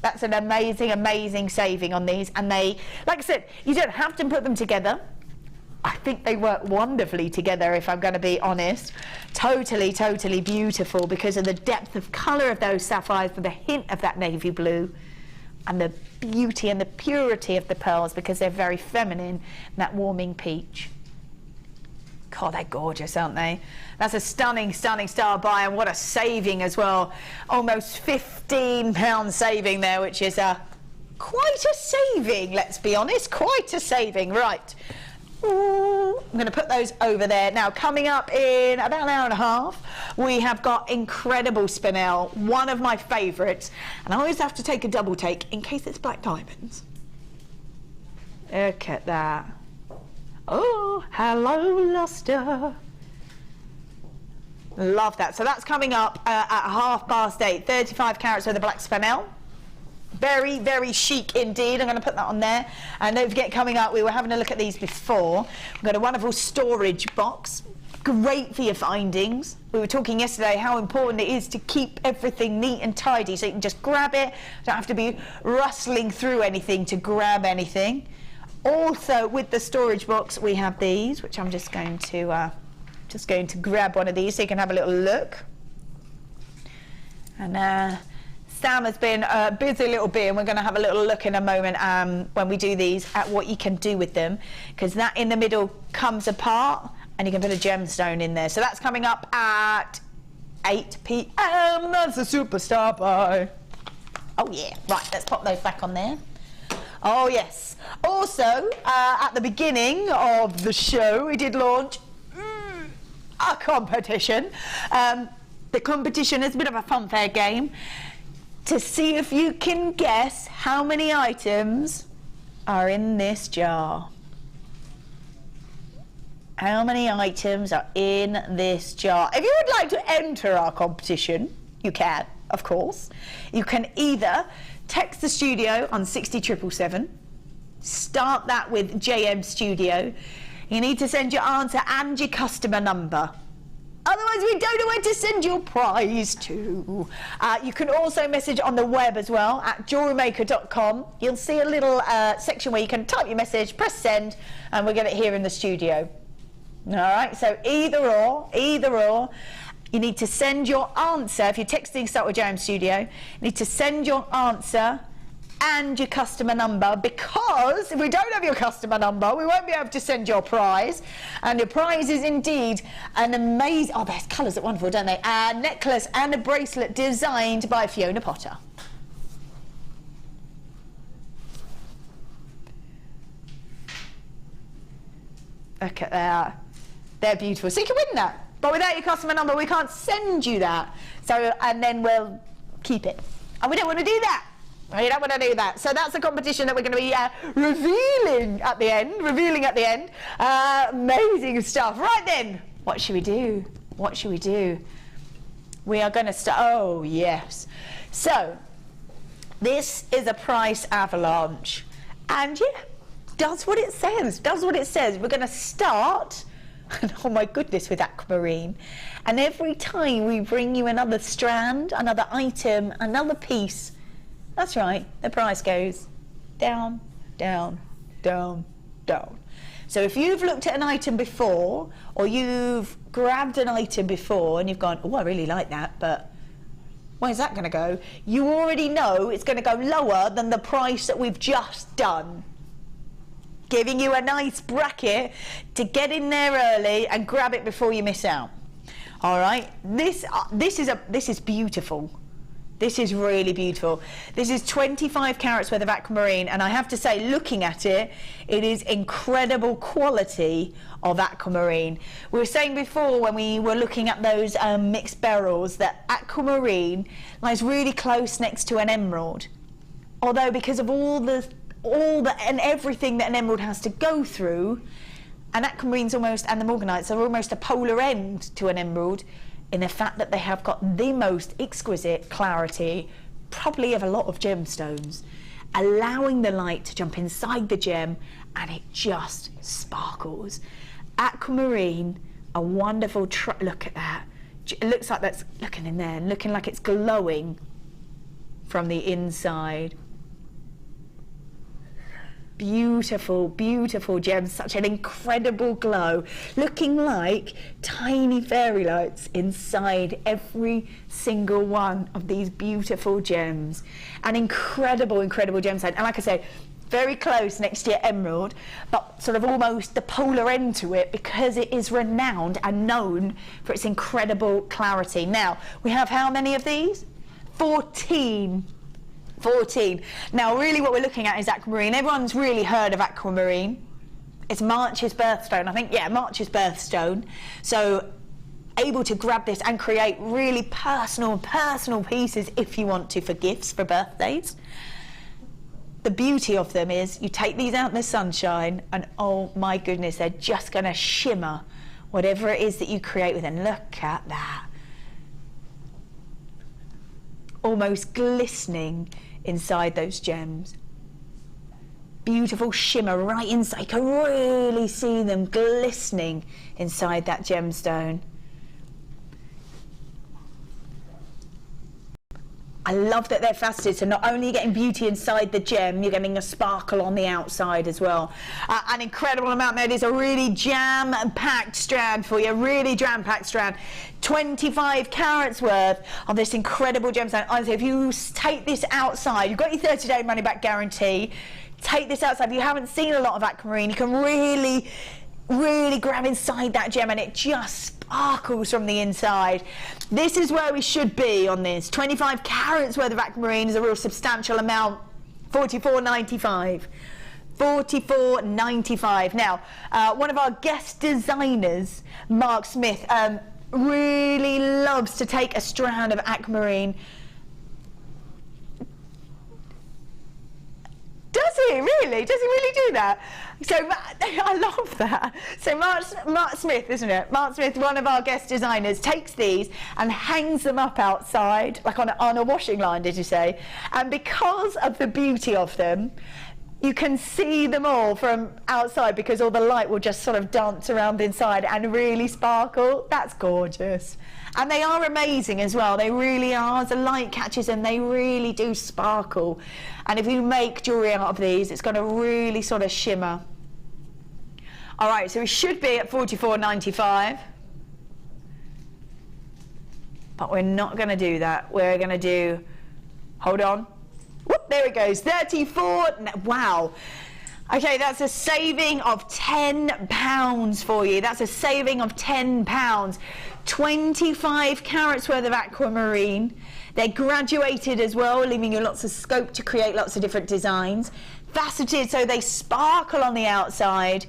That's an amazing saving on these. And they, like I said, you don't have to put them together. I think they work wonderfully together, if I'm going to be honest. Totally beautiful because of the depth of colour of those sapphires with a hint of that navy blue, and the beauty and the purity of the pearls because they're very feminine, and that warming peach. God, they're gorgeous, aren't they? That's a stunning star buy, and what a saving as well. Almost £15 saving there, which is quite a saving, let's be honest. Quite a saving. Right. Ooh, I'm going to put those over there. Now, coming up in about an hour and a half, we have got incredible spinel, one of my favourites. And I always have to take a double take in case it's black diamonds. Look at that. Oh, hello, luster. Love that. So that's coming up at 8:30, 35 carats with a black spinel. Very chic indeed. I'm going to put that on there. And don't forget, coming up, we were having a look at these before. We've got a wonderful storage box. Great for your findings. We were talking yesterday how important it is to keep everything neat and tidy so you can just grab it. Don't have to be rustling through anything to grab anything. Also, with the storage box, we have these, which I'm just going to grab one of these so you can have a little look. And Sam has been a busy little bee, and we're going to have a little look in a moment when we do these at what you can do with them, because that in the middle comes apart and you can put a gemstone in there. So that's coming up at 8 p.m. That's a superstar buy. Oh yeah, right, let's pop those back on there. Oh yes. Also, at the beginning of the show, we did launch a competition. The competition is a bit of a funfair game to see if you can guess how many items are in this jar. How many items are in this jar? If you would like to enter our competition, you can, of course. You can either text the studio on 60777, start that with JM Studio. You need to send your answer and your customer number. Otherwise, we don't know where to send your prize to. You can also message on the web as well at JewelleryMaker.com. You'll see a little section where you can type your message, press send, and we'll get it here in the studio. All right, so either or. You need to send your answer. If you're texting, start with JM Studio. You need to send your answer and your customer number, because if we don't have your customer number, we won't be able to send your prize. And your prize is indeed an amazing, oh, those colours are wonderful, don't they? A necklace and a bracelet designed by Fiona Potter. Look at that. They're beautiful. So you can win that. But without your customer number, we can't send you that. So, and then we'll keep it. And we don't want to do that. We don't want to do that. So that's the competition that we're going to be revealing at the end. Amazing stuff. Right then, what should we do? We are going to start. Oh, yes. So, this is a price avalanche. And yeah, does what it says, does what it says. We're going to start, oh my goodness, with aquamarine. And every time we bring you another strand, another item, another piece, that's right, the price goes down, down, down, down. So if you've looked at an item before, or you've grabbed an item before and you've gone, oh, I really like that, but where's that going to go? You already know it's going to go lower than the price that we've just done. Giving you a nice bracket to get in there early and grab it before you miss out. All right, this is beautiful. This is really beautiful. This is 25 carats worth of aquamarine, and I have to say, looking at it, it is incredible quality of aquamarine. We were saying before when we were looking at those mixed beryls that aquamarine lies really close next to an emerald. Although because of all the and everything that an emerald has to go through, and aquamarine's almost, and the morganites are almost a polar end to an emerald, in the fact that they have got the most exquisite clarity, probably of a lot of gemstones, allowing the light to jump inside the gem, and it just sparkles. Aquamarine, a wonderful, look at that. It looks like that's, looking in there, looking like it's glowing from the inside. Beautiful, beautiful gems, such an incredible glow, looking like tiny fairy lights inside every single one of these beautiful gems. An incredible, incredible gemstone. And like I say, very close next to your emerald, but sort of almost the polar end to it, because it is renowned and known for its incredible clarity. Now, we have how many of these? 14. 14. Now really what we're looking at is aquamarine. Everyone's really heard of aquamarine. It's March's birthstone, I think. Yeah, March's birthstone. So able to grab this and create really personal pieces if you want to, for gifts, for birthdays. The beauty of them is you take these out in the sunshine and oh my goodness, they're just going to shimmer whatever it is that you create with them. Look at that. Almost glistening inside those gems. Beautiful shimmer right inside. You can really see them glistening inside that gemstone. I love that they're faceted, so not only are you getting beauty inside the gem, you're getting a sparkle on the outside as well. An incredible amount there. It is a really jam-packed strand for you, really jam-packed strand. 25 carats worth of this incredible gemstone. Honestly, if you take this outside, you've got your 30-day money-back guarantee. Take this outside. If you haven't seen a lot of aquamarine, you can really grab inside that gem and it just sparkles from the inside. This is where we should be on this. 25 carats worth of aquamarine is a real substantial amount. $44.95. $44.95. Now, one of our guest designers, Mark Smith, really loves to take a strand of aquamarine. Does he really? Does he really do that? So I love that. So Mark Smith, isn't it? Mark Smith, one of our guest designers, takes these and hangs them up outside, like on a washing line, did you say? And because of the beauty of them, you can see them all from outside because all the light will just sort of dance around inside and really sparkle. That's gorgeous. And they are amazing as well. They really are. As the light catches them, they really do sparkle. And if you make jewellery out of these, it's going to really sort of shimmer. All right, so we should be at $44.95. But we're not going to do that. We're going to do, hold on. Whoop, there it goes, 34, wow. Okay, that's a saving of £10 for you. That's a saving of £10. 25 carats worth of aquamarine. They're graduated as well, leaving you lots of scope to create lots of different designs. Faceted so they sparkle on the outside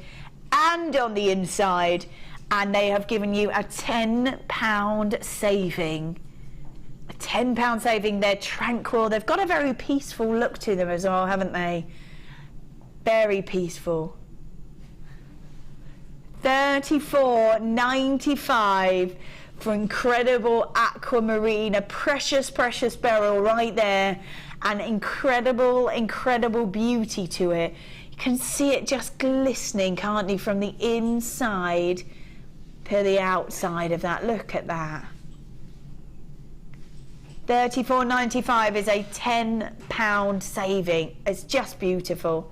and on the inside. And they have given you a £10 saving. A £10 saving. They're tranquil. They've got a very peaceful look to them as well, haven't they? Very peaceful. $34.95 for incredible aquamarine, a precious beryl right there, and incredible beauty to it. You You can see it just glistening, can't you, from the inside to the outside of that. Look at that. $34.95 is a £10 saving. It's just beautiful.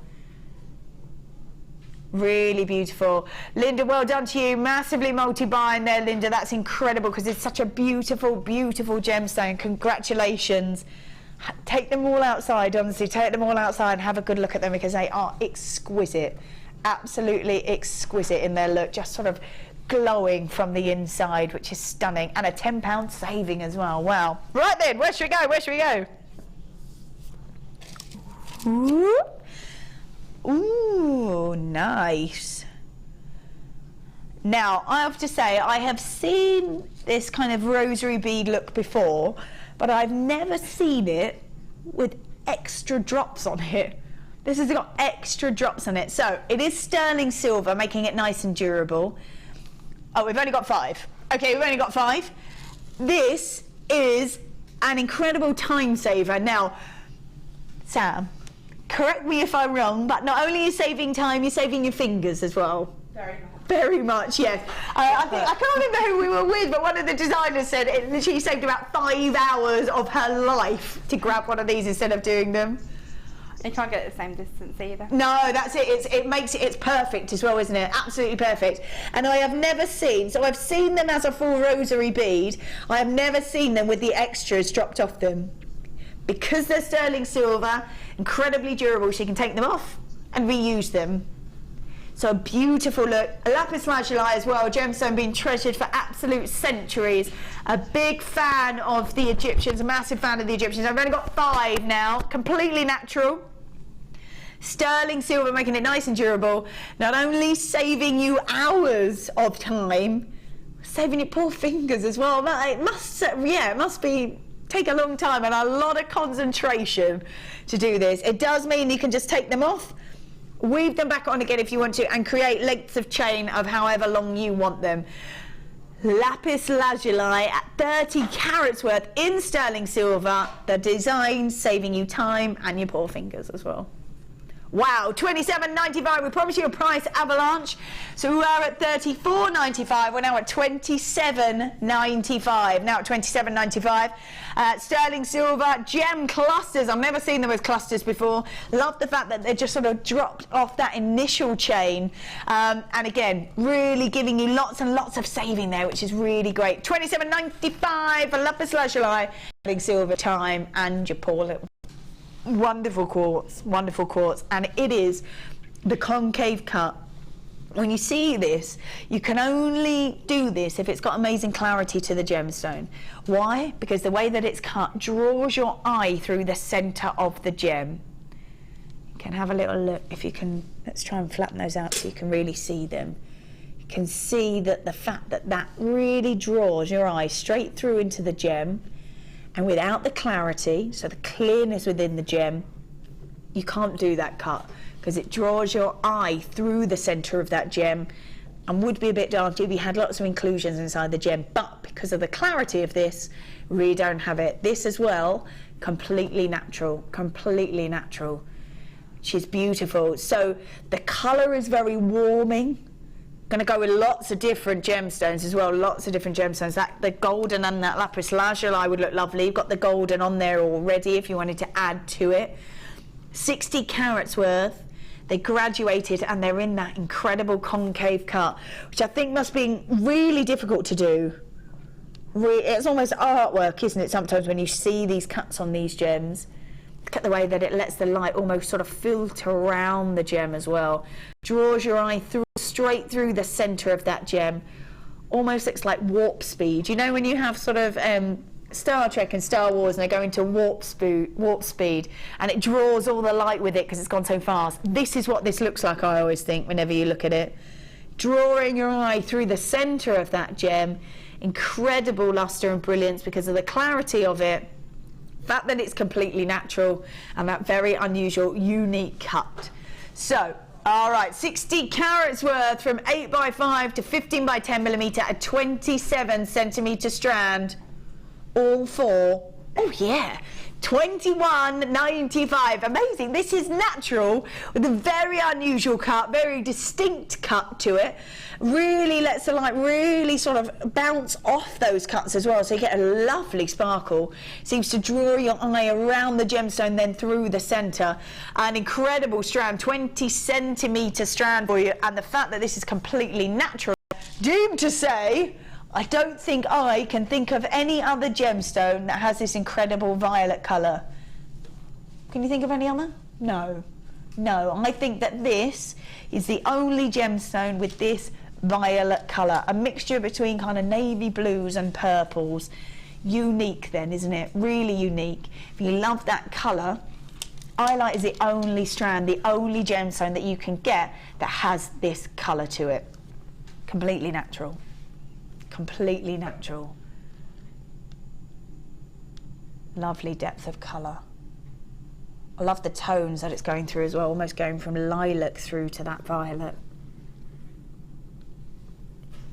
Really beautiful. Linda, well done to you. Massively multi-buying there, Linda. That's incredible because it's such a beautiful, beautiful gemstone. Congratulations. Take them all outside, honestly. Take them all outside and have a good look at them because they are exquisite. Absolutely exquisite in their look. Just sort of glowing from the inside, which is stunning. And a £10 saving as well. Wow. Right then, where should we go? Where should we go? Ooh. Ooh, nice. Now, I have to say, I have seen this kind of rosary bead look before, but I've never seen it with extra drops on it. This has got extra drops on it. So, it is sterling silver, making it nice and durable. Oh, we've only got 5. Okay, we've only got 5. This is an incredible time saver. Now, Sam, correct me if I'm wrong, but not only are you saving time, you're saving your fingers as well. Very much. Very much, yes. I can't remember who we were with, but one of the designers said it literally saved about 5 hours of her life to grab one of these instead of doing them. You can't get the same distance either. No, that's it. It's perfect as well, isn't it? Absolutely perfect. And I have never seen, so I've seen them as a full rosary bead. I have never seen them with the extras dropped off them. Because they're sterling silver, incredibly durable, so you can take them off and reuse them. So a beautiful look. A lapis lazuli as well, gemstone being treasured for absolute centuries. A big fan of the Egyptians, a massive fan of the Egyptians. I've only got 5 now, completely natural. Sterling silver, making it nice and durable. Not only saving you hours of time, saving your poor fingers as well. It must be take a long time and a lot of concentration to do this. It does mean you can just take them off, weave them back on again if you want to, and create lengths of chain of however long you want them. Lapis lazuli at 30 carats worth in sterling silver. The design saving you time and your poor fingers as well. Wow, $27.95. We promised you a price avalanche. So we were at $34.95. We're now at $27.95. Now at $27.95. Sterling silver gem clusters. I've never seen them with clusters before. Love the fact that they're just sort of dropped off that initial chain. And again, really giving you lots and lots of saving there, which is really great. $27.95 for lapis lazuli. Sterling silver time and your poor little. Wonderful quartz, and it is the concave cut. When you see this, you can only do this if it's got amazing clarity to the gemstone. Why? Because the way that it's cut draws your eye through the center of the gem. You can have a little look if you can. Let's try and flatten those out so you can really see them. You can see that the fact that that really draws your eye straight through into the gem. And without the clarity, so the clearness within the gem, you can't do that cut because it draws your eye through the centre of that gem and would be a bit dark if you had lots of inclusions inside the gem. But because of the clarity of this, we really don't have it. This as well, completely natural, which is beautiful. So the colour is very warming. Going to go with lots of different gemstones as well, lots of different gemstones. The golden and that lapis lazuli would look lovely. You've got the golden on there already if you wanted to add to it. 60 carats worth. They graduated and they're in that incredible concave cut, which I think must be really difficult to do. It's almost artwork, isn't it, sometimes when you see these cuts on these gems. Look at the way that it lets the light almost sort of filter around the gem as well. Draws your eye straight through the centre of that gem. Almost looks like warp speed. You know when you have sort of Star Trek and Star Wars and they go into warp speed and it draws all the light with it because it's gone so fast. This is what this looks like, I always think, whenever you look at it. Drawing your eye through the centre of that gem. Incredible lustre and brilliance because of the clarity of it. The fact that it's completely natural and that very unusual, unique cut. So, all right, 60 carats worth from 8x5 to 15x10mm at 27cm strand. All for, oh yeah, 21.95. Amazing. This is natural with a very unusual cut, very distinct cut to it. Really lets the light really sort of bounce off those cuts as well, so you get a lovely sparkle. Seems to draw your eye around the gemstone, then through the centre. An incredible strand, 20 centimetre strand for you, and the fact that this is completely natural, doomed to say, I don't think I can think of any other gemstone that has this incredible violet colour. Can you think of any other? No. No, I think that this is the only gemstone with this violet colour. A mixture between kind of navy blues and purples. Unique then, isn't it? Really unique. If you love that colour, Iolite is the only strand, the only gemstone that you can get that has this colour to it. Completely natural. Completely natural. Lovely depth of colour. I love the tones that it's going through as well, almost going from lilac through to that violet.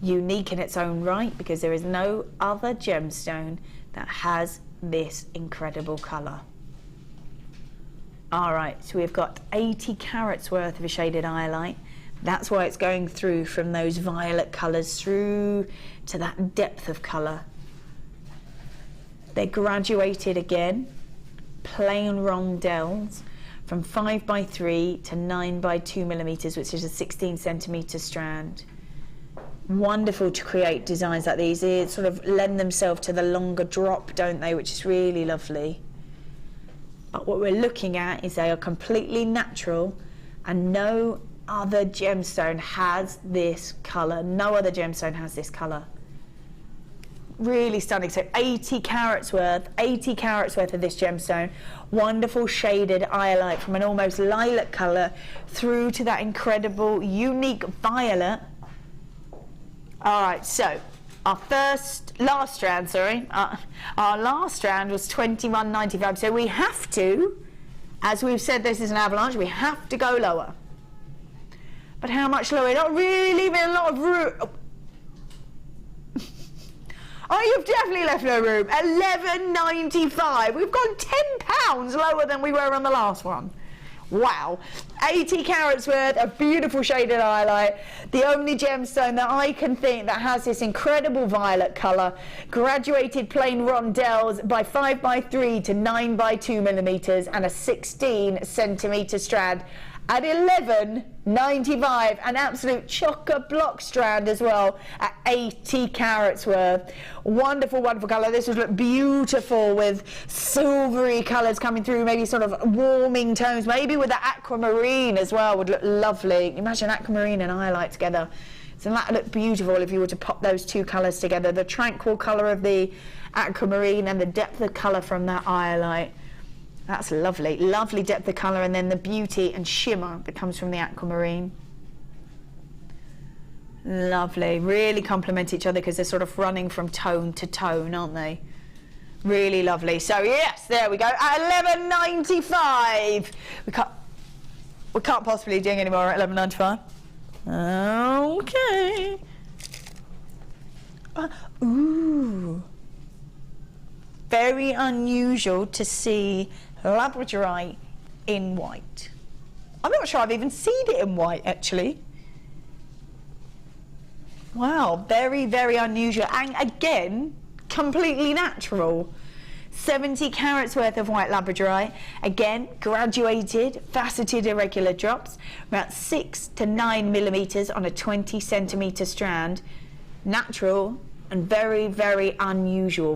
Unique in its own right, because there is no other gemstone that has this incredible colour. Alright, so we've got 80 carats worth of a shaded Iolite. That's why it's going through from those violet colours through to that depth of colour. They're graduated again, plain rondelles, from 5x3 to 9x2 millimetres, which is a 16 centimetre strand. Wonderful to create designs like these. They sort of lend themselves to the longer drop, don't they, which is really lovely. But what we're looking at is they are completely natural, and no other gemstone has this colour. No other gemstone has this colour. Really stunning. So 80 carats worth of this gemstone. Wonderful shaded Iolite from an almost lilac colour through to that incredible unique violet. Alright, so our last strand was 21.95. So we have to, as we've said, this is an avalanche, we have to go lower. But how much lower? Not really leaving a lot of room. Oh, you've definitely left no room. 11.95. We've gone £10 lower than we were on the last one. Wow. 80 carats worth of beautiful shaded Iolite. The only gemstone that I can think that has this incredible violet colour. Graduated plain rondelles by 5x3 to 9x2 millimetres and a 16 centimetre strand. At 11.95, an absolute chock-a-block strand as well at 80 carats worth. Wonderful, wonderful colour. This would look beautiful with silvery colours coming through, maybe sort of warming tones, maybe with the aquamarine as well would look lovely. Imagine aquamarine and Iolite together. So that would look beautiful if you were to pop those two colours together. The tranquil colour of the aquamarine and the depth of colour from that Iolite. That's lovely. Lovely depth of colour, and then the beauty and shimmer that comes from the aquamarine. Lovely. Really complement each other because they're sort of running from tone to tone, aren't they? Really lovely. So yes, there we go. At 11.95. We can't possibly do any more at 11.95. Okay. Ooh. Very unusual to see Labradorite in white. I'm not sure I've even seen it in white actually. Wow, very, very unusual, and again, completely natural. 70 carats worth of white Labradorite, again, graduated, faceted irregular drops, about 6 to 9 millimetres on a 20 centimetre strand. Natural and very, very unusual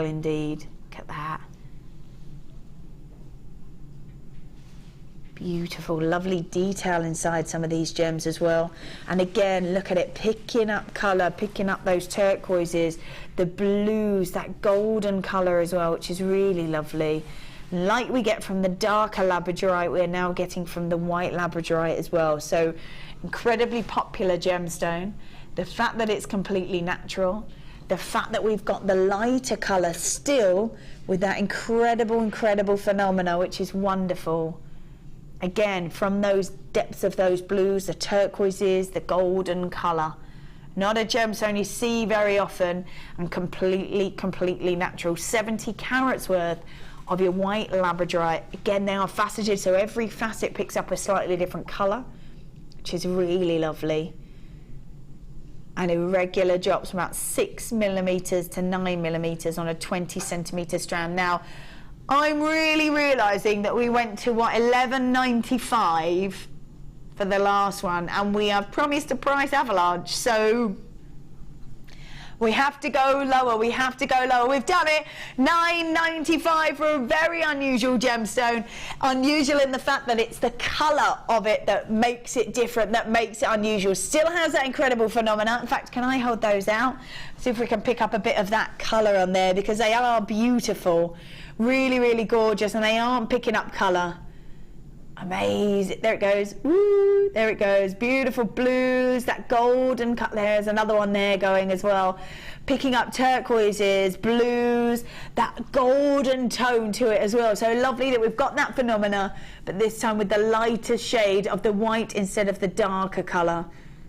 indeed. Look at that. Beautiful, lovely detail inside some of these gems as well. And again, look at it, picking up colour, picking up those turquoises, the blues, that golden colour as well, which is really lovely. Like we get from the darker Labradorite, we're now getting from the white Labradorite as well. So incredibly popular gemstone. The fact that it's completely natural, the fact that we've got the lighter colour still with that incredible, incredible phenomena, which is wonderful. Again, from those depths of those blues, the turquoises, the golden colour. Not a gemstone you see very often, and completely, completely natural. 70 carats worth of your white Labradorite. Again, they are faceted, so every facet picks up a slightly different colour, which is really lovely. And Irregular drops from about 6mm to 9mm on a 20cm strand. Now, I'm really realising that we went to, what, $11.95 for the last one, and we have promised a price avalanche, so we have to go lower, we have to go lower. We've done it, $9.95 for a very unusual gemstone. Unusual in the fact that it's the colour of it that makes it different, that makes it unusual. Still has that incredible phenomena. In fact, can I hold those out? See if we can pick up a bit of that colour on there, because they are beautiful. Really, really gorgeous, and they aren't picking up colour. Amazing. There it goes. Woo, there it goes. Beautiful blues, that golden cut. There's another one there going as well. Picking up turquoises, blues, that golden tone to it as well. So lovely that we've got that phenomena, but this time with the lighter shade of the white instead of the darker colour.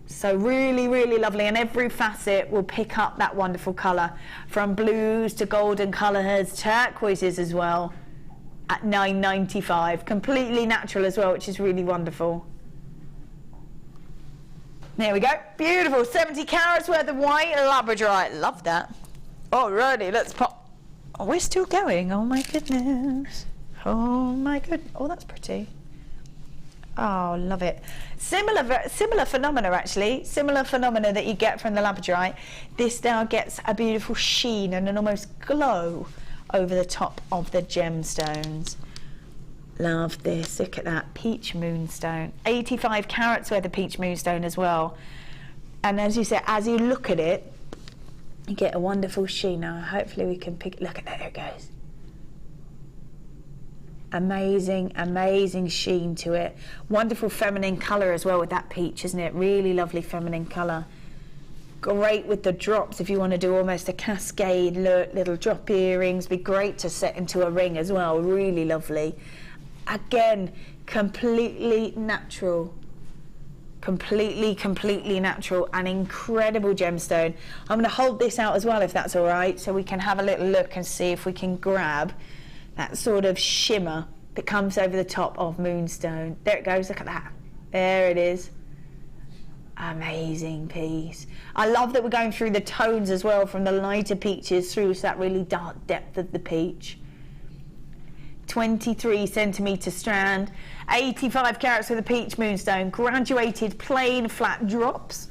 So really, really lovely, and every facet will pick up that wonderful colour, from blues to golden colours, turquoises as well, at $9.95. Completely natural as well, which is really wonderful. There we go. Beautiful. 70 carats worth of white Labradorite. Love that. Alrighty, let's pop. Oh, we're still going. Oh my goodness. Oh my goodness. Oh, that's pretty. Oh, love it. Similar phenomena, actually. Similar phenomena that you get from the Labradorite. This now gets a beautiful sheen and an almost glow over the top of the gemstones. Love this. Look at that. Peach Moonstone. 85 carats worth of Peach Moonstone as well. And as you said, as you look at it, you get a wonderful sheen. Now, hopefully we can pick... Look at that. There it goes. Amazing, amazing sheen to it. Wonderful feminine colour as well with that peach, isn't it? Really lovely feminine colour. Great with the drops if you want to do almost a cascade look, little drop earrings. Be great to set into a ring as well. Really lovely. Again, completely natural. Completely natural, and incredible gemstone. I'm going to hold this out as well, if that's all right, so we can have a little look and see if we can grab that sort of shimmer that comes over the top of Moonstone. There it goes. Look at that. There it is. Amazing piece. I love that we're going through the tones as well, from the lighter peaches through to that really dark depth of the peach. 23 centimetre strand, 85 carats with a peach Moonstone, graduated plain flat drops,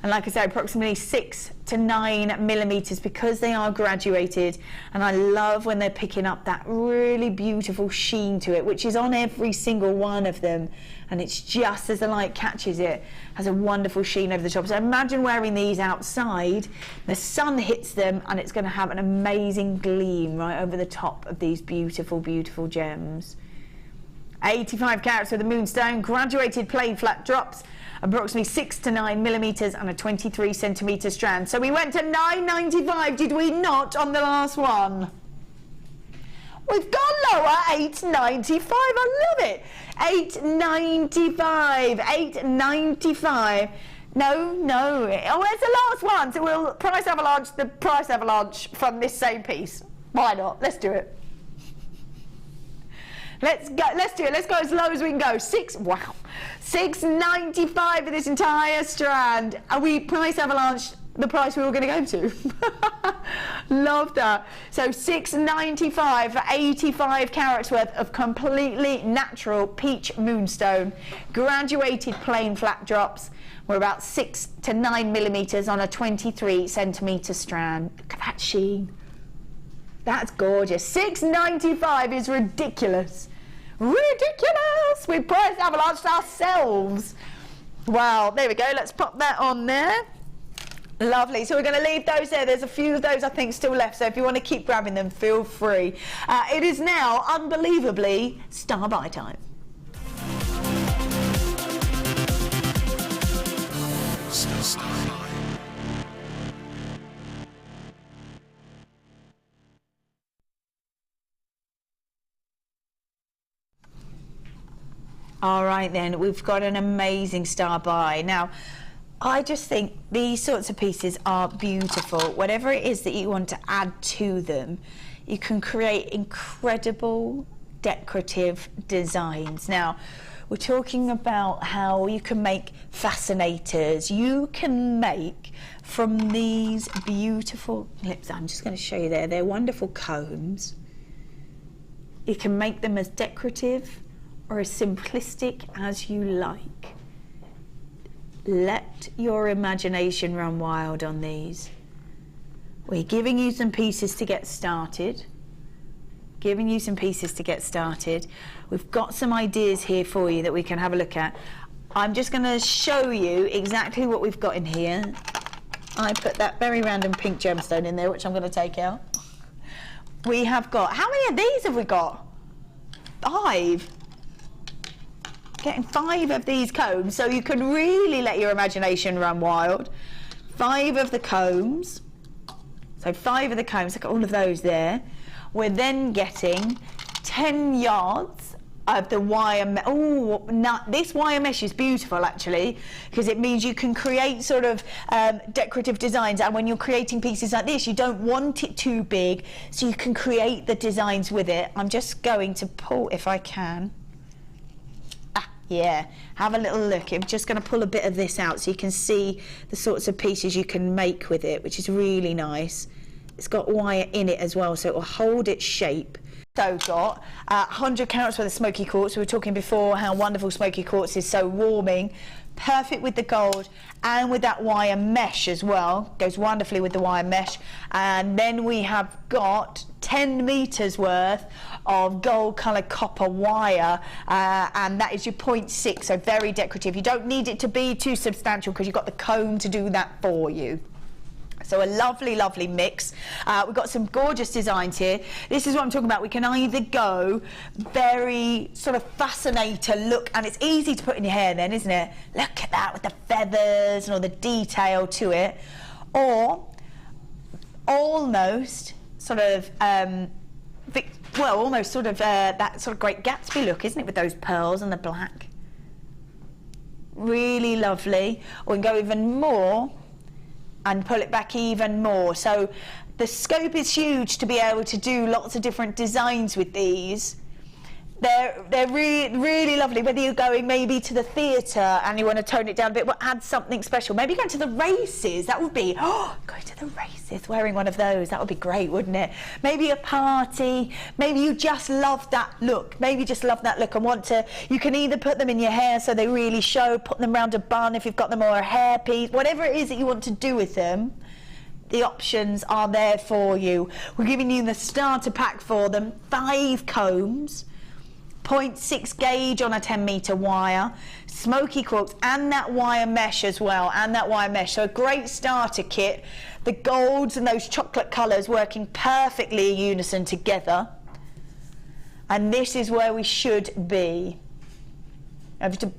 and like I said, approximately 6 to 9 millimetres, because they are graduated. And I love when they're picking up that really beautiful sheen to it, which is on every single one of them, and it's just as the light catches it, has a wonderful sheen over the top. So imagine wearing these outside, the sun hits them, and it's going to have an amazing gleam right over the top of these beautiful gems. 85 carats with the Moonstone, graduated plain flat drops, approximately 6 to 9 millimetres and a 23 centimetre strand. So we went to $9.95, did we not, on the last one? We've gone lower, $8.95, I love it. $8.95, $8.95. No, oh, it's the last one, so we'll price avalanche from this same piece. Why not? Let's do it. Let's do it. Let's go as low as we can go. $6.95 for this entire strand. And we price avalanche the price we were going to go to. Love that. So $6.95 for 85 carats worth of completely natural peach Moonstone, graduated plain flat drops. We're about 6 to 9 millimetres on a 23 centimetre strand. Look at that sheen. That's gorgeous. $6.95 is ridiculous. Ridiculous! We priced avalanche ourselves. Wow, there we go. Let's pop that on there. Lovely. So we're going to leave those there. There's a few of those I think still left, so if you want to keep grabbing them, feel free. It is now, unbelievably, star buy time. All right then, we've got an amazing star buy. Now, I just think these sorts of pieces are beautiful. Whatever it is that you want to add to them, you can create incredible decorative designs. Now, we're talking about how you can make fascinators. You can make from these beautiful lips, I'm just going to show you there, they're wonderful combs. You can make them as decorative or as simplistic as you like. Let your imagination run wild on these. We're giving you some pieces to get started. We've got some ideas here for you that we can have a look at. I'm just going to show you exactly what we've got in here. I put that very random pink gemstone in there, which I'm going to take out. We have got, how many of these have we got? 5. Getting 5 of these combs, so you can really let your imagination run wild. 5 of the combs. So 5 of the combs, look at all of those there. We're then getting 10 yards of the wire mesh. Oh, this wire mesh is beautiful actually, because it means you can create sort of decorative designs, and when you're creating pieces like this, you don't want it too big, so you can create the designs with it. I'm just going to pull, if I can. Yeah, have a little look. I'm just going to pull a bit of this out so you can see the sorts of pieces you can make with it, which is really nice. It's got wire in it as well, so it will hold its shape. So got 100 carats worth of Smokey Quartz. We were talking before how wonderful Smokey Quartz is, so warming. Perfect with the gold and with that wire mesh as well. Goes wonderfully with the wire mesh. And then we have got 10 meters worth of gold coloured copper wire, and that is your 0.6, so very decorative. You don't need it to be too substantial because you've got the comb to do that for you. So a lovely, lovely mix. We've got some gorgeous designs here. This is what I'm talking about. We can either go very sort of fascinator look, and it's easy to put in your hair then, isn't it? Look at that with the feathers and all the detail to it. Or almost sort of, well, almost sort of that sort of Great Gatsby look, isn't it, with those pearls and the black? Really lovely. Or we can go even more and pull it back even more. So the scope is huge to be able to do lots of different designs with these. They're really lovely, whether you're going maybe to the theatre and you want to tone it down a bit, well, add something special. Maybe going to the races, that would be, going to the races, wearing one of those, that would be great, wouldn't it? Maybe a party, maybe you just love that look, and want to, you can either put them in your hair so they really show, put them around a bun if you've got them, or a hairpiece, whatever it is that you want to do with them. The options are there for you. We're giving you the starter pack for them, 5 combs, 0.6 gauge on a 10 meter wire, Smokey Quartz, and that wire mesh as well, so a great starter kit. The golds and those chocolate colours working perfectly in unison together, and this is where we should be. If you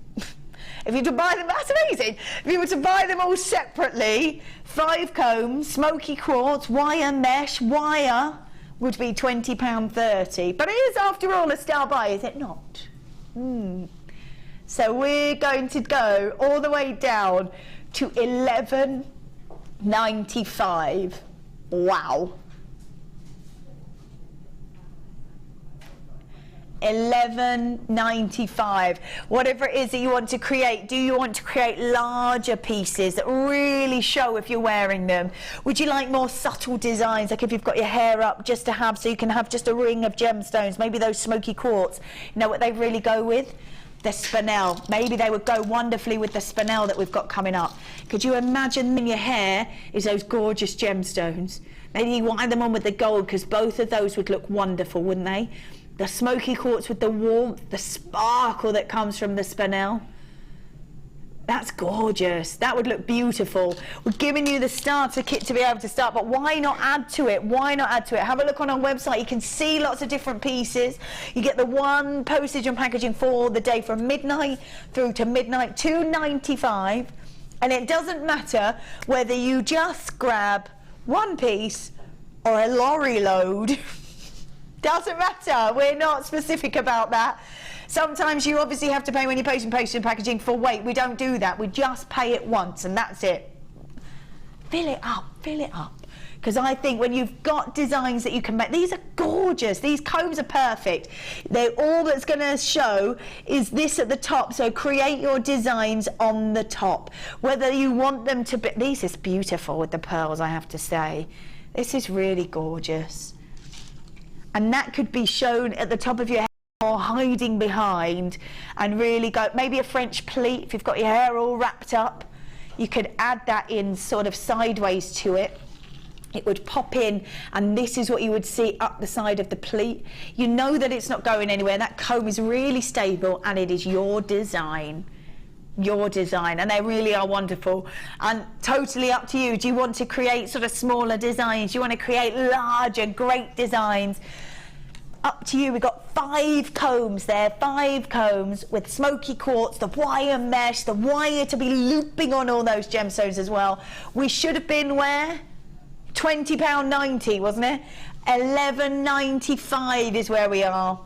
were to buy them, that's amazing. If you were to buy them all separately, 5 combs, Smokey Quartz, wire mesh, wire, would be £20.30, but it is after all a star buy, is it not? So we're going to go all the way down to £11.95. Wow. £11.95. Whatever it is that you want to create, do you want to create larger pieces that really show if you're wearing them? Would you like more subtle designs, like if you've got your hair up, just to have, so you can have just a ring of gemstones, maybe those Smokey Quartz? You know what they really go with? The spinel. Maybe they would go wonderfully with the spinel that we've got coming up. Could you imagine in your hair is those gorgeous gemstones? Maybe you wire them on with the gold, because both of those would look wonderful, wouldn't they? The Smokey Quartz with the warmth, the sparkle that comes from the spinel. That's gorgeous. That would look beautiful. We're giving you the starter kit to be able to start, but why not add to it? Why not add to it? Have a look on our website. You can see lots of different pieces. You get the one postage and packaging for the day from midnight through to midnight, £2.95. And it doesn't matter whether you just grab one piece or a lorry load. Doesn't matter, we're not specific about that. Sometimes you obviously have to pay when you're posting postage and packaging for weight. We don't do that, we just pay it once and that's it. Fill it up, because I think when you've got designs that you can make, these are gorgeous, these combs are perfect. All that's going to show is this at the top, so create your designs on the top, whether you want them to be. This is beautiful with the pearls, I have to say. This is really gorgeous, and that could be shown at the top of your head or hiding behind, and really go, maybe a French pleat if you've got your hair all wrapped up. You could add that in sort of sideways to it. It would pop in, and this is what you would see up the side of the pleat. You know that it's not going anywhere. That comb is really stable, and it is your design. Your design, and they really are wonderful, and totally up to you. Do you want to create sort of smaller designs? Do you want to create larger, great designs? Up to you. We've got 5 combs there, 5 combs with smoky quartz, the wire mesh, the wire to be looping on all those gemstones as well. We should have been where? £20.90, wasn't it? £11.95 is where we are.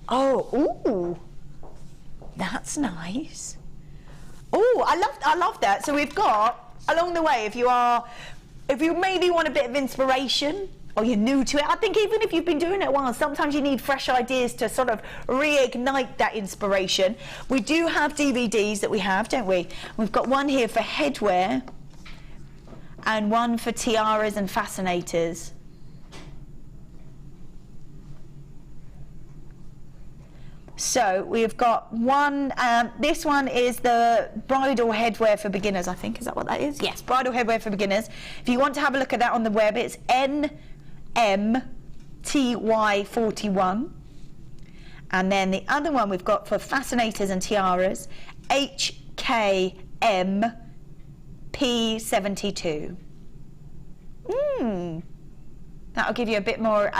Oh, ooh, that's nice. Oh, I love that. So we've got along the way, if you maybe want a bit of inspiration, or you're new to it, I think even if you've been doing it a while, sometimes you need fresh ideas to sort of reignite that inspiration. We do have DVDs that we have, don't we? We've got one here for headwear, and one for tiaras and fascinators. So we've got one, this one is the bridal headwear for beginners, I think. Is that what that is? Yes, bridal headwear for beginners. If you want to have a look at that on the web, it's NMTY41. And then the other one we've got for fascinators and tiaras, HKMP72. That'll give you a bit more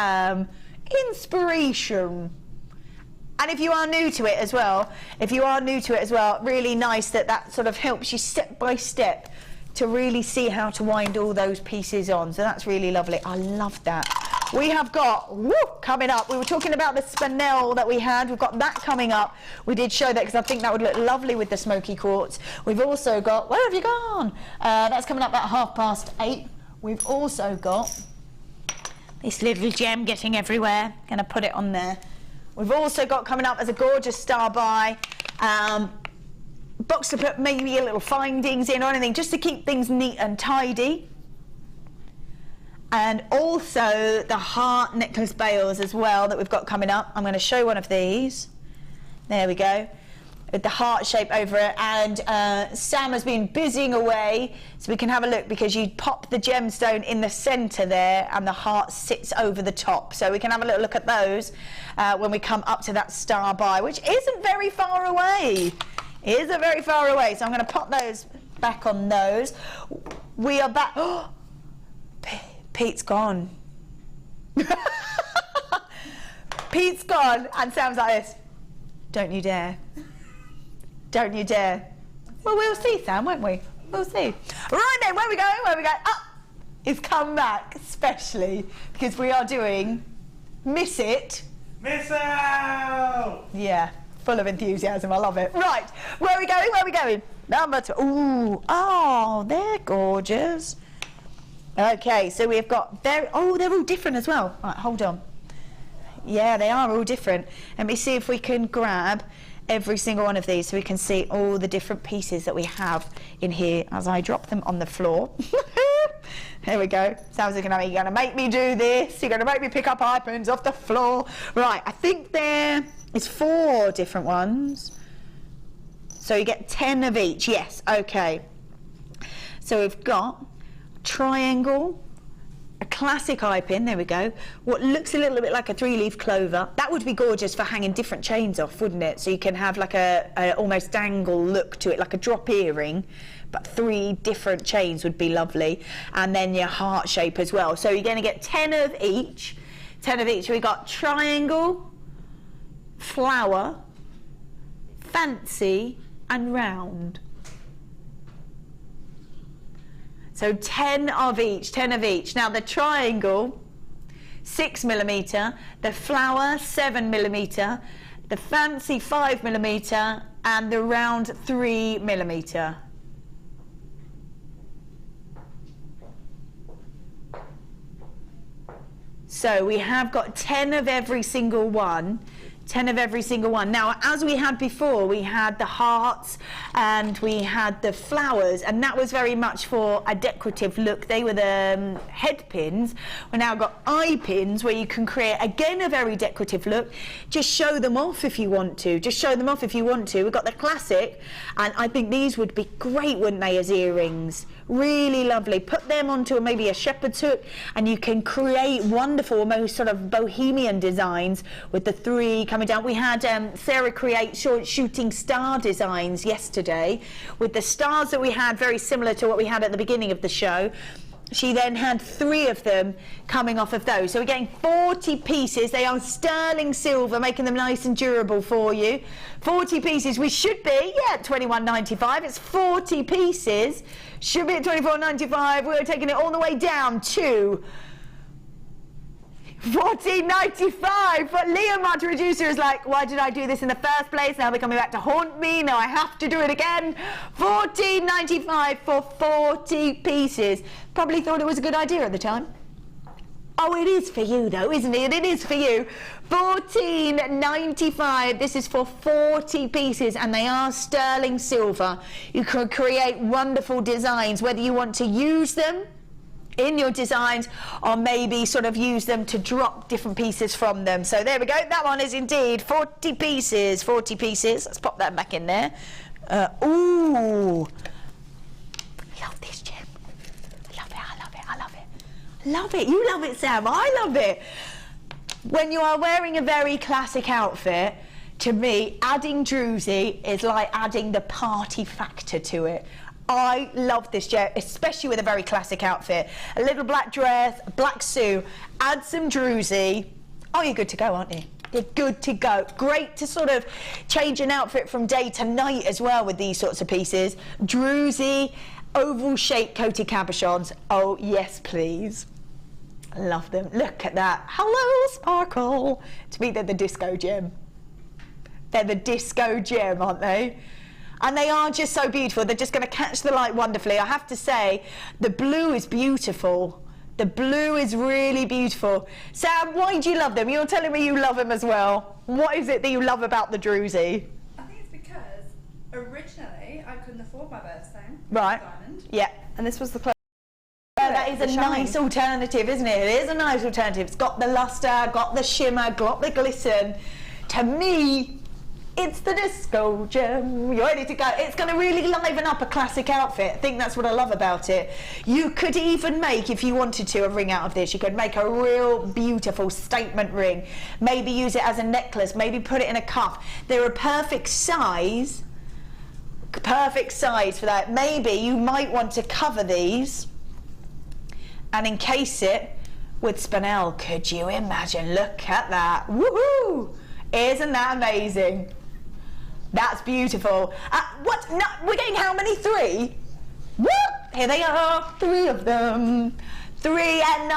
inspiration. And if you are new to it as well, really nice that sort of helps you step by step to really see how to wind all those pieces on. So that's really lovely. I love that. We have got, coming up, we were talking about the spinel that we had. We've got that coming up. We did show that because I think that would look lovely with the smoky quartz. We've also got, where have you gone? That's coming up at 8:30. We've also got this little gem getting everywhere. Gonna put it on there. We've also got coming up as a gorgeous star by box to put maybe a little findings in or anything, just to keep things neat and tidy. And also the heart necklace bales as well that we've got coming up. I'm going to show one of these. There we go. With the heart shape over it, and Sam has been busying away so we can have a look, because you pop the gemstone in the center there and the heart sits over the top, so we can have a little look at those when we come up to that star by, which isn't very far away. It isn't very far away, so I'm going to pop those back on those. We are back. Oh, Pete's gone. Pete's gone, and Sam's like this. Don't you dare. Don't you dare. Well, we'll see, Sam, won't we? We'll see. Right then, where we go? It's come back, especially because we are doing Miss It. Miss out! Yeah, full of enthusiasm. I love it. Right, where are we going? Number 2. Ooh, oh, they're gorgeous. Okay, so we've got they're all different as well. Right, hold on. Yeah, they are all different. Let me see if we can grab every single one of these so we can see all the different pieces that we have in here as I drop them on the floor. Here we go. Sounds like you're going to make me do this. You're going to make me pick up Headpins off the floor. Right, I think there is 4 different ones. So you get 10 of each. Yes, okay. So we've got triangle, a classic eye pin, there we go, what looks a little bit like a 3-leaf clover. That would be gorgeous for hanging different chains off, wouldn't it? So you can have like a almost dangle look to it, like a drop earring, but 3 different chains would be lovely. And then your heart shape as well. So you're going to get 10 of each. 10 of each. We got triangle, flower, fancy, and round. So 10 of each, 10 of each. Now the triangle, 6mm, the flower, 7mm, the fancy, 5mm, and the round, 3mm. So we have got 10 of every single one. 10 of every single one. Now, as we had before, we had the hearts and we had the flowers, and that was very much for a decorative look. They were the head pins. We now got eye pins where you can create, again, a very decorative look. Just show them off if you want to. Just show them off if you want to. We've got the classic, and I think these would be great, wouldn't they, as earrings? Really lovely. Put them onto maybe a shepherd's hook, and you can create wonderful, almost sort of bohemian designs with the three coming down. We had Sarah create shooting star designs yesterday with the stars that we had, very similar to what we had at the beginning of the show. She then had 3 of them coming off of those. So we're getting 40 pieces. They are sterling silver, making them nice and durable for you. 40 pieces. We should be, yeah, $21.95. It's 40 pieces. Should be at $24.95. We're taking it all the way down to $14.95. But Liam, our producer, is like, why did I do this in the first place? Now they're coming back to haunt me. Now I have to do it again. $14.95 for 40 pieces. Probably thought it was a good idea at the time. Oh, it is for you though, isn't it? It is for you. $14.95. This is for 40 pieces, and they are sterling silver. You can create wonderful designs, whether you want to use them in your designs or maybe sort of use them to drop different pieces from them. So there we go. That one is indeed 40 pieces. 40 pieces. Let's pop that back in there. Ooh. Love this gem. Love it. I love it. I love it. Love it. You love it, Sam. I love it. When you are wearing a very classic outfit, to me, adding druzy is like adding the party factor to it. I love this gem, especially with a very classic outfit. A little black dress, a black suit, add some druzy. Oh, you're good to go, aren't you? You're good to go. Great to sort of change an outfit from day to night as well with these sorts of pieces. Druzy, oval shaped coated cabochons. Oh, yes, please. I love them. Look at that. Hello, sparkle. To me, they're the disco gem. They're the disco gem, aren't they? And they are just so beautiful. They're just going to catch the light wonderfully. I have to say, the blue is beautiful. The blue is really beautiful. Sam, why do you love them? You're telling me you love them as well. What is it that you love about the druzy? I think it's because originally I couldn't afford my birthstone. Right. Diamond. Yeah. And this was the close. That is a nice alternative, isn't it? It is a nice alternative. It's got the luster, got the shimmer, got the glisten. To me, it's the disco gem. You're ready to go. It's going to really liven up a classic outfit. I think that's what I love about it. You could even make, if you wanted to, a ring out of this. You could make a real beautiful statement ring. Maybe use it as a necklace. Maybe put it in a cuff. They're a perfect size. Perfect size for that. Maybe you might want to cover these and encase it with spinel. Could you imagine? Look at that. Woohoo! Isn't that amazing? That's beautiful. What? No, we're getting how many? 3? Woo! Here they are. 3 of them. 3 at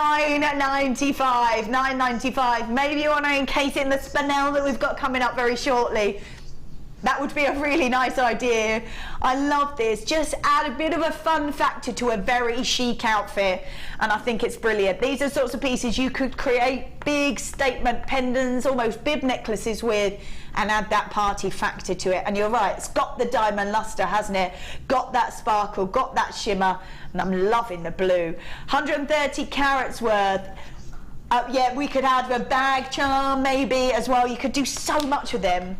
$9.95. $9.95. Maybe you want to encase it in the spinel that we've got coming up very shortly. That would be a really nice idea. I love this. Just add a bit of a fun factor to a very chic outfit, and I think it's brilliant. These are sorts of pieces you could create big statement pendants, almost bib necklaces with, and add that party factor to it. And you're right, it's got the diamond luster, hasn't it? Got that sparkle, got that shimmer, and I'm loving the blue. 130 carats worth. Yeah, we could add a bag charm maybe as well. You could do so much with them.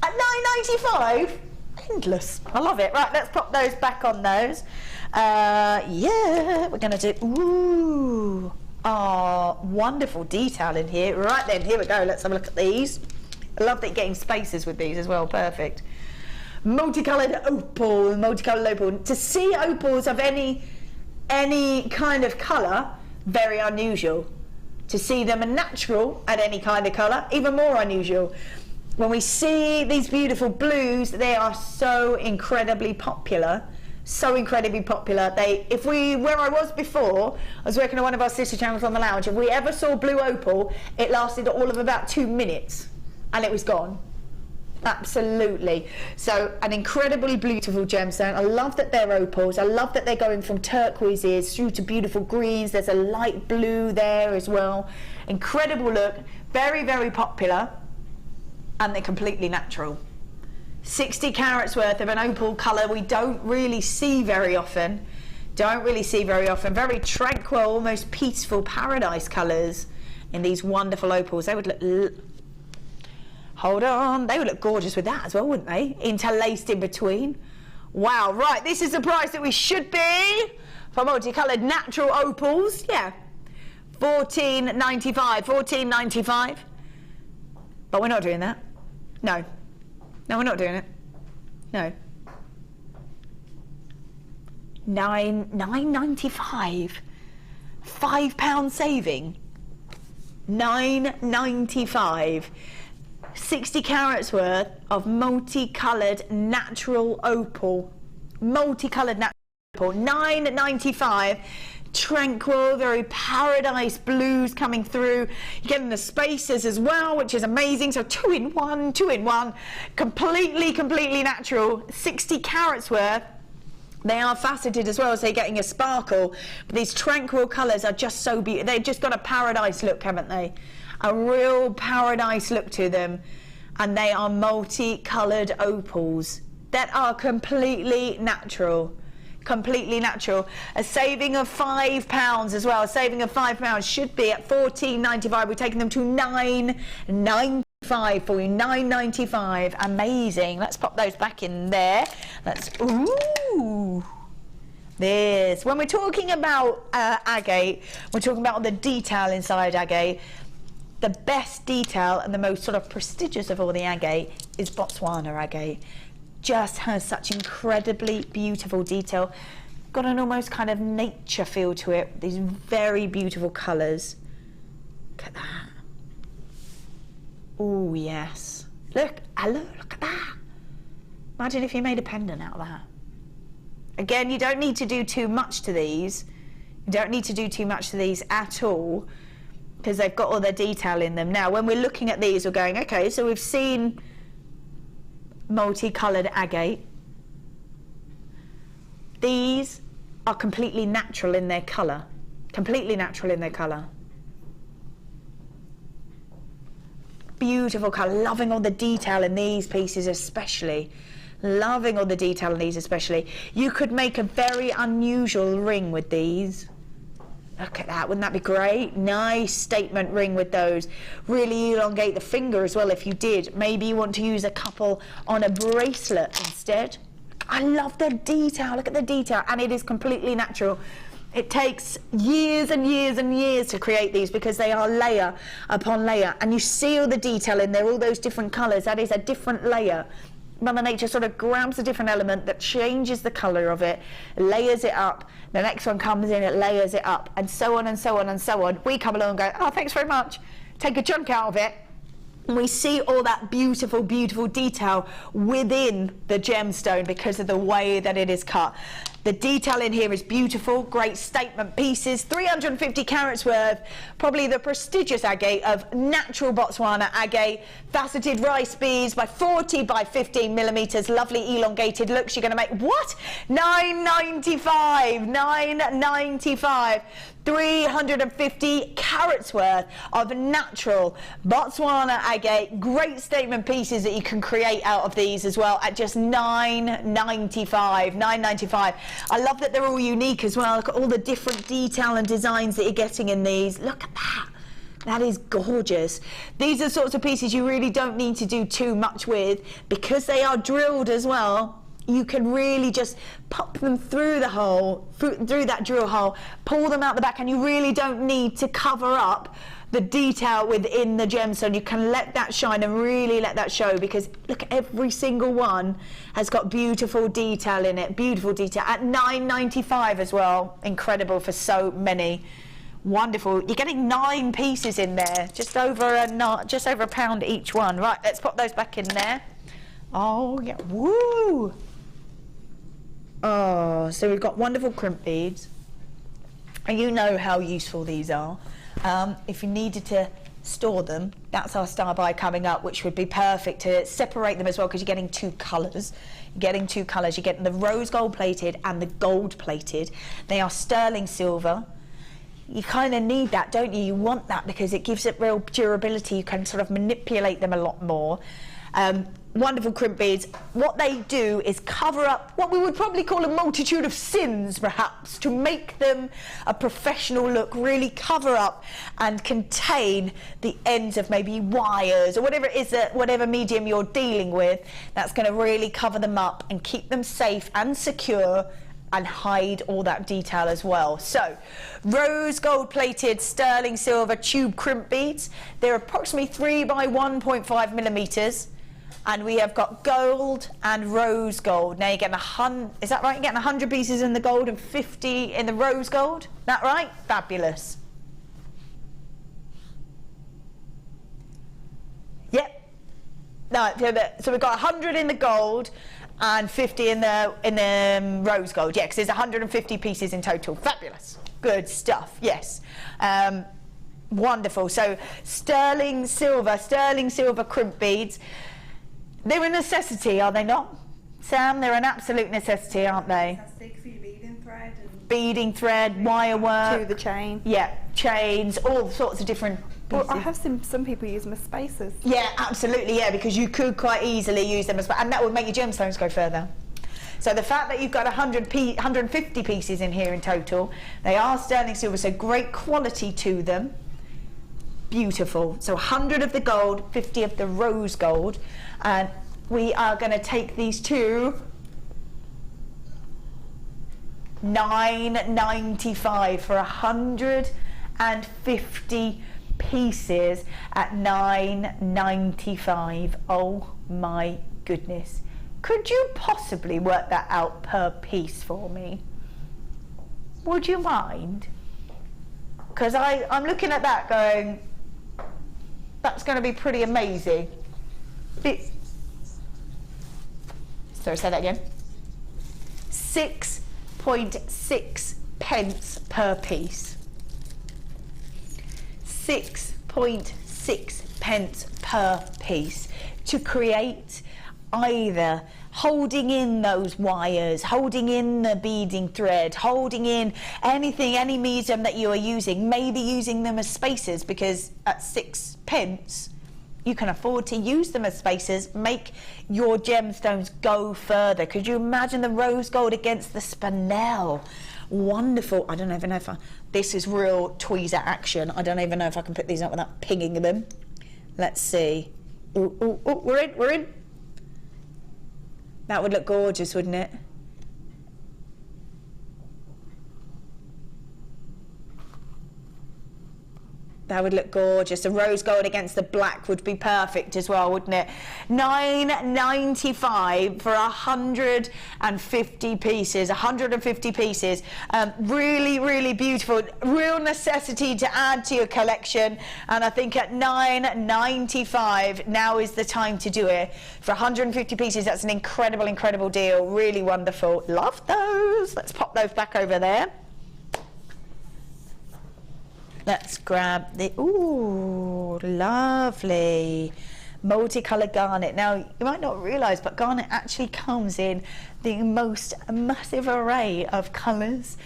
At $9.95? Endless. I love it. Right, let's pop those back on those. Yeah, we're going to do... Ooh. Oh, wonderful detail in here. Right then, here we go. Let's have a look at these. I love that you're getting spaces with these as well. Perfect. Multicoloured opal. Multicoloured opal. To see opals of any kind of colour, very unusual. To see them natural at any kind of colour, even more unusual. When we see these beautiful blues, they are so incredibly popular. So incredibly popular. Where I was before, I was working on one of our sister channels on the lounge. If we ever saw blue opal, it lasted all of about 2 minutes, and it was gone. Absolutely. So an incredibly beautiful gemstone. I love that they're opals. I love that they're going from turquoises through to beautiful greens. There's a light blue there as well. Incredible look. Very, very popular. And they're completely natural. 60 carats worth of an opal colour we don't really see very often. Very tranquil, almost peaceful paradise colours in these wonderful opals. They would look... Hold on, they would look gorgeous with that as well, wouldn't they? Interlaced in between. Wow, right, this is the price that we should be for multicoloured natural opals. Yeah, $14.95. But we're not doing that. No, we're not doing it. No. $9.95. £5 saving. $9.95. 60 carats worth of multicoloured natural opal. $9.95. Tranquil, very paradise blues coming through. You're getting the spaces as well, which is amazing. So two in one. Completely natural. 60 carats worth. They are faceted as well, so you're getting a sparkle. But these tranquil colours are just so beautiful. They've just got a paradise look, haven't they? A real paradise look to them. And they are multicoloured opals that are completely natural. A saving of £5 as well. A saving of £5 should be at $14.95. We're taking them to $9.95 for you. $9.95. Amazing. Let's pop those back in there. Ooh. This. When we're talking about agate, we're talking about the detail inside agate. The best detail and the most sort of prestigious of all the agate is Botswana agate. Just has such incredibly beautiful detail. Got an almost kind of nature feel to it. These very beautiful colours. Look at that. Oh yes. Look at that. Imagine if you made a pendant out of that. Again, you don't need to do too much to these. You don't need to do too much to these at all, because they've got all their detail in them. Now, when we're looking at these, we're going, okay, so we've seen multicoloured agate. These are completely natural in their colour. Beautiful colour. Loving all the detail in these pieces especially. You could make a very unusual ring with these. Look at that, wouldn't that be great? Nice statement ring with those. Really elongate the finger as well if you did. Maybe you want to use a couple on a bracelet instead. I love the detail, look at the detail, and it is completely natural. It takes years and years and years to create these because they are layer upon layer, and you see all the detail in there, all those different colours. That is a different layer. Mother Nature sort of grabs a different element that changes the colour of it, layers it up, the next one comes in, it layers it up, and so on and so on and so on. We come along and go, oh, thanks very much, take a chunk out of it, and we see all that beautiful, beautiful detail within the gemstone because of the way that it is cut. The detail in here is beautiful, great statement pieces, 350 carats worth, probably the prestigious agate of natural Botswana agate, faceted rice beads by 40 by 15 millimetres, lovely elongated looks. You're going to make, what? $9.95, $9.95. 350 carats worth of natural Botswana agate. Great statement pieces that you can create out of these as well at just $9.95. $9.95. I love that they're all unique as well. Look at all the different detail and designs that you're getting in these. Look at that. That is gorgeous. These are sorts of pieces you really don't need to do too much with because they are drilled as well. You can really just pop them through the hole, through that drill hole, pull them out the back, and you really don't need to cover up the detail within the gemstone. You can let that shine and really let that show because look, every single one has got beautiful detail in it, beautiful detail at $9.95 as well. Incredible for so many. Wonderful. You're getting 9 pieces in there, just over a pound each one. Right, let's pop those back in there. Oh yeah, woo! Oh, so we've got wonderful crimp beads, and you know how useful these are. If you needed to store them. That's our star buy coming up, which would be perfect to separate them as well, because you're getting two colours. You're getting the rose gold plated and the gold plated. They are sterling silver. You kind of need that, don't you? You want that because it gives it real durability. You can sort of manipulate them a lot more. Wonderful crimp beads. What they do is cover up what we would probably call a multitude of sins, perhaps, to make them a professional look, really cover up and contain the ends of maybe wires or whatever it is, that whatever medium you're dealing with. That's going to really cover them up and keep them safe and secure and hide all that detail as well. So, rose gold plated sterling silver tube crimp beads. They're approximately 3 by 1.5 millimeters. And we have got gold and rose gold. Now you're getting is that right? You're getting 100 pieces in the gold and 50 in the rose gold. That right? Fabulous. Yep. No, so we've got 100 in the gold and 50 in the rose gold. Yeah, because there's 150 pieces in total. Fabulous. Good stuff. Yes. Wonderful. So sterling silver crimp beads. They're a necessity, are they not? Sam, they're an absolute necessity, aren't they? Fantastic for your beading thread, wire work. To the chain. Yeah, chains, all sorts of different pieces. Well, I have seen some people use them as spacers. Yeah, absolutely, yeah, because you could quite easily use them as well, and that would make your gemstones go further. So the fact that you've got 150 pieces in here in total, they are sterling silver, so great quality to them. Beautiful. So 100 of the gold, 50 of the rose gold, and we are going to take these to $9.95 for 150 pieces at $9.95. Oh my goodness. Could you possibly work that out per piece for me? Would you mind? Because I'm looking at that going, that's going to be pretty amazing. Sorry, say that again. 6.6 pence per piece. 6.6 pence per piece to create either holding in those wires, holding in the beading thread, holding in anything, any medium that you are using, maybe using them as spacers, because at 6 pence you can afford to use them as spacers, make your gemstones go further. Could you imagine the rose gold against the spinel? Wonderful. I don't even know if this is real tweezer action. I don't even know if I can put these up without pinging them. Let's see. Ooh, ooh, ooh, we're in. That would look gorgeous, wouldn't it? That would look gorgeous. The rose gold against the black would be perfect as well, wouldn't it? $9.95 for 150 pieces. 150 pieces. Really, really beautiful. Real necessity to add to your collection. And I think at $9.95 now is the time to do it. For 150 pieces, that's an incredible, incredible deal. Really wonderful. Love those. Let's pop those back over there. Let's grab the, ooh, lovely multicolored garnet. Now, you might not realise, but garnet actually comes in the most massive array of colours.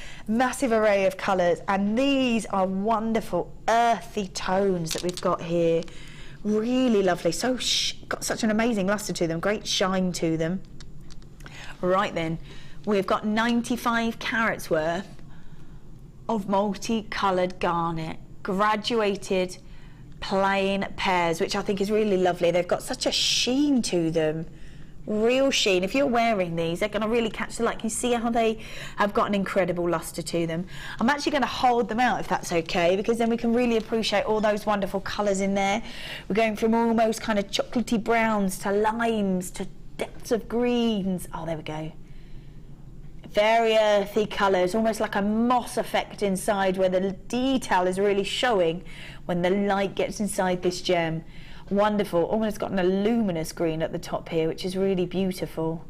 And these are wonderful earthy tones that we've got here. Really lovely. So, got such an amazing lustre to them, great shine to them. Right then, we've got 95 carats worth of multicoloured garnet, graduated plain pairs, which I think is really lovely. They've got such a sheen to them, real sheen. If you're wearing these, they're going to really catch the light. Can you see how they have got an incredible lustre to them? I'm actually going to hold them out if that's okay, because then we can really appreciate all those wonderful colours in there. We're going from almost kind of chocolatey browns to limes to depths of greens. Oh, there we go. Very earthy colours, almost like a moss effect inside, where the detail is really showing when the light gets inside this gem. Wonderful. Almost got a luminous green at the top here, which is really beautiful.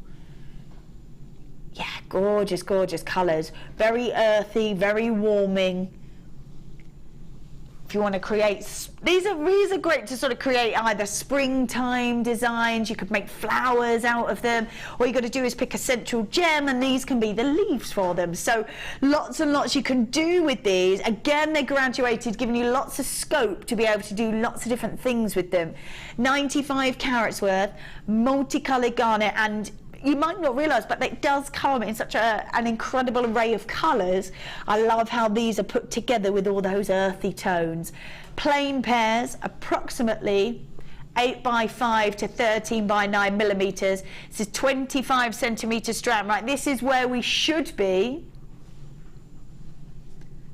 Yeah, gorgeous, gorgeous colours. Very earthy, very warming. If you want to create, these are great to sort of create either springtime designs. You could make flowers out of them. All you got to do is pick a central gem, and these can be the leaves for them. So lots and lots you can do with these. Again, they're graduated, giving you lots of scope to be able to do lots of different things with them. 95 carats worth, multicolored garnet, and you might not realise, but it does come in such an incredible array of colours. I love how these are put together with all those earthy tones. Plain pairs, approximately 8 by 5 to 13 by 9 millimetres. This is 25 centimetre strand, right? This is where we should be.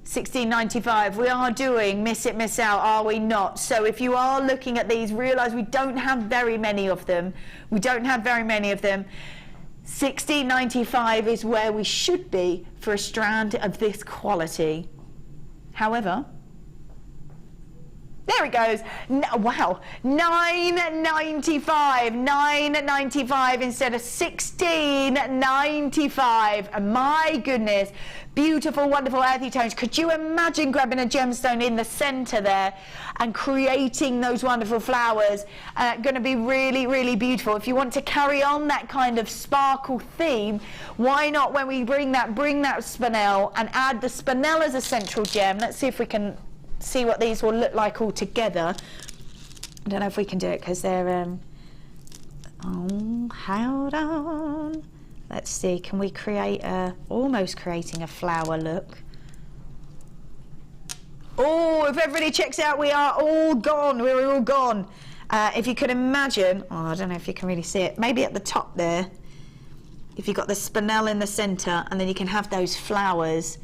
$16.95. We are doing miss it, miss out, are we not? So if you are looking at these, realise we don't have very many of them. We don't have very many of them. $16.95 is where we should be for a strand of this quality. However, there it goes. Wow, $9.95. $9.95 instead of $16.95. My goodness, beautiful, wonderful earthy tones. Could you imagine grabbing a gemstone in the center there and creating those wonderful flowers? Going to be really, really beautiful. If you want to carry on that kind of sparkle theme, why not, when we bring that spinel and add the spinel as a central gem. Let's see if we can see what these will look like all together. I don't know if we can do it because they're oh, hold on. Let's see, can we create almost creating a flower look. Oh, if everybody checks out, we are all gone. We're all gone. If you could imagine, oh, I don't know if you can really see it, maybe at the top there, if you've got the spinel in the center, and then you can have those flowers.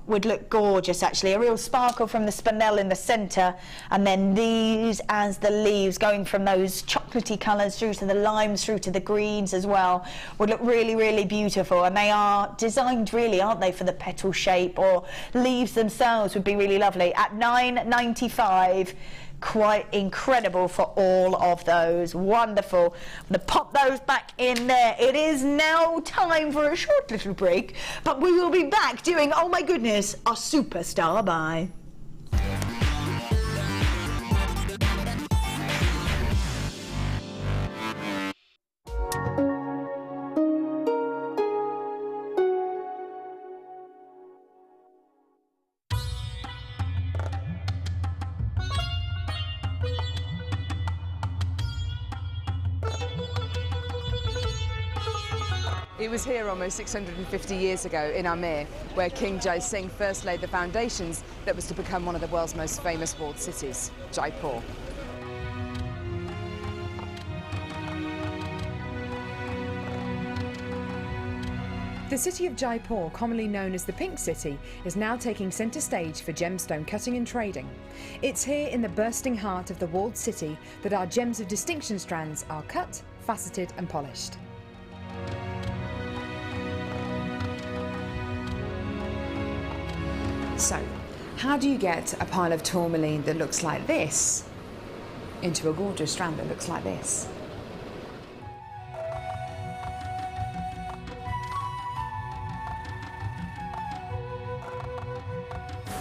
Would look gorgeous, actually. A real sparkle from the spinel in the center, and then these as the leaves, going from those chocolatey colors through to the limes, through to the greens as well, would look really, really beautiful. And they are designed, really, aren't they, for the petal shape, or leaves themselves would be really lovely. At $9.95, quite incredible for all of those. Wonderful. I'm going to pop those back in there. It is now time for a short little break, but we will be back doing, oh my goodness, our superstar buy. It was here almost 650 years ago in Amir, where King Jai Singh first laid the foundations that was to become one of the world's most famous walled cities, Jaipur. The city of Jaipur, commonly known as the Pink City, is now taking centre stage for gemstone cutting and trading. It's here in the bursting heart of the walled city that our gems of distinction strands are cut, faceted and polished. So, how do you get a pile of tourmaline that looks like this into a gorgeous strand that looks like this?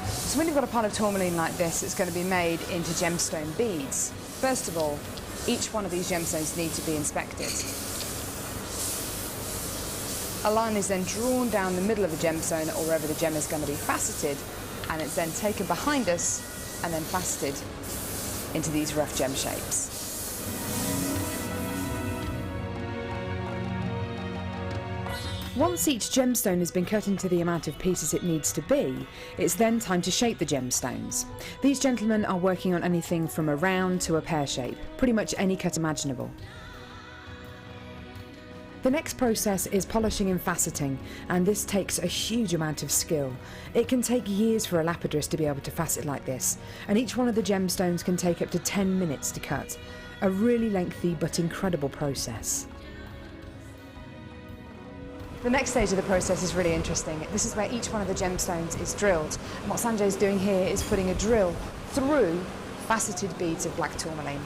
So when you've got a pile of tourmaline like this, it's going to be made into gemstone beads. First of all, each one of these gemstones need to be inspected. A line is then drawn down the middle of the gemstone, or wherever the gem is going to be faceted, and it's then taken behind us and then faceted into these rough gem shapes. Once each gemstone has been cut into the amount of pieces it needs to be, it's then time to shape the gemstones. These gentlemen are working on anything from a round to a pear shape, pretty much any cut imaginable. The next process is polishing and faceting, and this takes a huge amount of skill. It can take years for a lapidurist to be able to facet like this, and each one of the gemstones can take up to 10 minutes to cut. A really lengthy but incredible process. The next stage of the process is really interesting. This is where each one of the gemstones is drilled. And what Sanjay's doing here is putting a drill through faceted beads of black tourmaline.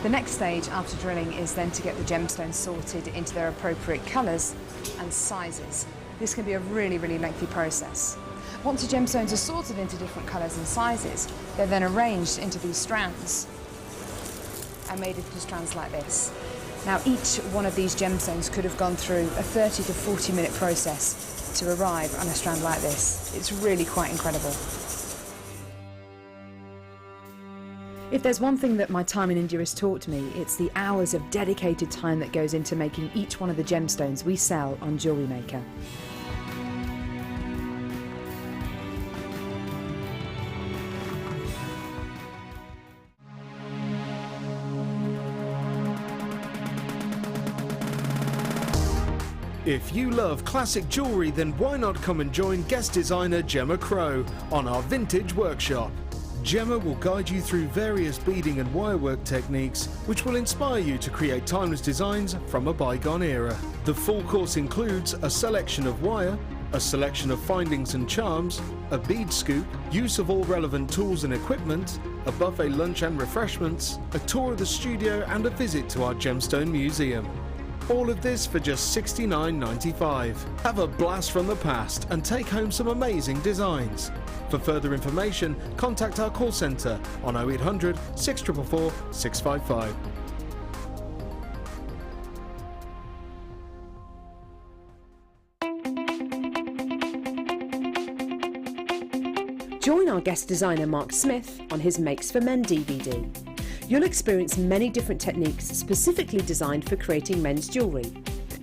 The next stage after drilling is then to get the gemstones sorted into their appropriate colours and sizes. This can be a really, really lengthy process. Once the gemstones are sorted into different colours and sizes, they're then arranged into these strands and made into strands like this. Now, each one of these gemstones could have gone through a 30 to 40 minute process to arrive on a strand like this. It's really quite incredible. If there's one thing that my time in India has taught me, it's the hours of dedicated time that goes into making each one of the gemstones we sell on JewelleryMaker. If you love classic jewellery, then why not come and join guest designer Gemma Crow on our vintage workshop. Gemma will guide you through various beading and wirework techniques which will inspire you to create timeless designs from a bygone era. The full course includes a selection of wire, a selection of findings and charms, a bead scoop, use of all relevant tools and equipment, a buffet lunch and refreshments, a tour of the studio and a visit to our gemstone museum. All of this for just $69.95. Have a blast from the past and take home some amazing designs. For further information, contact our call centre on 0800 644 655. Join our guest designer Mark Smith on his Makes for Men DVD. You'll experience many different techniques specifically designed for creating men's jewellery.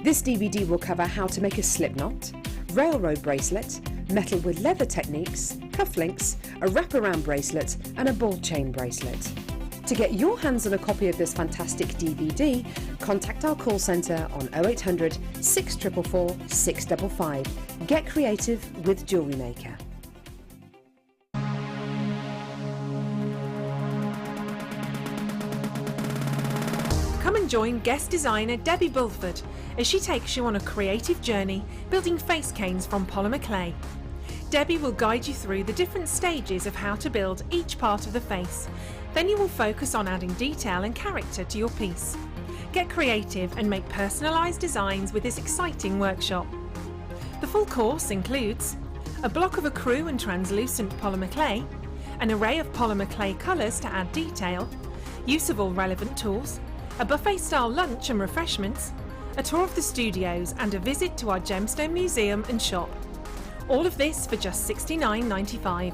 This DVD will cover how to make a slip knot, railroad bracelet, metal with leather techniques, cufflinks, a wraparound bracelet and a ball chain bracelet. To get your hands on a copy of this fantastic DVD, contact our call centre on 0800 644 655. Get creative with JewelleryMaker. Come and join guest designer Debbie Bulford as she takes you on a creative journey building face canes from polymer clay. Debbie will guide you through the different stages of how to build each part of the face. Then you will focus on adding detail and character to your piece. Get creative and make personalised designs with this exciting workshop. The full course includes a block of ecru and translucent polymer clay, an array of polymer clay colours to add detail, use of all relevant tools, a buffet-style lunch and refreshments, a tour of the studios and a visit to our gemstone museum and shop. All of this for just $69.95.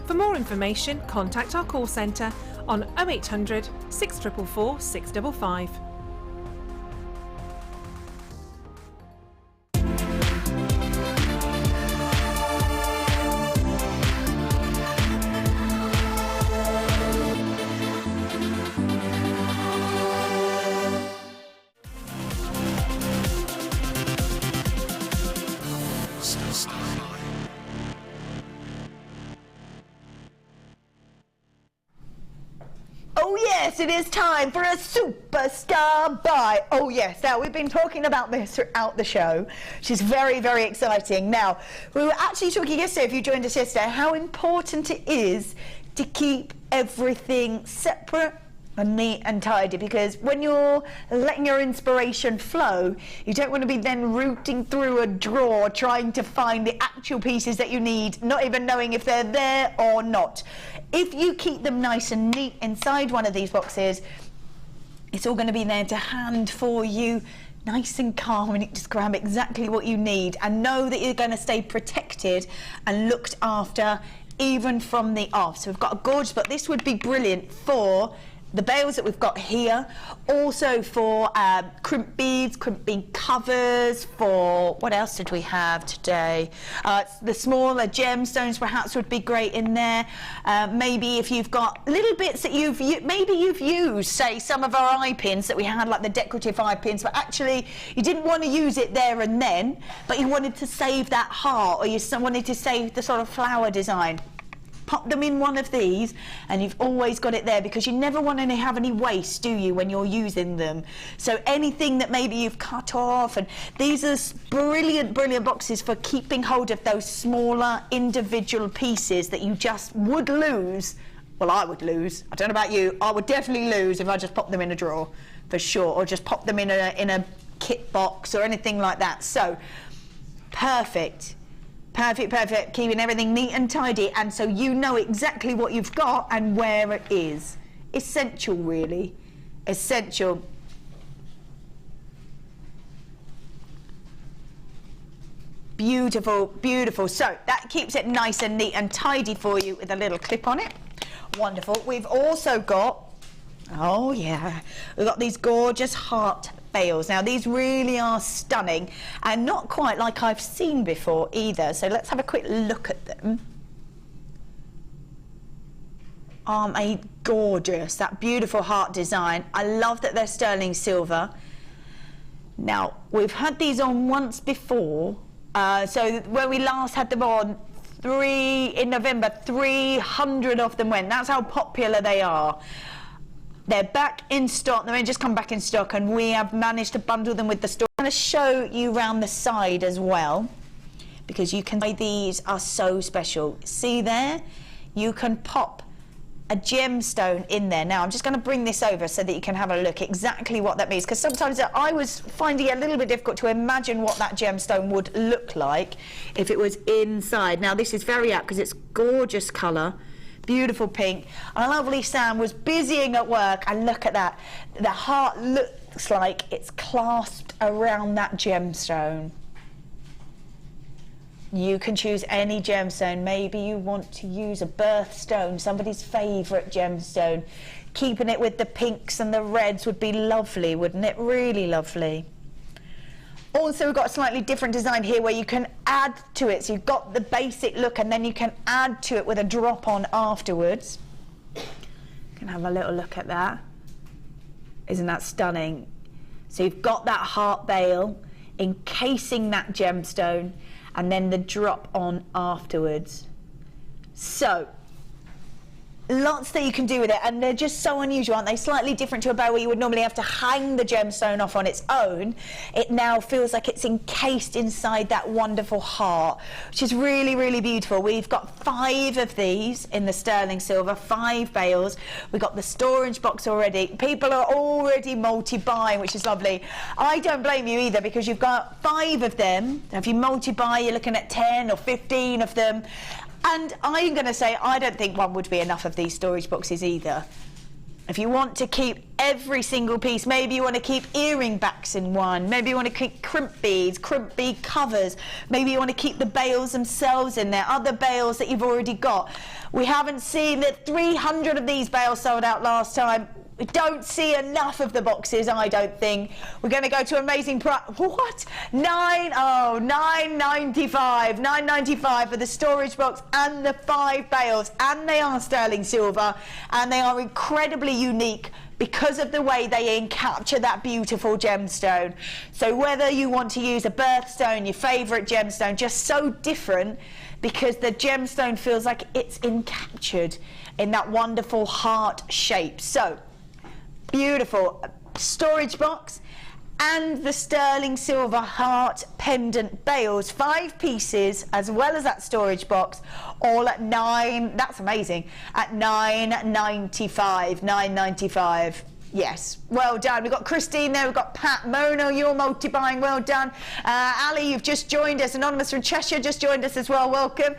For more information, contact our call centre on 0800 644 655. Oh yes, it is time for a superstar buy. Oh yes, now we've been talking about this throughout the show, which is very, very exciting. Now, we were actually talking yesterday, if you joined us yesterday, how important it is to keep everything separate and neat and tidy, because when you're letting your inspiration flow, you don't want to be then rooting through a drawer trying to find the actual pieces that you need, not even knowing if they're there or not. If you keep them nice and neat inside one of these boxes, it's all going to be there to hand for you, nice and calm, and you just grab exactly what you need and know that you're going to stay protected and looked after even from the off. So we've got a gorgeous, but this would be brilliant for the bales that we've got here, also for crimp beads, crimp bead covers, for what else did we have today? The smaller gemstones perhaps would be great in there. Maybe if you've got little bits that you've used, say some of our eye pins that we had, like the decorative eye pins, but actually you didn't want to use it there and then, but you wanted to save that heart, or you wanted to save the sort of flower design. Pop them in one of these and you've always got it there, because you never want to have any waste, do you, when you're using them? So anything that maybe you've cut off, and these are brilliant, brilliant boxes for keeping hold of those smaller individual pieces that you just would lose well, I would lose. I don't know about you. I would definitely lose if I just popped them in a drawer, for sure, or just pop them in a kit box or anything like that. So, perfect. Perfect, perfect. Keeping everything neat and tidy, and so you know exactly what you've got and where it is. Essential, really. Essential. Beautiful, beautiful. So that keeps it nice and neat and tidy for you with a little clip on it. Wonderful. We've also got, oh yeah, we've got these gorgeous heart bales. Now these really are stunning and not quite like I've seen before either. So let's have a quick look at them. Aren't they gorgeous? That beautiful heart design. I love that they're sterling silver. Now we've had these on once before. So when we last had them on in November, 300 of them went. That's how popular they are. They're back in stock. They've just come back in stock, and we have managed to bundle them with the store. I'm going to show you around the side as well, because you can. These are so special. See there? You can pop a gemstone in there. Now I'm just going to bring this over so that you can have a look exactly what that means, because sometimes I was finding it a little bit difficult to imagine what that gemstone would look like if it was inside. Now this is very apt because it's gorgeous colour, beautiful pink, and lovely Sam was busying at work, and look at that, the heart looks like it's clasped around that gemstone. You can choose any gemstone. Maybe you want to use a birthstone, somebody's favourite gemstone. Keeping it with the pinks and the reds would be lovely, wouldn't it? Really lovely. Also, we've got a slightly different design here where you can add to it. So you've got the basic look, and then you can add to it with a drop on afterwards. You can have a little look at that. Isn't that stunning? So you've got that heart bale encasing that gemstone, and then the drop on afterwards. So lots that you can do with it, and they're just so unusual, aren't they? Slightly different to a bow where you would normally have to hang the gemstone off on its own. It now feels like it's encased inside that wonderful heart, which is really, really beautiful. We've got 5 of these in the sterling silver, 5 bales. We've got the storage box already. People are already multi-buying, which is lovely. I don't blame you either, because you've got 5 of them. If you multi-buy, you're looking at 10 or 15 of them. And I'm going to say I don't think one would be enough of these storage boxes either. If you want to keep every single piece, maybe you want to keep earring backs in one, maybe you want to keep crimp bead covers, maybe you want to keep the bales themselves in there, other bales that you've already got. We haven't seen that 300 of these bales sold out last time. We don't see enough of the boxes, I don't think. We're going to go to amazing price. What? $9.95. $9.95 for the storage box and the 5 bales. And they are sterling silver. And they are incredibly unique because of the way they capture that beautiful gemstone. So whether you want to use a birthstone, your favourite gemstone, just so different, because the gemstone feels like it's encaptured in that wonderful heart shape. So beautiful storage box and the sterling silver heart pendant bales, 5 pieces, as well as that storage box, all at that's amazing, at $9.95. $9.95. Yes, well done. We've got Christine there, we've got Pat, Mono, you're multi-buying, well done. Ali, you've just joined us. Anonymous from Cheshire just joined us as well, welcome.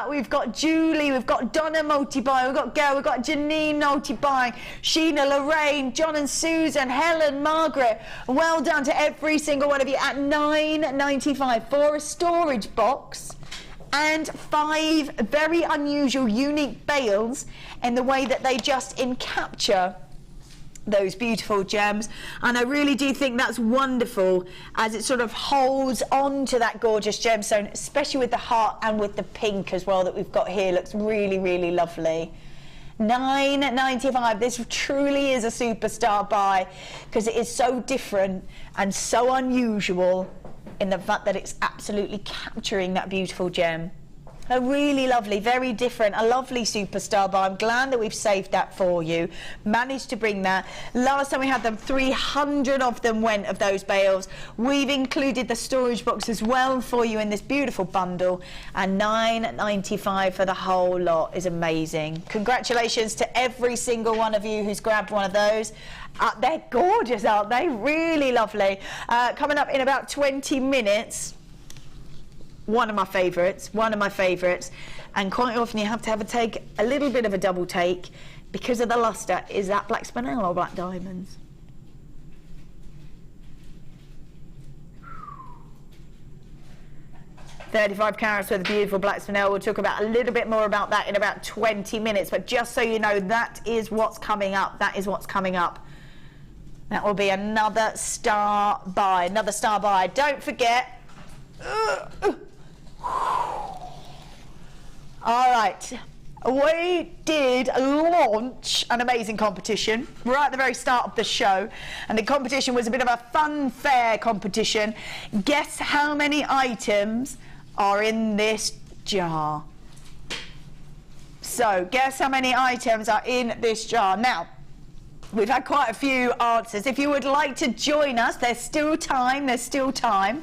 We've got Julie, we've got Donna multi-buying, we've got Gail, we've got Janine multi-buying, Sheena, Lorraine, John and Susan, Helen, Margaret. Well done to every single one of you at $9.95 for a storage box and 5 very unusual, unique bales in the way that they just encapture those beautiful gems. And I really do think that's wonderful, as it sort of holds on to that gorgeous gemstone, especially with the heart and with the pink as well that we've got here. Looks really, really lovely. $9.95. This truly is a superstar buy, because it is so different and so unusual in the fact that it's absolutely capturing that beautiful gem. A really lovely, very different, a lovely superstar, but I'm glad that we've saved that for you. Managed to bring that. Last time we had them, 300 of them went of those bales. We've included the storage box as well for you in this beautiful bundle, and $9.95 for the whole lot is amazing. Congratulations to every single one of you who's grabbed one of those. They're gorgeous, aren't they? Really lovely. Coming up in about 20 minutes. One of my favourites, and quite often you have to have a little bit of a double take because of the lustre. Is that black spinel or black diamonds? $35 carats worth of beautiful black spinel. We'll talk about a little bit more about that in about 20 minutes, but just so you know, that is what's coming up. That is what's coming up. That will be another star buy, Don't forget. All right, we did launch an amazing competition right at the very start of the show, and the competition was a bit of a fun fair competition. Guess how many items are in this jar? So guess how many items are in this jar. Now, we've had quite a few answers. If you would like to join us, there's still time.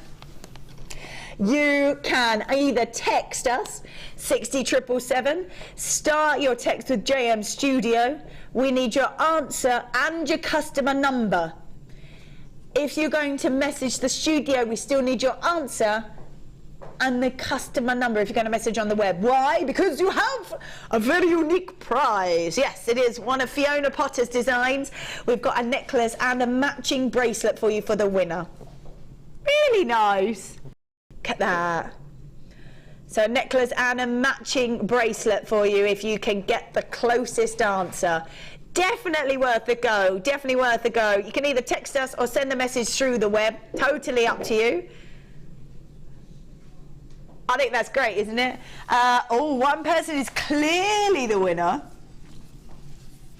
You can either text us 60777, start your text with JM Studio. We need your answer and your customer number. If you're going to message the studio, we still need your answer and the customer number if you're going to message on the web. Why? Because you have a very unique prize. Yes, it is one of Fiona Potter's designs. We've got a necklace and a matching bracelet for you for the winner. Really nice. Look at that. So a necklace and a matching bracelet for you if you can get the closest answer. Definitely worth a go. Definitely worth a go. You can either text us or send a message through the web. Totally up to you. I think that's great, isn't it? One person is clearly the winner.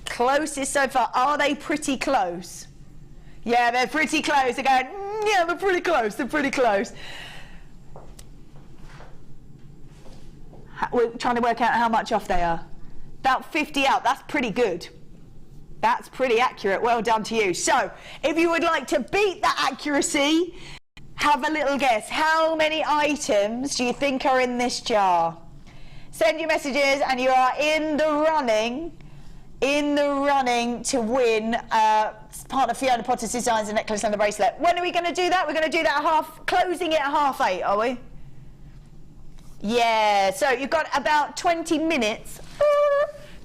Closest so far. Are they pretty close? Yeah, they're pretty close. They're going, yeah, they're pretty close. They're pretty close. We're trying to work out how much off they are. About 50 out. That's pretty good. That's pretty accurate. Well done to you. So, if you would like to beat that accuracy, have a little guess. How many items do you think are in this jar? Send your messages and you are in the running to win part of Fiona Potter's designs, the necklace and the bracelet. When are we going to do that? We're going to do that closing it at 8:30, are we? Yeah, so you've got about 20 minutes.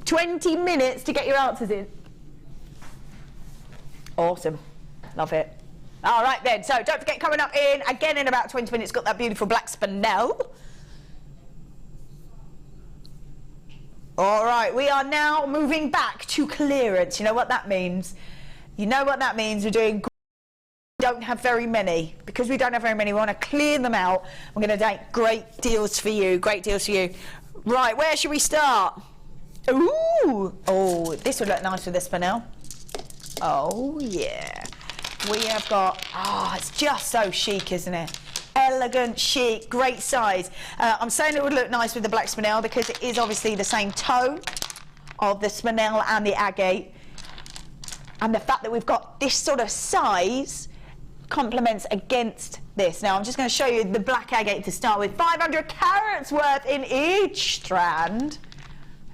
20 minutes to get your answers in. Awesome. Love it. All right then, so don't forget, coming up again in about 20 minutes, got that beautiful black spinel. All right, we are now moving back to clearance. You know what that means? You know what that means. We're doing... don't have very many. Because we don't have very many, we want to clear them out. We're going to take great deals for you. Great deals for you. Right, where should we start? Ooh! Oh, this would look nice with this spinel. Oh, yeah. We have got... it's just so chic, isn't it? Elegant, chic, great size. I'm saying it would look nice with the black spinel because it is obviously the same tone of the spinel and the agate. And the fact that we've got this sort of size complements against this. Now I'm just going to show you the black agate to start with. 500 carats worth in each strand.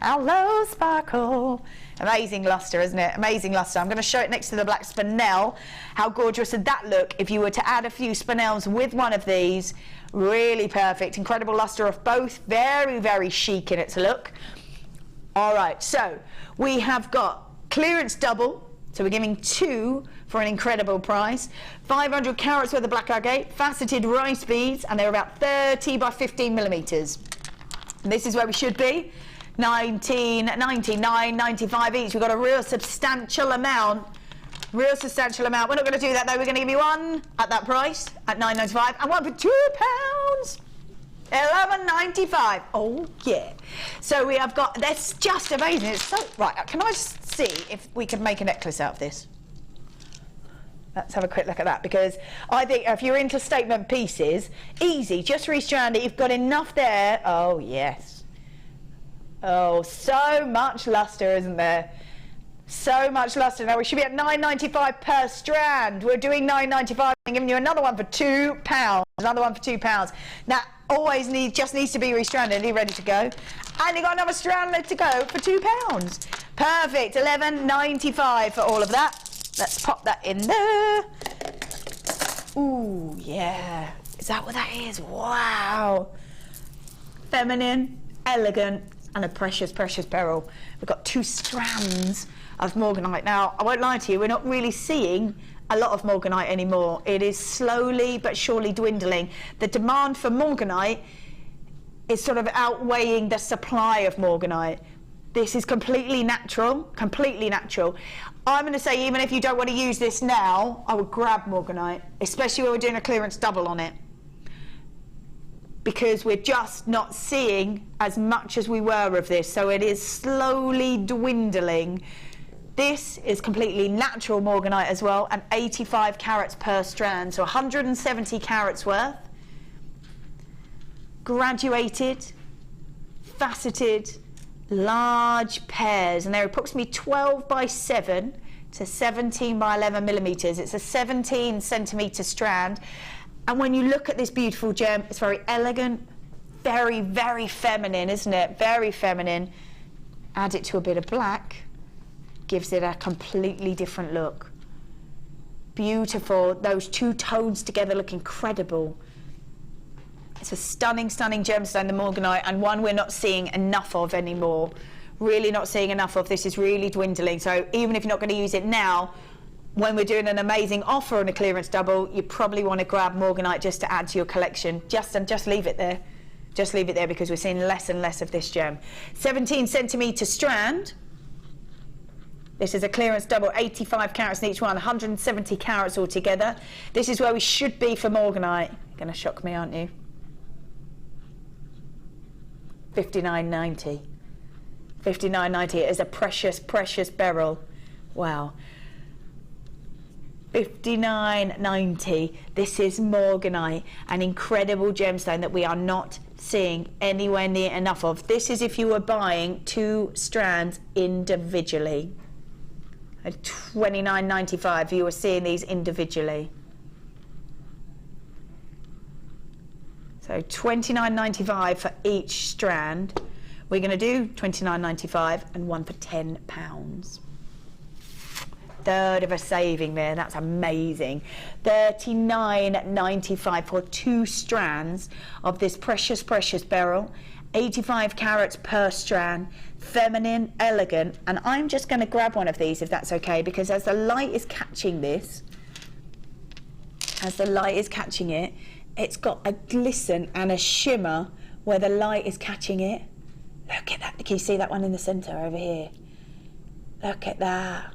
Hello, sparkle. Amazing luster, isn't it? Amazing luster. I'm going to show it next to the black spinel. How gorgeous would that look if you were to add a few spinels with one of these? Really perfect. Incredible luster of both. Very, very chic in its look. All right, so we have got clearance double. So we're giving 2 for an incredible price. 500 carats worth of black agate, faceted rice beads, and they're about 30 by 15 millimeters. And this is where we should be. 19.99.95 each. We've got a real substantial amount. Real substantial amount. We're not going to do that though. We're going to give you one at that price at £9.95 and one for £2. £11.95. Oh yeah. So we have got. That's just amazing. It's so right. Can I just see if we can make a necklace out of this? Let's have a quick look at that, because I think if you're into statement pieces, easy, just restrand it. You've got enough there. Oh, yes. Oh, so much luster, isn't there? So much luster. Now we should be at £9.95 per strand. We're doing £9.95 and giving you another one for £2. Another one for £2. Now, just needs to be restranded. Are you ready to go? And you got another strand left to go for £2. Perfect. £11.95 for all of that. Let's pop that in there. Ooh, yeah. Is that what that is? Wow. Feminine, elegant, and a precious, precious beryl. We've got 2 strands of morganite. Now, I won't lie to you, we're not really seeing a lot of morganite anymore. It is slowly but surely dwindling. The demand for morganite is sort of outweighing the supply of morganite. This is completely natural, completely natural. I'm going to say, even if you don't want to use this now, I would grab morganite, especially when we're doing a clearance double on it, because we're just not seeing as much as we were of this, so it is slowly dwindling. This is completely natural morganite as well, and 85 carats per strand, so 170 carats worth. Graduated, faceted, large pairs, and they're approximately 12 by 7 to 17 by 11 millimeters. It's a 17 centimeter strand, and when you look at this beautiful gem, it's very elegant, very, very feminine, isn't it? Very feminine. Add it to a bit of black, gives it a completely different look. Beautiful. Those 2 tones together look incredible. It's a stunning, stunning gemstone, the morganite, and one we're not seeing enough of anymore. Really not seeing enough of. This is really dwindling. So even if you're not going to use it now, when we're doing an amazing offer on a clearance double, you probably want to grab morganite just to add to your collection. Just leave it there. Just leave it there, because we're seeing less and less of this gem. 17 centimeter strand. This is a clearance double, 85 carats in each one, 170 carats altogether. This is where we should be for morganite. You're going to shock me, aren't you? $59.90. $59.90. It is a precious, precious beryl. Wow. $59.90. This is morganite, an incredible gemstone that we are not seeing anywhere near enough of. This is if you were buying 2 strands individually. At $29.95, you were seeing these individually. So $29.95 for each strand. We're going to do $29.95 and one for £10. Third of a saving there. That's amazing. $39.95 for 2 strands of this precious, precious beryl. 85 carats per strand, feminine, elegant, and I'm just going to grab one of these if that's okay, because as the light is catching this, as the light is catching it, it's got a glisten and a shimmer where the light is catching it. Look at that. Can you see that one in the centre over here? Look at that.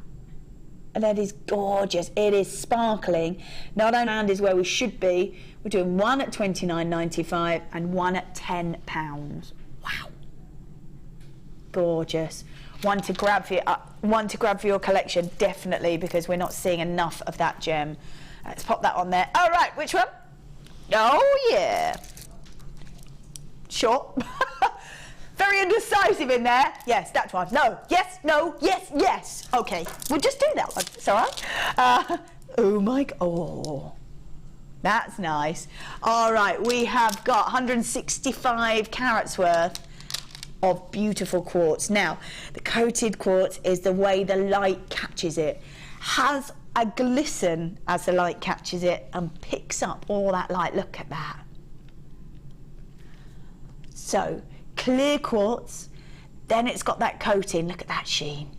And that is gorgeous. It is sparkling. Not only is where we should be. We're doing one at $29.95 and one at £10. Wow. Gorgeous. One to grab for your collection, definitely, because we're not seeing enough of that gem. Let's pop that on there. All right, which one? Oh yeah. Short. Very indecisive in there. Yes, that one. No. Yes. No. Yes. Yes. Okay. We'll just do that one. It's all right. Oh my. Oh. That's nice. All right. We have got 165 carats worth of beautiful quartz. Now, the coated quartz is the way the light catches it. Has a glisten as the light catches it and picks up all that light. Look at that. So, clear quartz, then it's got that coating. Look at that sheen.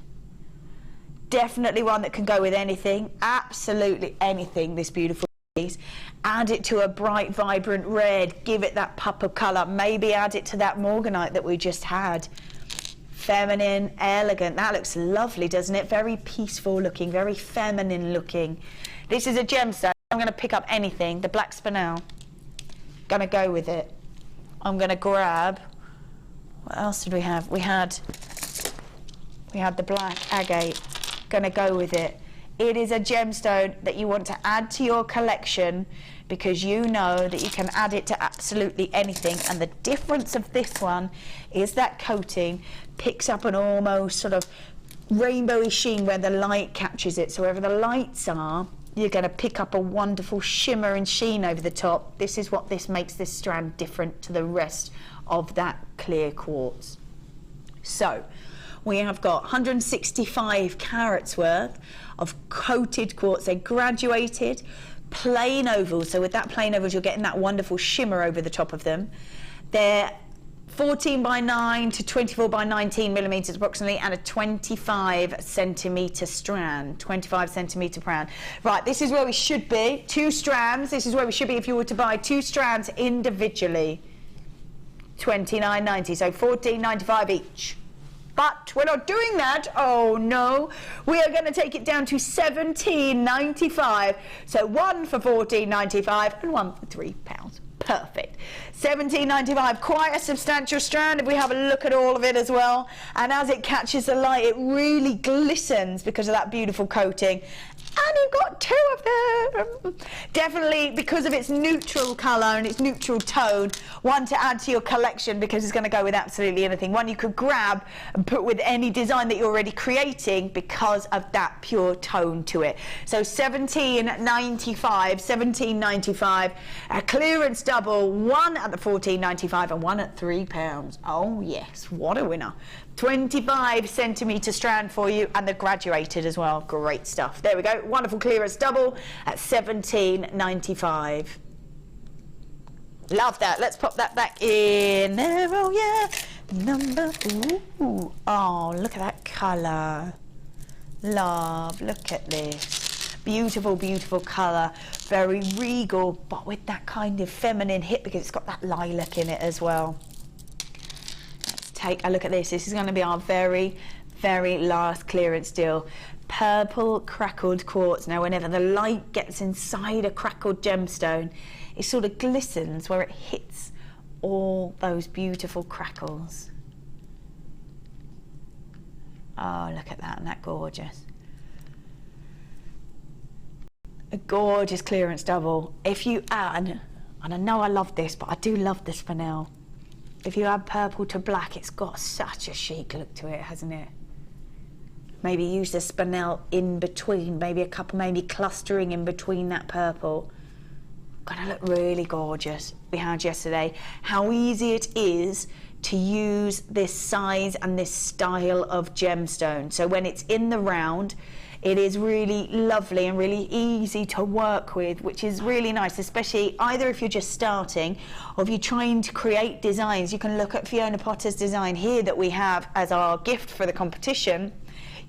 Definitely one that can go with anything, absolutely anything, this beautiful piece. Add it to a bright, vibrant red, give it that pop of colour, maybe add it to that morganite that we just had. Feminine, elegant, that looks lovely, doesn't it? Very peaceful looking, very feminine looking. This is a gemstone. I'm going to pick up anything, the black spinel. Going to go with it. I'm going to grab, what else did we have? We had the black agate. Going to go with it. it is a gemstone that you want to add to your collection, because you know that you can add it to absolutely anything. And the difference of this one is that coating picks up an almost sort of rainbowy sheen where the light catches it. So wherever the lights are, you're going to pick up a wonderful shimmer and sheen over the top. This is what this makes this strand different to the rest of that clear quartz. So we have got 165 carats worth of coated quartz. They're graduated, plain ovals. So with that plain ovals, you're getting that wonderful shimmer over the top of them. They're 14 by 9 to 24 by 19 millimeters approximately, and a 25 centimeter strand, 25 centimeter strand. Right, this is where we should be. 2 strands. This is where we should be if you were to buy 2 strands individually. $29.90, so $14.95 each. But we're not doing that. Oh no, we are going to take it down to $17.95. So 1 for $14.95 and 1 for £3. Perfect. $17.95, quite a substantial strand if we have a look at all of it as well. And as it catches the light, it really glistens because of that beautiful coating. And you've got 2 of them. Definitely, because of its neutral colour and its neutral tone, one to add to your collection because it's going to go with absolutely anything. One you could grab and put with any design that you're already creating because of that pure tone to it. So $17.95, a clearance double, 1 at the $14.95 and 1 at £3. Oh yes, what a winner. 25 centimetre strand for you, and the graduated as well. Great stuff. There we go. Wonderful clearance double at $17.95. Love that. Let's pop that back in there. Oh yeah. Number. Ooh. Oh, look at that colour. Love. Look at this. Beautiful, beautiful colour. Very regal, but with that kind of feminine hit because it's got that lilac in it as well. Take a look at this. This is going to be our very, very last clearance deal. Purple crackled quartz. Now, whenever the light gets inside a crackled gemstone, it sort of glistens where it hits all those beautiful crackles. Oh, look at that, and that gorgeous. A gorgeous clearance double. If you add, and I know I love this, but I do love this for now. If you add purple to black, it's got such a chic look to it, hasn't it? Maybe use the spinel in between, maybe a couple, maybe clustering in between that purple. Gonna look really gorgeous. We had yesterday how easy it is to use this size and this style of gemstone. So when it's in the round, it is really lovely and really easy to work with, which is really nice, especially either if you're just starting or if you're trying to create designs. You can look at Fiona Potter's design here that we have as our gift for the competition,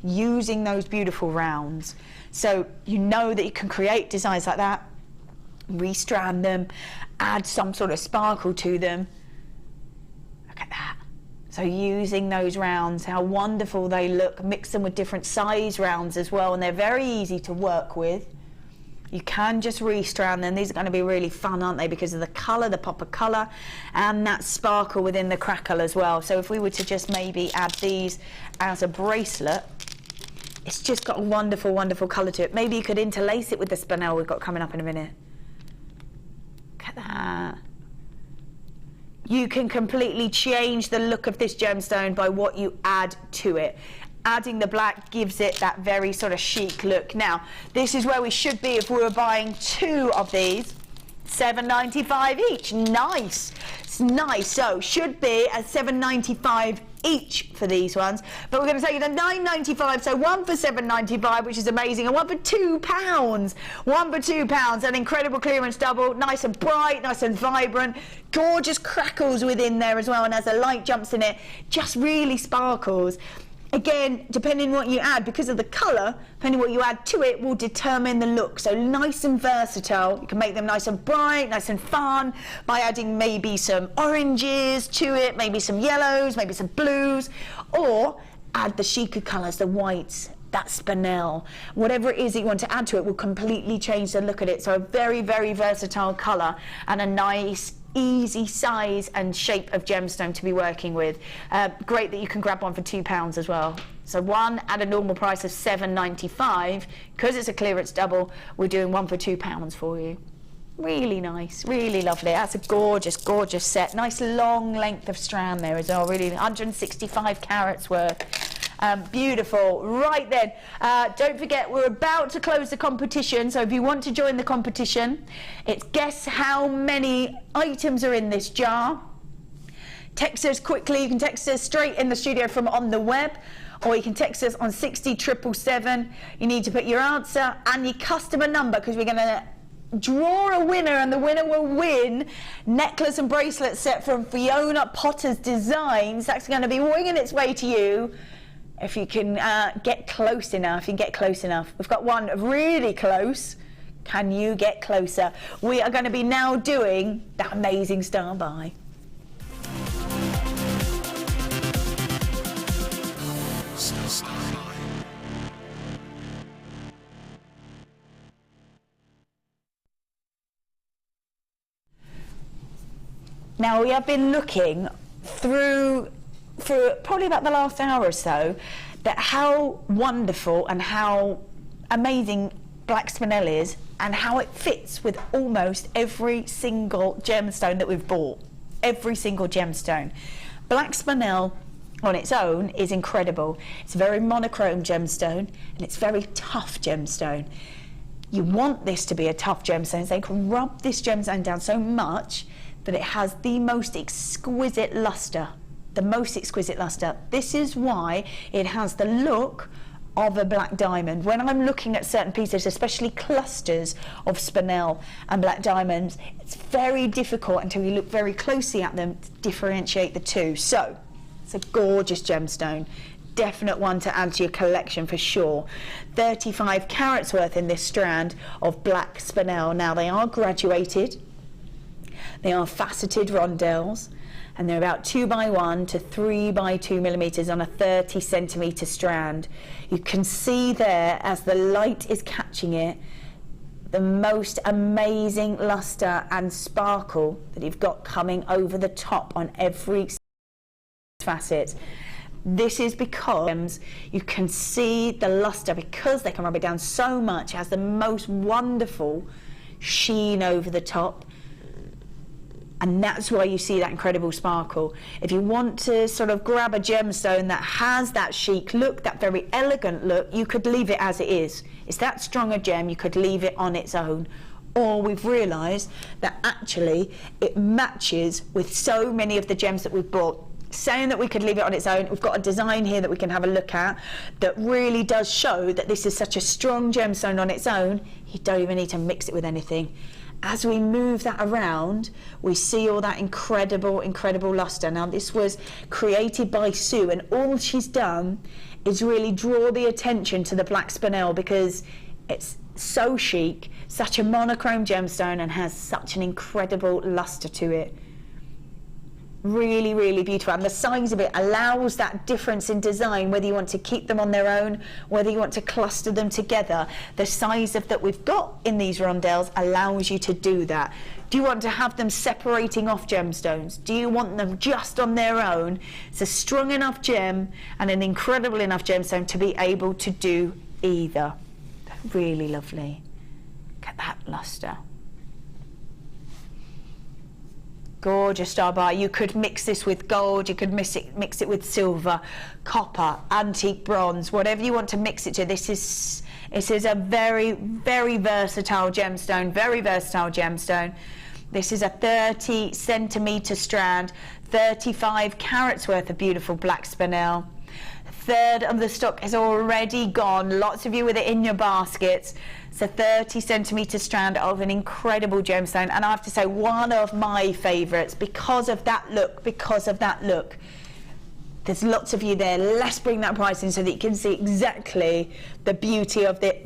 using those beautiful rounds. So you know that you can create designs like that, restrand them, add some sort of sparkle to them. Look at that. So using those rounds, how wonderful they look, mix them with different size rounds as well, and they're very easy to work with. You can just restrand them. These are going to be really fun, aren't they, because of the colour, the pop of colour, and that sparkle within the crackle as well. So if we were to just maybe add these as a bracelet, it's just got a wonderful, wonderful colour to it. Maybe you could interlace it with the spinel we've got coming up in a minute. Look at that. You can completely change the look of this gemstone by what you add to it. Adding the black gives it that very sort of chic look. Now, this is where we should be if we were buying 2 of these. $7.95 each. Nice. It's nice. So, should be at $7.95 each for these ones. But we're going to take it at $9.95. So, 1 for $7.95, which is amazing, and 1 for £2. 1 for £2. An incredible clearance double. Nice and bright, nice and vibrant. Gorgeous crackles within there as well. And as the light jumps in it, just really sparkles. Again, depending on what you add, because of the colour, depending on what you add to it, will determine the look. So nice and versatile. You can make them nice and bright, nice and fun, by adding maybe some oranges to it, maybe some yellows, maybe some blues, or add the chicer colours, the whites, that spinel. Whatever it is that you want to add to it will completely change the look of it. So a very, very versatile colour and a nice, easy size and shape of gemstone to be working with. Great that you can grab one for £2 as well. So one at a normal price of £7.95, because it's a clearance double, we're doing one for £2 for you. Really nice, really lovely. That's a gorgeous, gorgeous set. Nice long length of strand there as well, really 165 carats worth. Beautiful. Right then, don't forget, we're about to close the competition, so if you want to join the competition, it's guess how many items are in this jar. Text us quickly. You can text us straight in the studio from on the web, or you can text us on 60777. You need to put your answer and your customer number, because we're going to draw a winner, and the winner will win necklace and bracelet set from Fiona Potter's Designs. That's going to be winging its way to you if you can get close enough. You can get close enough. We've got one really close. Can you get closer? We are going to be now doing that amazing star buy. Now, we have been looking through for probably about the last hour or so that how wonderful and how amazing black spinel is, and how it fits with almost every single gemstone that we've bought. Every single gemstone. Black spinel on its own is incredible. It's a very monochrome gemstone, and it's very tough gemstone. You want this to be a tough gemstone, so they can rub this gemstone down so much that it has the most exquisite luster. The most exquisite luster. This is why it has the look of a black diamond. When I'm looking at certain pieces, especially clusters of spinel and black diamonds, it's very difficult until you look very closely at them to differentiate the two. So, it's a gorgeous gemstone. Definite one to add to your collection for sure. 35 carats worth in this strand of black spinel. Now, they are graduated. They are faceted rondelles, and they're about 2x1 to 3x2 millimeters on a 30 centimeter strand. You can see there, as the light is catching it, the most amazing luster and sparkle that you've got coming over the top on every facet. This is because you can see the luster, because they can rub it down so much. It has the most wonderful sheen over the top. And that's why you see that incredible sparkle. If you want to sort of grab a gemstone that has that chic look, that very elegant look, you could leave it as it is. It's that strong a gem, you could leave it on its own. Or we've realised that actually it matches with so many of the gems that we've bought. Saying that we could leave it on its own, we've got a design here that we can have a look at that really does show that this is such a strong gemstone on its own, you don't even need to mix it with anything. As we move that around, we see all that incredible, incredible luster. Now, this was created by Sue, and all she's done is really draw the attention to the black spinel, because it's so chic, such a monochrome gemstone, and has such an incredible luster to it. Really, really beautiful, and the size of it allows that difference in design, whether you want to keep them on their own, whether you want to cluster them together. The size of that we've got in these rondelles allows you to do that. Do you want to have them separating off gemstones? Do you want them just on their own? It's a strong enough gem and an incredible enough gemstone to be able to do either. Really lovely. Look at that luster. Gorgeous star bar. You could mix this with gold, you could mix it with silver, copper, antique bronze, whatever you want to mix it to. This is a very, very versatile gemstone, very versatile gemstone. This is a 30 centimeter strand, 35 carats worth of beautiful black spinel. A third of the stock is already gone. Lots of you with it in your baskets. It's a 30 centimeter strand of an incredible gemstone, and I have to say, one of my favourites because of that look, There's lots of you there. Let's bring that price in so that you can see exactly the beauty of the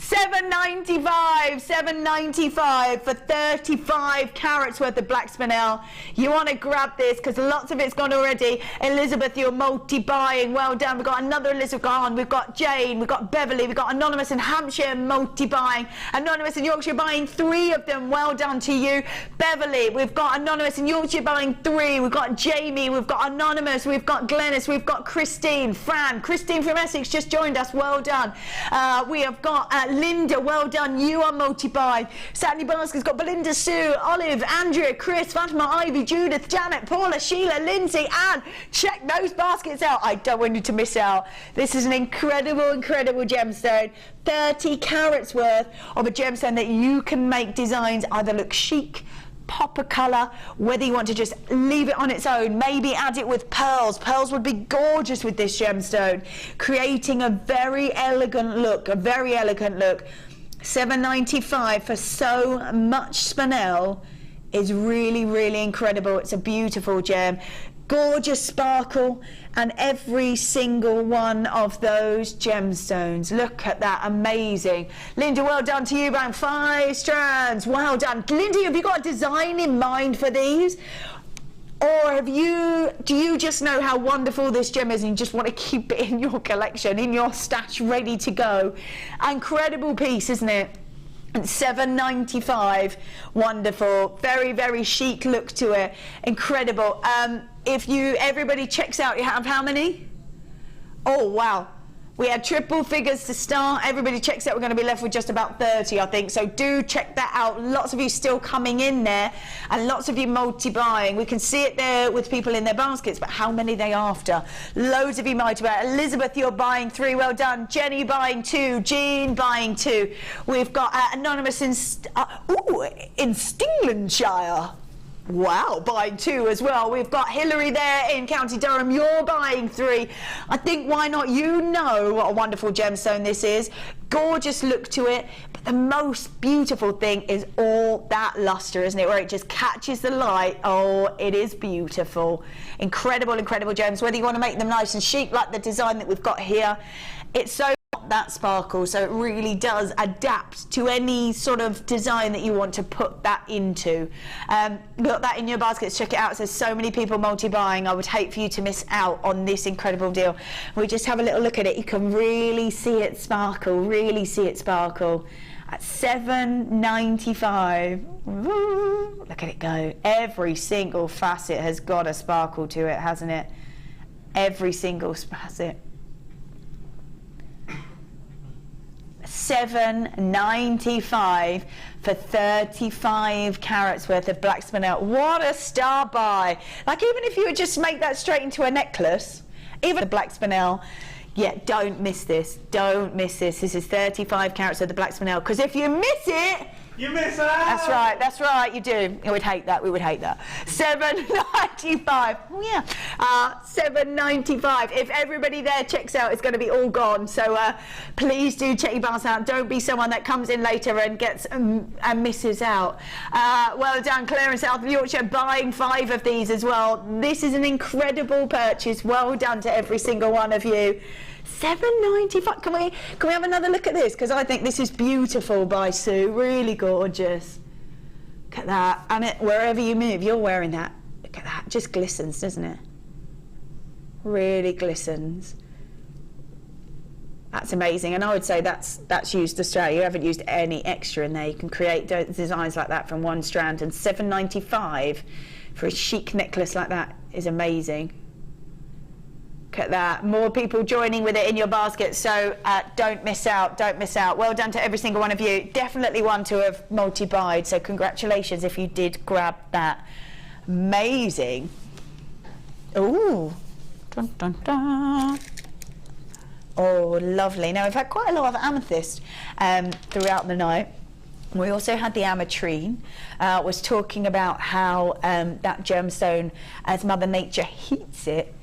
$7.95 for 35 carats worth of black spinel. You want to grab this because lots of it's gone already. Elizabeth, you're multi-buying. Well done. We've got another Elizabeth gone. We've got Jane. We've got Beverly. We've got Anonymous in Hampshire multi-buying. Anonymous in Yorkshire buying 3 of them. Well done to you. Beverly. We've got Anonymous in Yorkshire buying 3. We've got Jamie. We've got Anonymous. We've got Glennis. We've got Christine. Fran. Christine from Essex just joined us. Well done. We have got Linda. Well done. You are multi-buying. Saturday Basket's got Belinda, Sue, Olive, Andrea, Chris, Fatima, Ivy, Judith, Janet, Paula, Sheila, Lindsay, Anne. Check those baskets out. I don't want you to miss out. This is an incredible, incredible gemstone. 30 carats worth of a gemstone that you can make designs either look chic, pop a colour, whether you want to just leave it on its own, maybe add it with pearls. Pearls would be gorgeous with this gemstone, creating a very elegant look, $7.95 for so much spinel is really, really incredible. It's a beautiful gem. Gorgeous sparkle, and every single one of those gemstones. Look at that, amazing. Linda, well done to you, bang, 5 strands, well done. Linda, have you got a design in mind for these? Or do you just know how wonderful this gem is and you just want to keep it in your collection, in your stash, ready to go? Incredible piece, isn't it? And $7.95, wonderful, very, very chic look to it, incredible. Everybody checks out, you have how many? Oh, wow. We had triple figures to start. Everybody checks out. We're going to be left with just about 30, I think. So do check that out. Lots of you still coming in there, and lots of you multi-buying. We can see it there with people in their baskets, but how many are they after? Loads of you multi-buying. Elizabeth, you're buying 3. Well done. Jenny buying 2. Jean buying 2. We've got Anonymous in Stinglandshire. Wow, buying 2 as well. We've got Hillary there in County Durham. You're buying 3. I think, why not? You know what a wonderful gemstone this is. Gorgeous look to it. But the most beautiful thing is all that luster, isn't it? Where it just catches the light. Oh, it is beautiful. Incredible, incredible gems. Whether you want to make them nice and chic like the design that we've got here. It's so that sparkle, so it really does adapt to any sort of design that you want to put that into. Got that in your baskets, check it out. It says so many people multi-buying. I would hate for you to miss out on this incredible deal. We just have a little look at it. You can really see it sparkle, really see it sparkle at $7.95. Look at it go. Every single facet has got a sparkle to it, hasn't it? Every single facet. $7.95 for 35 carats worth of black spinel. What a star buy. Like, even if you would just make that straight into a necklace, even the black spinel, yeah, don't miss this. Don't miss this. This is 35 carats of the black spinel, because if you miss it, you miss out! That's right, you do. We would hate that, $7.95, oh yeah, $7.95. If everybody there checks out, it's going to be all gone, so please do check your basket out. Don't be someone that comes in later and gets and misses out. Well done, Claire in South Yorkshire, buying 5 of these as well. This is an incredible purchase. Well done to every single one of you. $7.95. Can we have another look at this? Because I think this is beautiful by Sue. Really gorgeous. Look at that. And wherever you move, you're wearing that. Look at that. Just glistens, doesn't it? Really glistens. That's amazing. And I would say that's used Australia. You haven't used any extra in there. You can create designs like that from one strand. And $7.95 for a chic necklace like that is amazing. Look at that. More people joining with it in your basket, so don't miss out, don't miss out. Well done to every single one of you. Definitely one to have multi-buyed, so congratulations if you did grab that. Amazing. Ooh. Dun, dun, dun. Oh, lovely. Now, we've had quite a lot of amethyst throughout the night. We also had the ametrine, was talking about how that gemstone, as Mother Nature heats it,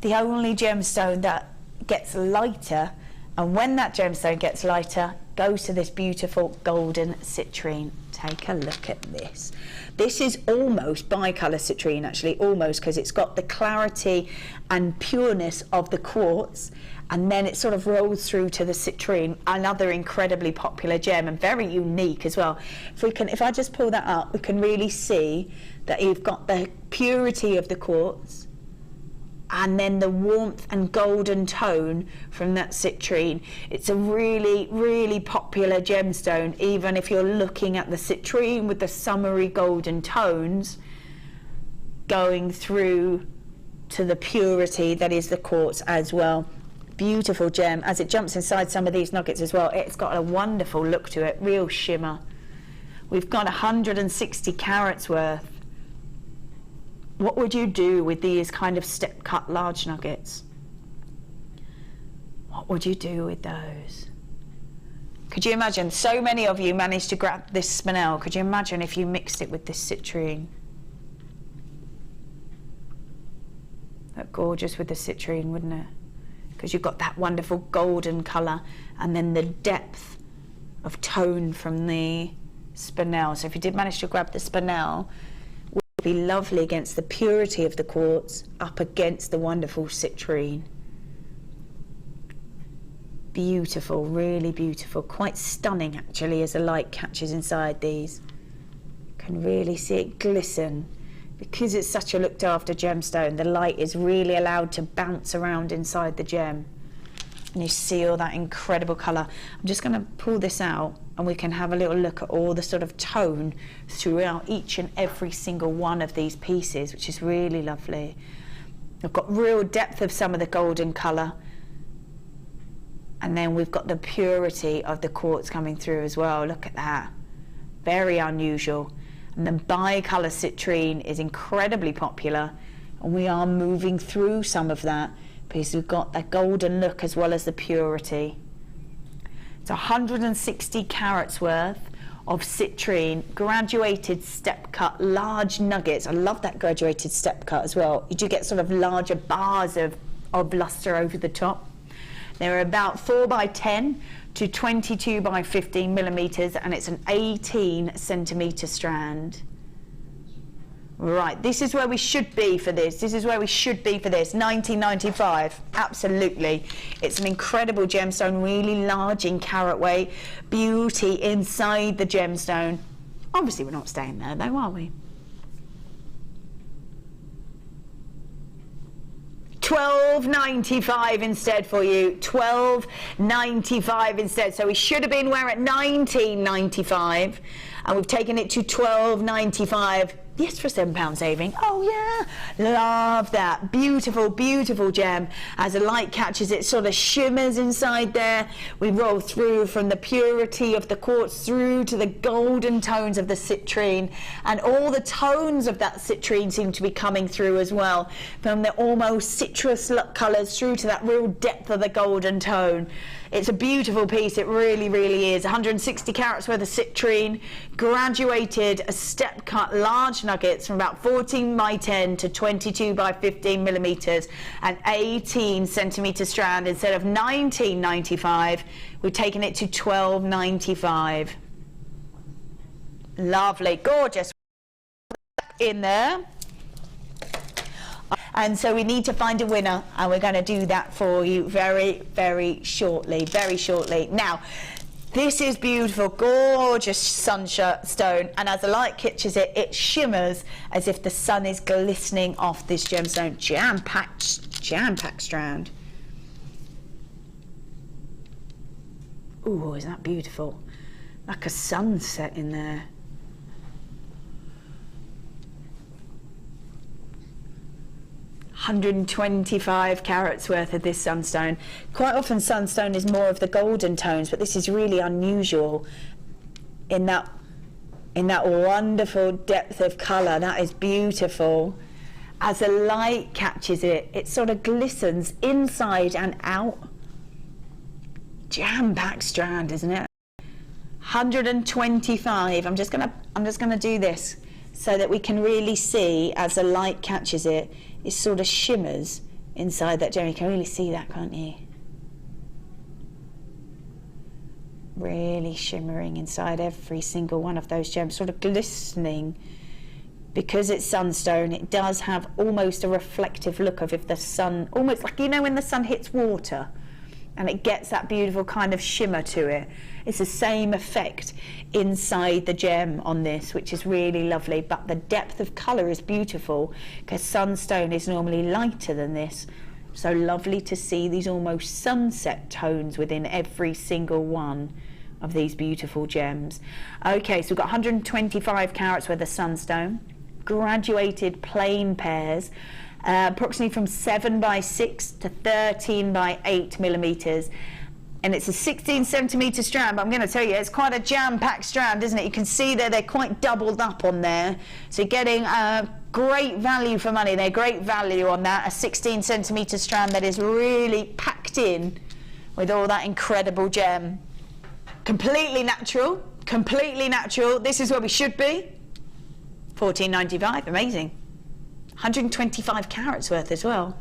the only gemstone that gets lighter, and when that gemstone gets lighter, goes to this beautiful golden citrine. Take a look at this. This is almost bicolour citrine, actually, almost, because it's got the clarity and pureness of the quartz, and then it sort of rolls through to the citrine, another incredibly popular gem and very unique as well. If I just pull that up, we can really see that you've got the purity of the quartz and then the warmth and golden tone from that citrine. It's a really, really popular gemstone, even if you're looking at the citrine with the summery golden tones going through to the purity that is the quartz as well. Beautiful gem. As it jumps inside some of these nuggets as well, it's got a wonderful look to it, real shimmer. We've got 160 carats worth. What would you do with these kind of step cut large nuggets? What would you do with those? Could you imagine, so many of you managed to grab this spinel. Could you imagine if you mixed it with this citrine? Look gorgeous with the citrine, wouldn't it? Because you've got that wonderful golden colour and then the depth of tone from the spinel. So if you did manage to grab the spinel, it would be lovely against the purity of the quartz up against the wonderful citrine. Beautiful, really beautiful, quite stunning actually as the light catches inside these. You can really see it glisten. Because it's such a looked after gemstone, the light is really allowed to bounce around inside the gem. And you see all that incredible colour. I'm just going to pull this out and we can have a little look at all the sort of tone throughout each and every single one of these pieces, which is really lovely. We've got real depth of some of the golden colour. And then we've got the purity of the quartz coming through as well. Look at that. Very unusual. And the bicolour citrine is incredibly popular, and we are moving through some of that because we've got that golden look as well as the purity. It's 160 carats worth of citrine, graduated step cut, large nuggets. I love that graduated step cut as well. You do get sort of larger bars of lustre over the top. They're about 4 by 10 to 22 by 15 millimeters, and it's an 18 centimeter strand. Right, this is where we should be for this. This is where we should be for this. 1995, absolutely. It's an incredible gemstone, really large in carat weight, beauty inside the gemstone. Obviously, we're not staying there though, are we? $12.95 instead for you. $12.95 instead. So we should have been where at $19.95, and we've taken it to $12.95. Yes, for £7 saving. Oh yeah, love that. Beautiful, beautiful gem. As the light catches it, sort of shimmers inside there. We roll through from the purity of the quartz through to the golden tones of the citrine, and all the tones of that citrine seem to be coming through as well, from the almost citrus colours through to that real depth of the golden tone. It's a beautiful piece, it really, really is. 160 carats worth of citrine, graduated step cut large nuggets from about 14 by 10 to 22 by 15 millimeters, and 18 centimeter strand. Instead of $19.95, we've taken it to $12.95. Lovely, gorgeous. In there. And so we need to find a winner, and we're going to do that for you very, very shortly, very shortly. Now, this is beautiful, gorgeous sunstone, and as the light catches it, it shimmers as if the sun is glistening off this gemstone. Jam-packed strand. Ooh, isn't that beautiful? Like a sunset in there. 125 carats worth of this sunstone. Quite often sunstone is more of the golden tones, but this is really unusual in that wonderful depth of colour. That is beautiful. As the light catches it, it sort of glistens inside and out. Jam-packed strand, isn't it? 125. I'm just gonna do this so that we can really see as the light catches it. It sort of shimmers inside that gem. You can really see that, can't you? Really shimmering inside every single one of those gems, sort of glistening. Because it's sunstone, it does have almost a reflective look of if the sun, almost like, you know, when the sun hits water, and it gets that beautiful kind of shimmer to it. It's the same effect inside the gem on this, which is really lovely, but the depth of colour is beautiful because sunstone is normally lighter than this. So lovely to see these almost sunset tones within every single one of these beautiful gems. Okay, so we've got 125 carats worth of sunstone, graduated plain pairs, approximately from 7 by 6 to 13 by 8 millimeters. And it's a 16 centimetre strand, but I'm going to tell you, it's quite a jam-packed strand, isn't it? You can see there, they're quite doubled up on there. So you're getting great value for money. They're great value on that, a 16 centimetre strand that is really packed in with all that incredible gem. Completely natural, completely natural. This is where we should be. $14.95, amazing. 125 carats worth as well.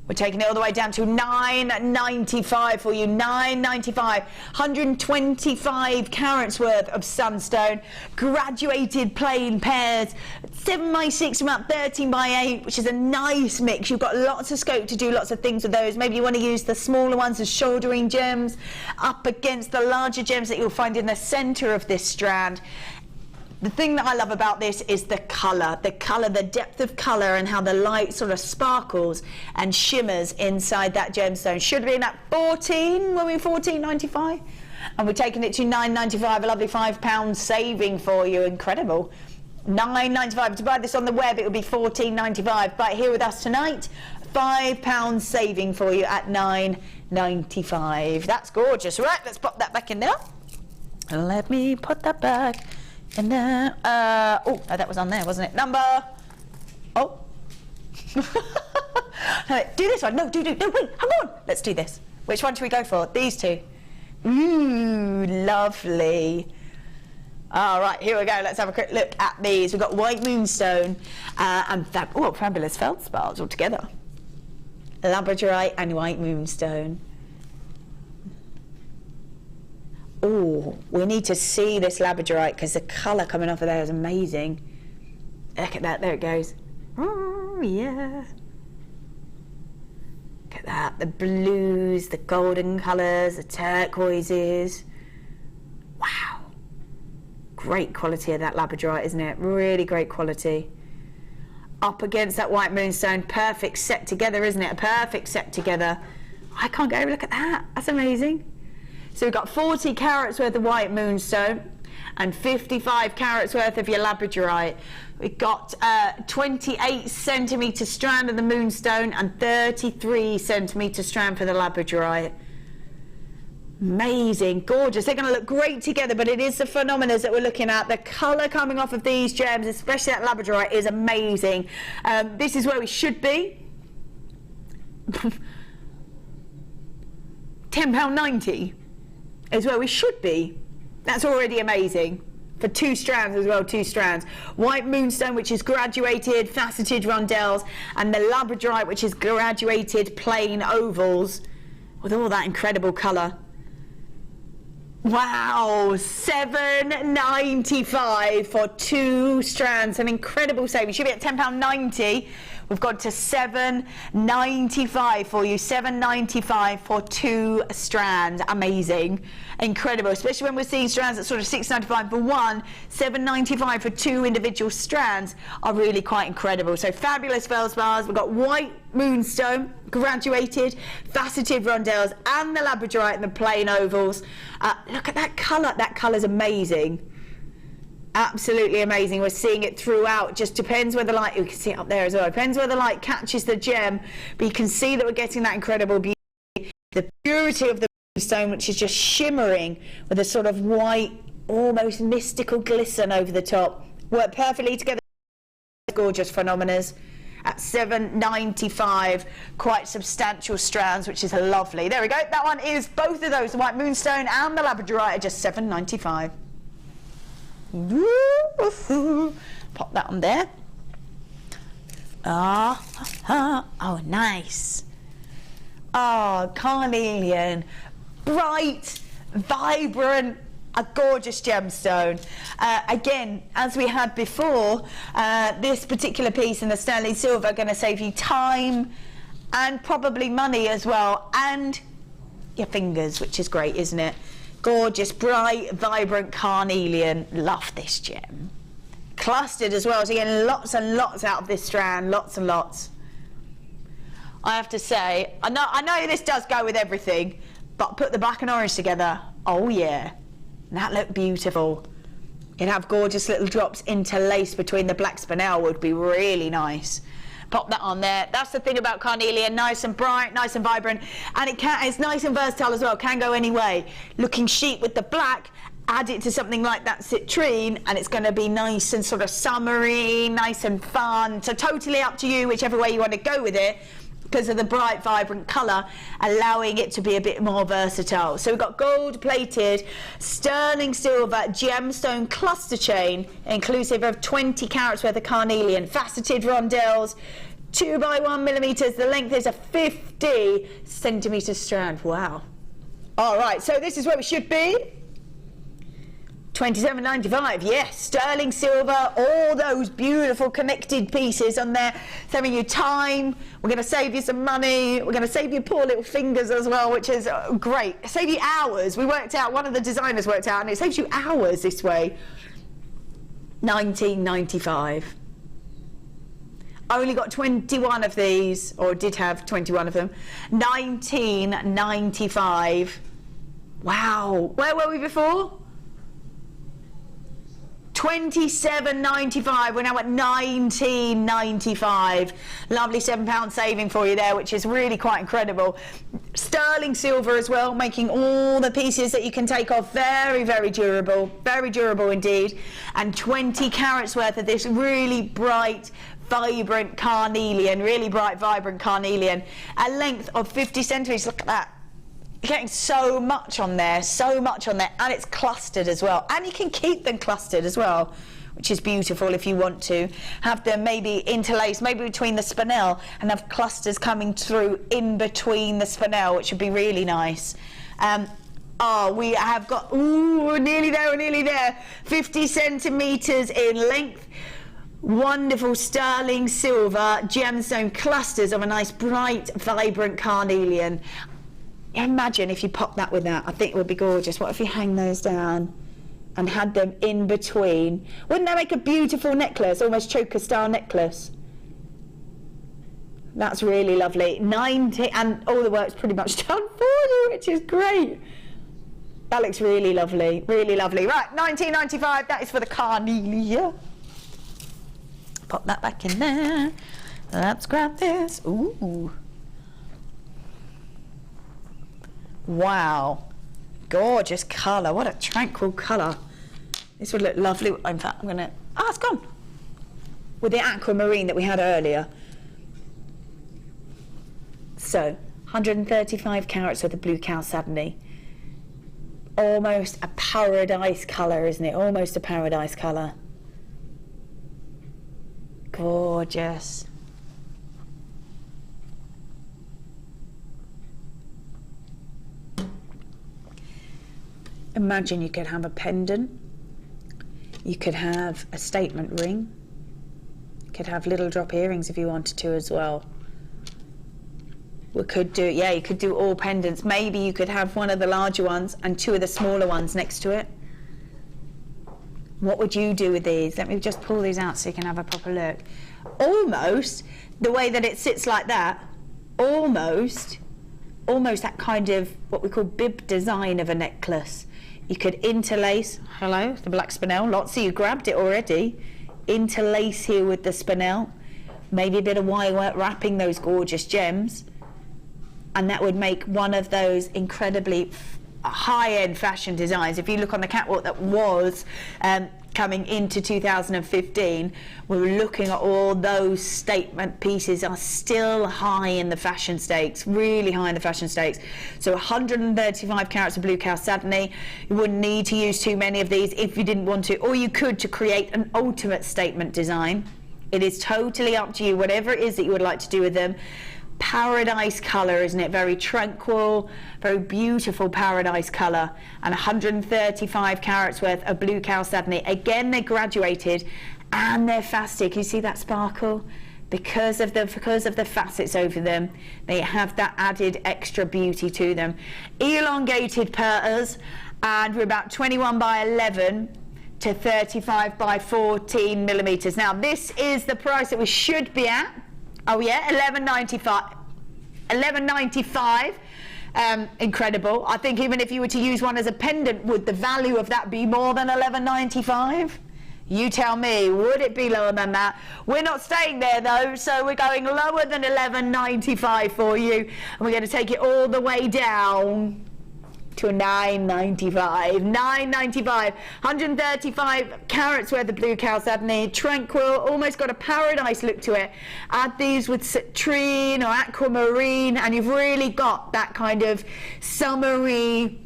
We're taking it all the way down to $9.95 for you. $9.95. 125 carats worth of sunstone, graduated plain pairs, 7 by 6 about 13 by 8, which is a nice mix. You've got lots of scope to do lots of things with those. Maybe you want to use the smaller ones as shouldering gems up against the larger gems that you'll find in the center of this strand. The thing that I love about this is the colour, the depth of colour, and how the light sort of sparkles and shimmers inside that gemstone. Should have been at 14, when we $14.95, and we're taking it to $9.95, a lovely £5 saving for you. Incredible. $9.95. To buy this on the web, it would be $14.95, but here with us tonight, £5 saving for you at $9.95. That's gorgeous. Right, let's pop that back in there. Let me put that back. And then, oh, no, that was on there, wasn't it? Number, oh. Do this one, no, no, wait, hang on. Let's do this. Which one should we go for? These two. Ooh, lovely. All right, here we go. Let's have a quick look at these. We've got white moonstone and fabulous feldspars all together. Labradorite and white moonstone. Oh, we need to see this labradorite because the colour coming off of there is amazing. Look at that, there it goes. Oh, yeah. Look at that, the blues, the golden colours, the turquoises. Wow. Great quality of that labradorite, isn't it? Really great quality. Up against that white moonstone, perfect set together, isn't it? A perfect set together. I can't go, look at that, that's amazing. So we've got 40 carats worth of white moonstone and 55 carats worth of your labradorite. We've got 28 centimetre strand of the moonstone and 33 centimetre strand for the labradorite. Amazing, gorgeous. They're going to look great together, but it is the phenomena that we're looking at. The colour coming off of these gems, especially that labradorite, is amazing. This is where we should be. £10.90 is where we should be. That's already amazing. For 2 strands as well, 2 strands. White moonstone, which is graduated, faceted rondelles, and the labradorite, which is graduated plain ovals, with all that incredible colour. Wow, $7.95 for 2 strands, an incredible saving. We should be at £10.90. We've gone to $7.95 for you, $7.95 for 2 strands. Amazing, incredible, especially when we're seeing strands at sort of $6.95 for one, $7.95 for 2 individual strands are really quite incredible. So fabulous feldspars. We've got white moonstone, graduated, faceted rondelles, and the labradorite and the plain ovals. Look at that colour. That colour's amazing. Absolutely amazing. We're seeing it throughout. Just depends where the light, you can see it up there as well, depends where the light catches the gem, but you can see that we're getting that incredible beauty, the purity of the moonstone, which is just shimmering with a sort of white, almost mystical glisten over the top. Work perfectly together. Gorgeous phenomenas at $7.95, quite substantial strands, which is lovely. There we go. That one is both of those, the white moonstone and the labradorite, are just $7.95. Pop that on there. Oh, nice. Oh, carnelian, bright, vibrant, A gorgeous gemstone. Again, as we had before, this particular piece in the sterling silver are going to save you time and probably money as well, and your fingers, which is great, isn't it? Gorgeous, bright, vibrant carnelian. Love this gem. Clustered as well, so you're getting lots and lots out of this strand, lots and lots. I have to say, I know this does go with everything, but put the black and orange together, oh yeah, that looked beautiful. You'd have gorgeous little drops interlaced between the black spinel, would be really nice. Pop that on there. That's the thing about carnelian, nice and bright, nice and vibrant, and it's nice and versatile as well, can go any way. Looking chic with the black, add it to something like that citrine, and it's going to be nice and sort of summery, nice and fun. So totally up to you, whichever way you want to go with it, because of the bright, vibrant colour, allowing it to be a bit more versatile. So we've got gold-plated, sterling silver, gemstone cluster chain, inclusive of 20 carats worth of carnelian, faceted rondelles, 2 by 1 millimetres. The length is a 50 centimetre strand. Wow. All right, so this is where we should be. $27.95, yes, sterling silver, all those beautiful connected pieces on there, saving you time. We're going to save you some money. We're going to save you poor little fingers as well, which is great. Save you hours. We worked out, one of the designers worked out, and it saves you hours this way. $19.95. Only got 21 of these, or did have 21 of them. $19.95. Wow. Where were we before? $27.95. We're now at $19.95. Lovely £7 saving for you there, which is really quite incredible. Sterling silver as well, making all the pieces that you can take off very, very durable indeed. And 20 carats worth of this really bright, vibrant carnelian, really bright, vibrant carnelian. A length of 50 centimetres. Look at that. You're getting so much on there, and it's clustered as well. And you can keep them clustered as well, which is beautiful if you want to. Have them maybe interlaced, maybe between the spinel, and have clusters coming through in between the spinel, which would be really nice. We have got, ooh, nearly there, 50 centimetres in length. Wonderful sterling silver gemstone clusters of a nice bright, vibrant carnelian. Imagine if you pop that with that. I think it would be gorgeous. What if you hang those down and had them in between? Wouldn't that make a beautiful necklace, almost choker style necklace? That's really lovely. 90, and all the work's pretty much done for you, which is great. That looks really lovely, really lovely. Right, $19.95, that is for the carnelia. Pop that back in there. Let's grab this. Ooh. Wow, gorgeous colour. What a tranquil colour. This would look lovely. In fact, I'm gonna, it's gone. With the aquamarine that we had earlier. So, 135 carats worth of blue chalcedony. Almost a paradise colour, isn't it? Almost a paradise colour. Gorgeous. Imagine you could have a pendant, you could have a statement ring, you could have little drop earrings if you wanted to as well. We could do, yeah, you could do all pendants. Maybe you could have one of the larger ones and 2 of the smaller ones next to it. What would you do with these? Let me just pull these out so you can have a proper look. Almost, the way that it sits like that, almost that kind of what we call bib design of a necklace. You could interlace, hello, the black spinel, lots of you grabbed it already. Interlace here with the spinel, maybe a bit of wire work wrapping those gorgeous gems, and that would make one of those incredibly high-end fashion designs. If you look on the catwalk that was coming into 2015, we were looking at all those statement pieces are still high in the fashion stakes, really high in the fashion stakes. So 135 carats of blue chalcedony. You wouldn't need to use too many of these if you didn't want to, or you could to create an ultimate statement design. It is totally up to you, whatever it is that you would like to do with them. Paradise colour, isn't it? Very tranquil, very beautiful paradise colour. And 135 carats worth of blue chalcedony. Again, they're graduated and they're faceted. Can you see that sparkle? Because of the facets over them, they have that added extra beauty to them. Elongated purrs, and we're about 21 by 11 to 35 by 14 millimeters. Now this is the price that we should be at. Oh yeah, $11.95. Incredible. I think even if you were to use one as a pendant, would the value of that be more than $11.95? You tell me, would it be lower than that? We're not staying there though, so we're going lower than $11.95 for you, and we're going to take it all the way down to $9.95. $9.95. 135 carats worth of blue chalcedony, tranquil, almost got a paradise look to it. Add these with citrine or aquamarine, and you've really got that kind of summery,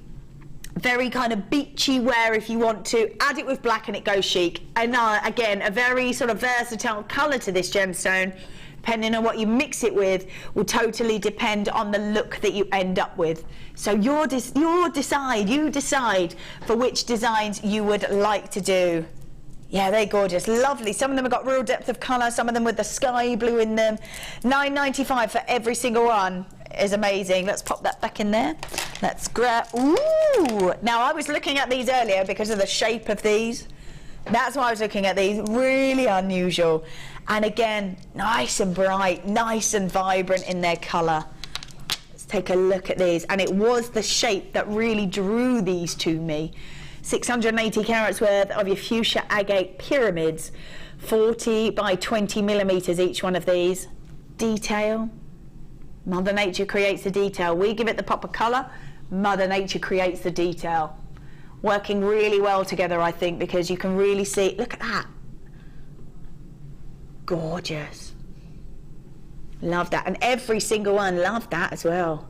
very kind of beachy wear if you want to. Add it with black and it goes chic. And again, a very sort of versatile colour to this gemstone. Depending on what you mix it with will totally depend on the look that you end up with. So you decide for which designs you would like to do. Yeah, they're gorgeous, lovely. Some of them have got real depth of colour, some of them with the sky blue in them. $9.95 for every single one is amazing. Let's pop that back in there. Let's grab, ooh! Now I was looking at these earlier because of the shape of these. That's why I was looking at these, really unusual. And again, nice and bright, nice and vibrant in their colour. Let's take a look at these. And it was the shape that really drew these to me. 680 carats worth of your fuchsia agate pyramids, 40 by 20 millimeters each one of these. Detail. Mother Nature creates the detail. We give it the pop of colour, Mother Nature creates the detail. Working really well together, I think, because you can really see, look at that. Gorgeous. Love that. And every single one loved that as well.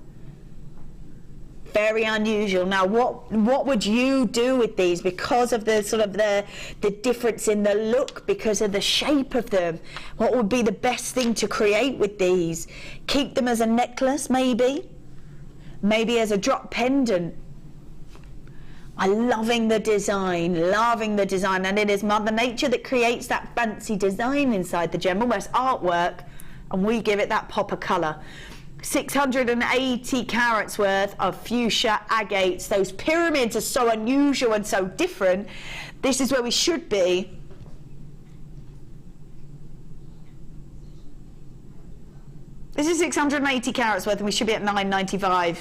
Very unusual. Now what would you do with these because of the sort of the difference in the look, because of the shape of them? What would be the best thing to create with these? Keep them as a necklace, maybe as a drop pendant. I'm loving the design, and it is Mother Nature that creates that fancy design inside the gem, almost artwork, and we give it that pop of colour. 680 carats worth of fuchsia agates. Those pyramids are so unusual and so different. This is where we should be. This is 680 carats worth, and we should be at $9.95.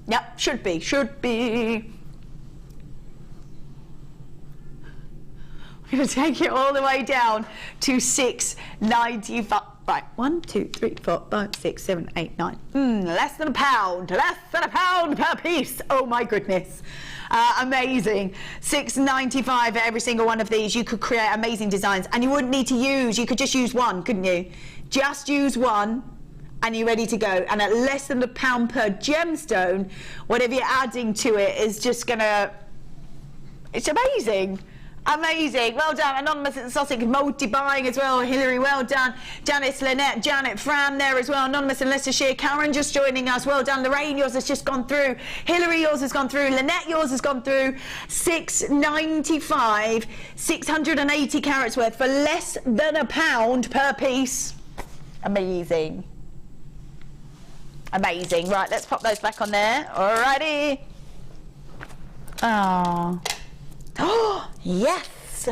Yep, should be. We're going to take it all the way down to $6.95. Right, 1, 2, 3, 4, 5, 6, 7, 8, 9. Less than a pound per piece. Oh my goodness. Amazing. $6.95 for every single one of these. You could create amazing designs, and you wouldn't need to use, you could just use one, couldn't you? Just use one and you're ready to go. And at less than a pound per gemstone, whatever you're adding to it is just gonna, it's amazing. Amazing. Well done. Anonymous at the Sussex, multi-buying as well. Hilary, well done. Janice, Lynette, Janet, Fran there as well. Anonymous in Leicestershire. Karen just joining us. Well done. Lorraine, yours has just gone through. Hilary, yours has gone through. Lynette, yours has gone through. $6.95, 680 carats worth for less than a pound per piece. Amazing. Amazing. Right, let's pop those back on there. Alrighty. Oh, yes,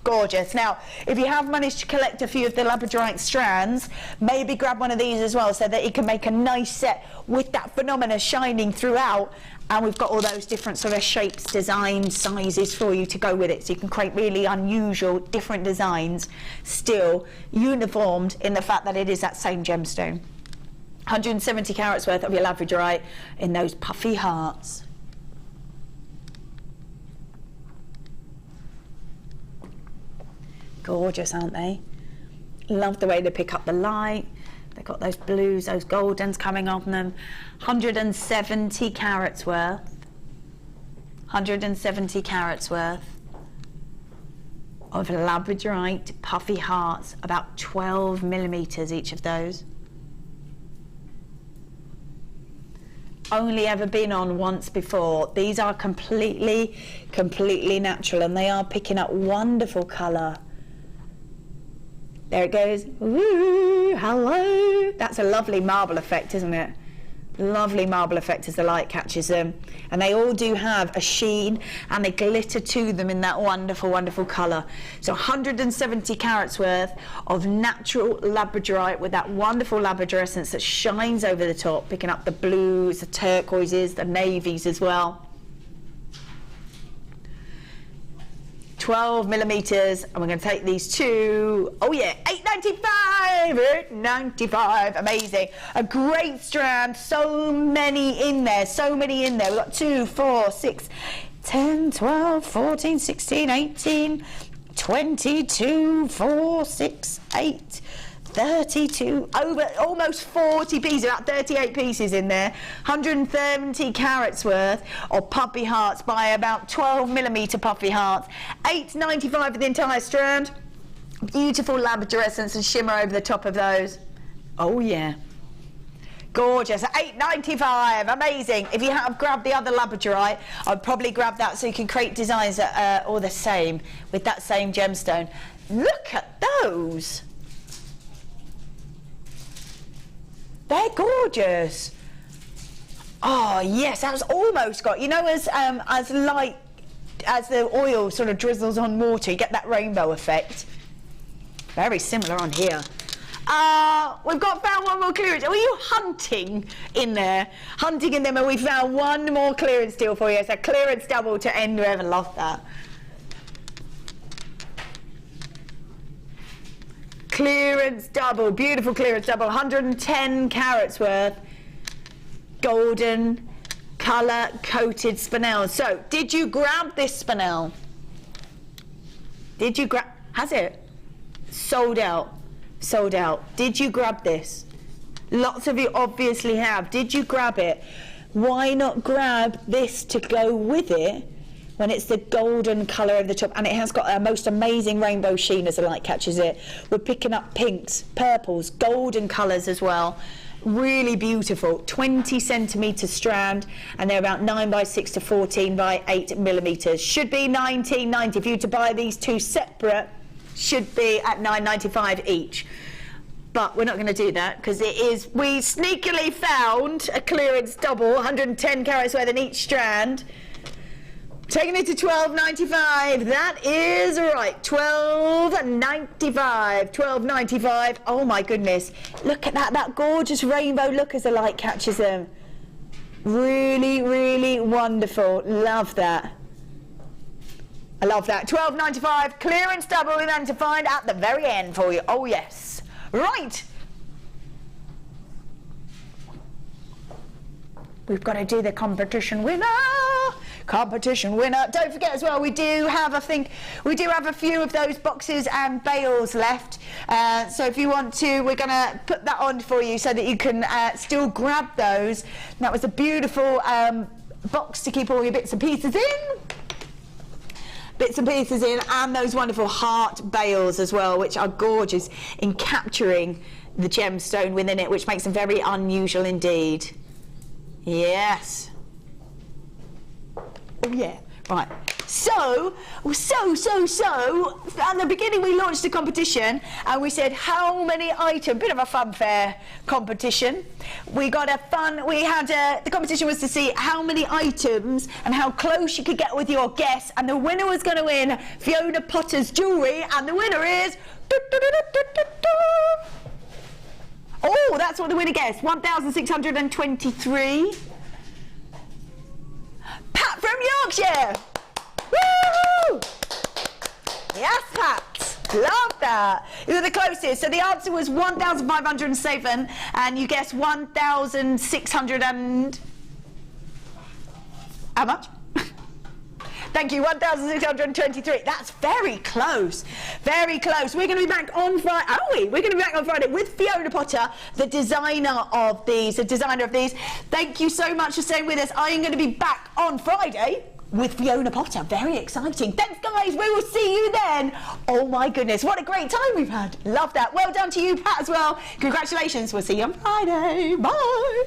gorgeous. Now, if you have managed to collect a few of the Labradorite strands, maybe grab one of these as well, so that you can make a nice set with that phenomena shining throughout. And we've got all those different sort of shapes, designs, sizes for you to go with it, so you can create really unusual, different designs, still uniformed in the fact that it is that same gemstone. 170 carats worth of your Labradorite in those puffy hearts. Gorgeous, aren't they? Love the way they pick up the light. They've got those blues, those goldens coming on them. 170 carats worth. 170 carats worth of Labradorite puffy hearts, about 12 millimeters each of those. only ever been on once before. These are completely natural, and they are picking up wonderful colour. There it goes. Woo, hello. That's a lovely marble effect, isn't it? Lovely marble effect as the light catches them. And they all do have a sheen and a glitter to them in that wonderful colour. So 170 carats worth of natural Labradorite with that wonderful labradorescence that shines over the top, picking up the blues, the turquoises, the navies as well. 12 millimeters, and we're going to take these to, oh yeah, $8.95, amazing. A great strand, so many in there. We've got 2, 4, 6, 10, 12, 14, 16, 18, 22, 4, 6, 8, 32, over almost 40 pieces, about 38 pieces in there, 170 carats worth of puffy hearts by about 12 millimeter puffy hearts, $8.95 for the entire strand. Beautiful labradorescence and shimmer over the top of those. Oh yeah, gorgeous. $8.95, amazing. If you have grabbed the other Labradorite, I'd probably grab that so you can create designs that are all the same with that same gemstone. Look at those. They're gorgeous. Oh yes, that's almost got, you know, as light as the oil sort of drizzles on water, you get that rainbow effect. Very similar on here. We've found one more clearance. Are you hunting in there? Hunting in them, and we found one more clearance deal for you. It's a clearance double to end with. I love that. Clearance double, beautiful clearance double, 110 carats worth, golden colour coated spinel. So, did you grab this spinel? Did you grab, has it? Sold out, sold out. Did you grab this? Lots of you obviously have. Did you grab it? Why not grab this to go with it? When it's the golden colour over the top, and it has got a most amazing rainbow sheen as the light catches it. We're picking up pinks, purples, golden colours as well. Really beautiful. 20 centimetre strand, and they're about 9 by 6 to 14 by 8 millimetres. Should be $19.90. If you were to buy these two separate, should be at $9.95 each. But we're not going to do that because we sneakily found a clearance double, 110 carats worth in each strand. Taking it to $12.95. That is right. $12.95. $12.95. Oh my goodness. Look at that gorgeous rainbow look as the light catches them. Really wonderful. Love that. I love that. $12.95. Clearance double we're going to find at the very end for you. Oh yes. Right. We've got to do the competition winner. Competition winner. Don't forget as well, we do have a few of those boxes and bales left. So if you want to, we're going to put that on for you so that you can still grab those. And that was a beautiful box to keep all your bits and pieces in. And those wonderful heart bales as well, which are gorgeous in capturing the gemstone within it, which makes them very unusual indeed. Yes. Oh yeah, right. So, at the beginning we launched the competition and we said how many items, bit of a fun fair competition. The competition was to see how many items and how close you could get with your guess, and the winner was going to win Fiona Potter's jewellery, and the winner is... Oh, that's what the winner guessed, 1,623. Pat from Yorkshire! Woo! Yes, Pat! Love that! You were the closest. So the answer was 1,507, and you guessed 1,600 and... How much? Thank you, 1,623. That's very close. Very close. We're going to be back on Friday. Are we? We're going to be back on Friday with Fiona Potter, the designer of these. Thank you so much for staying with us. I am going to be back on Friday with Fiona Potter. Very exciting. Thanks, guys. We will see you then. Oh, my goodness. What a great time we've had. Love that. Well done to you, Pat, as well. Congratulations. We'll see you on Friday. Bye.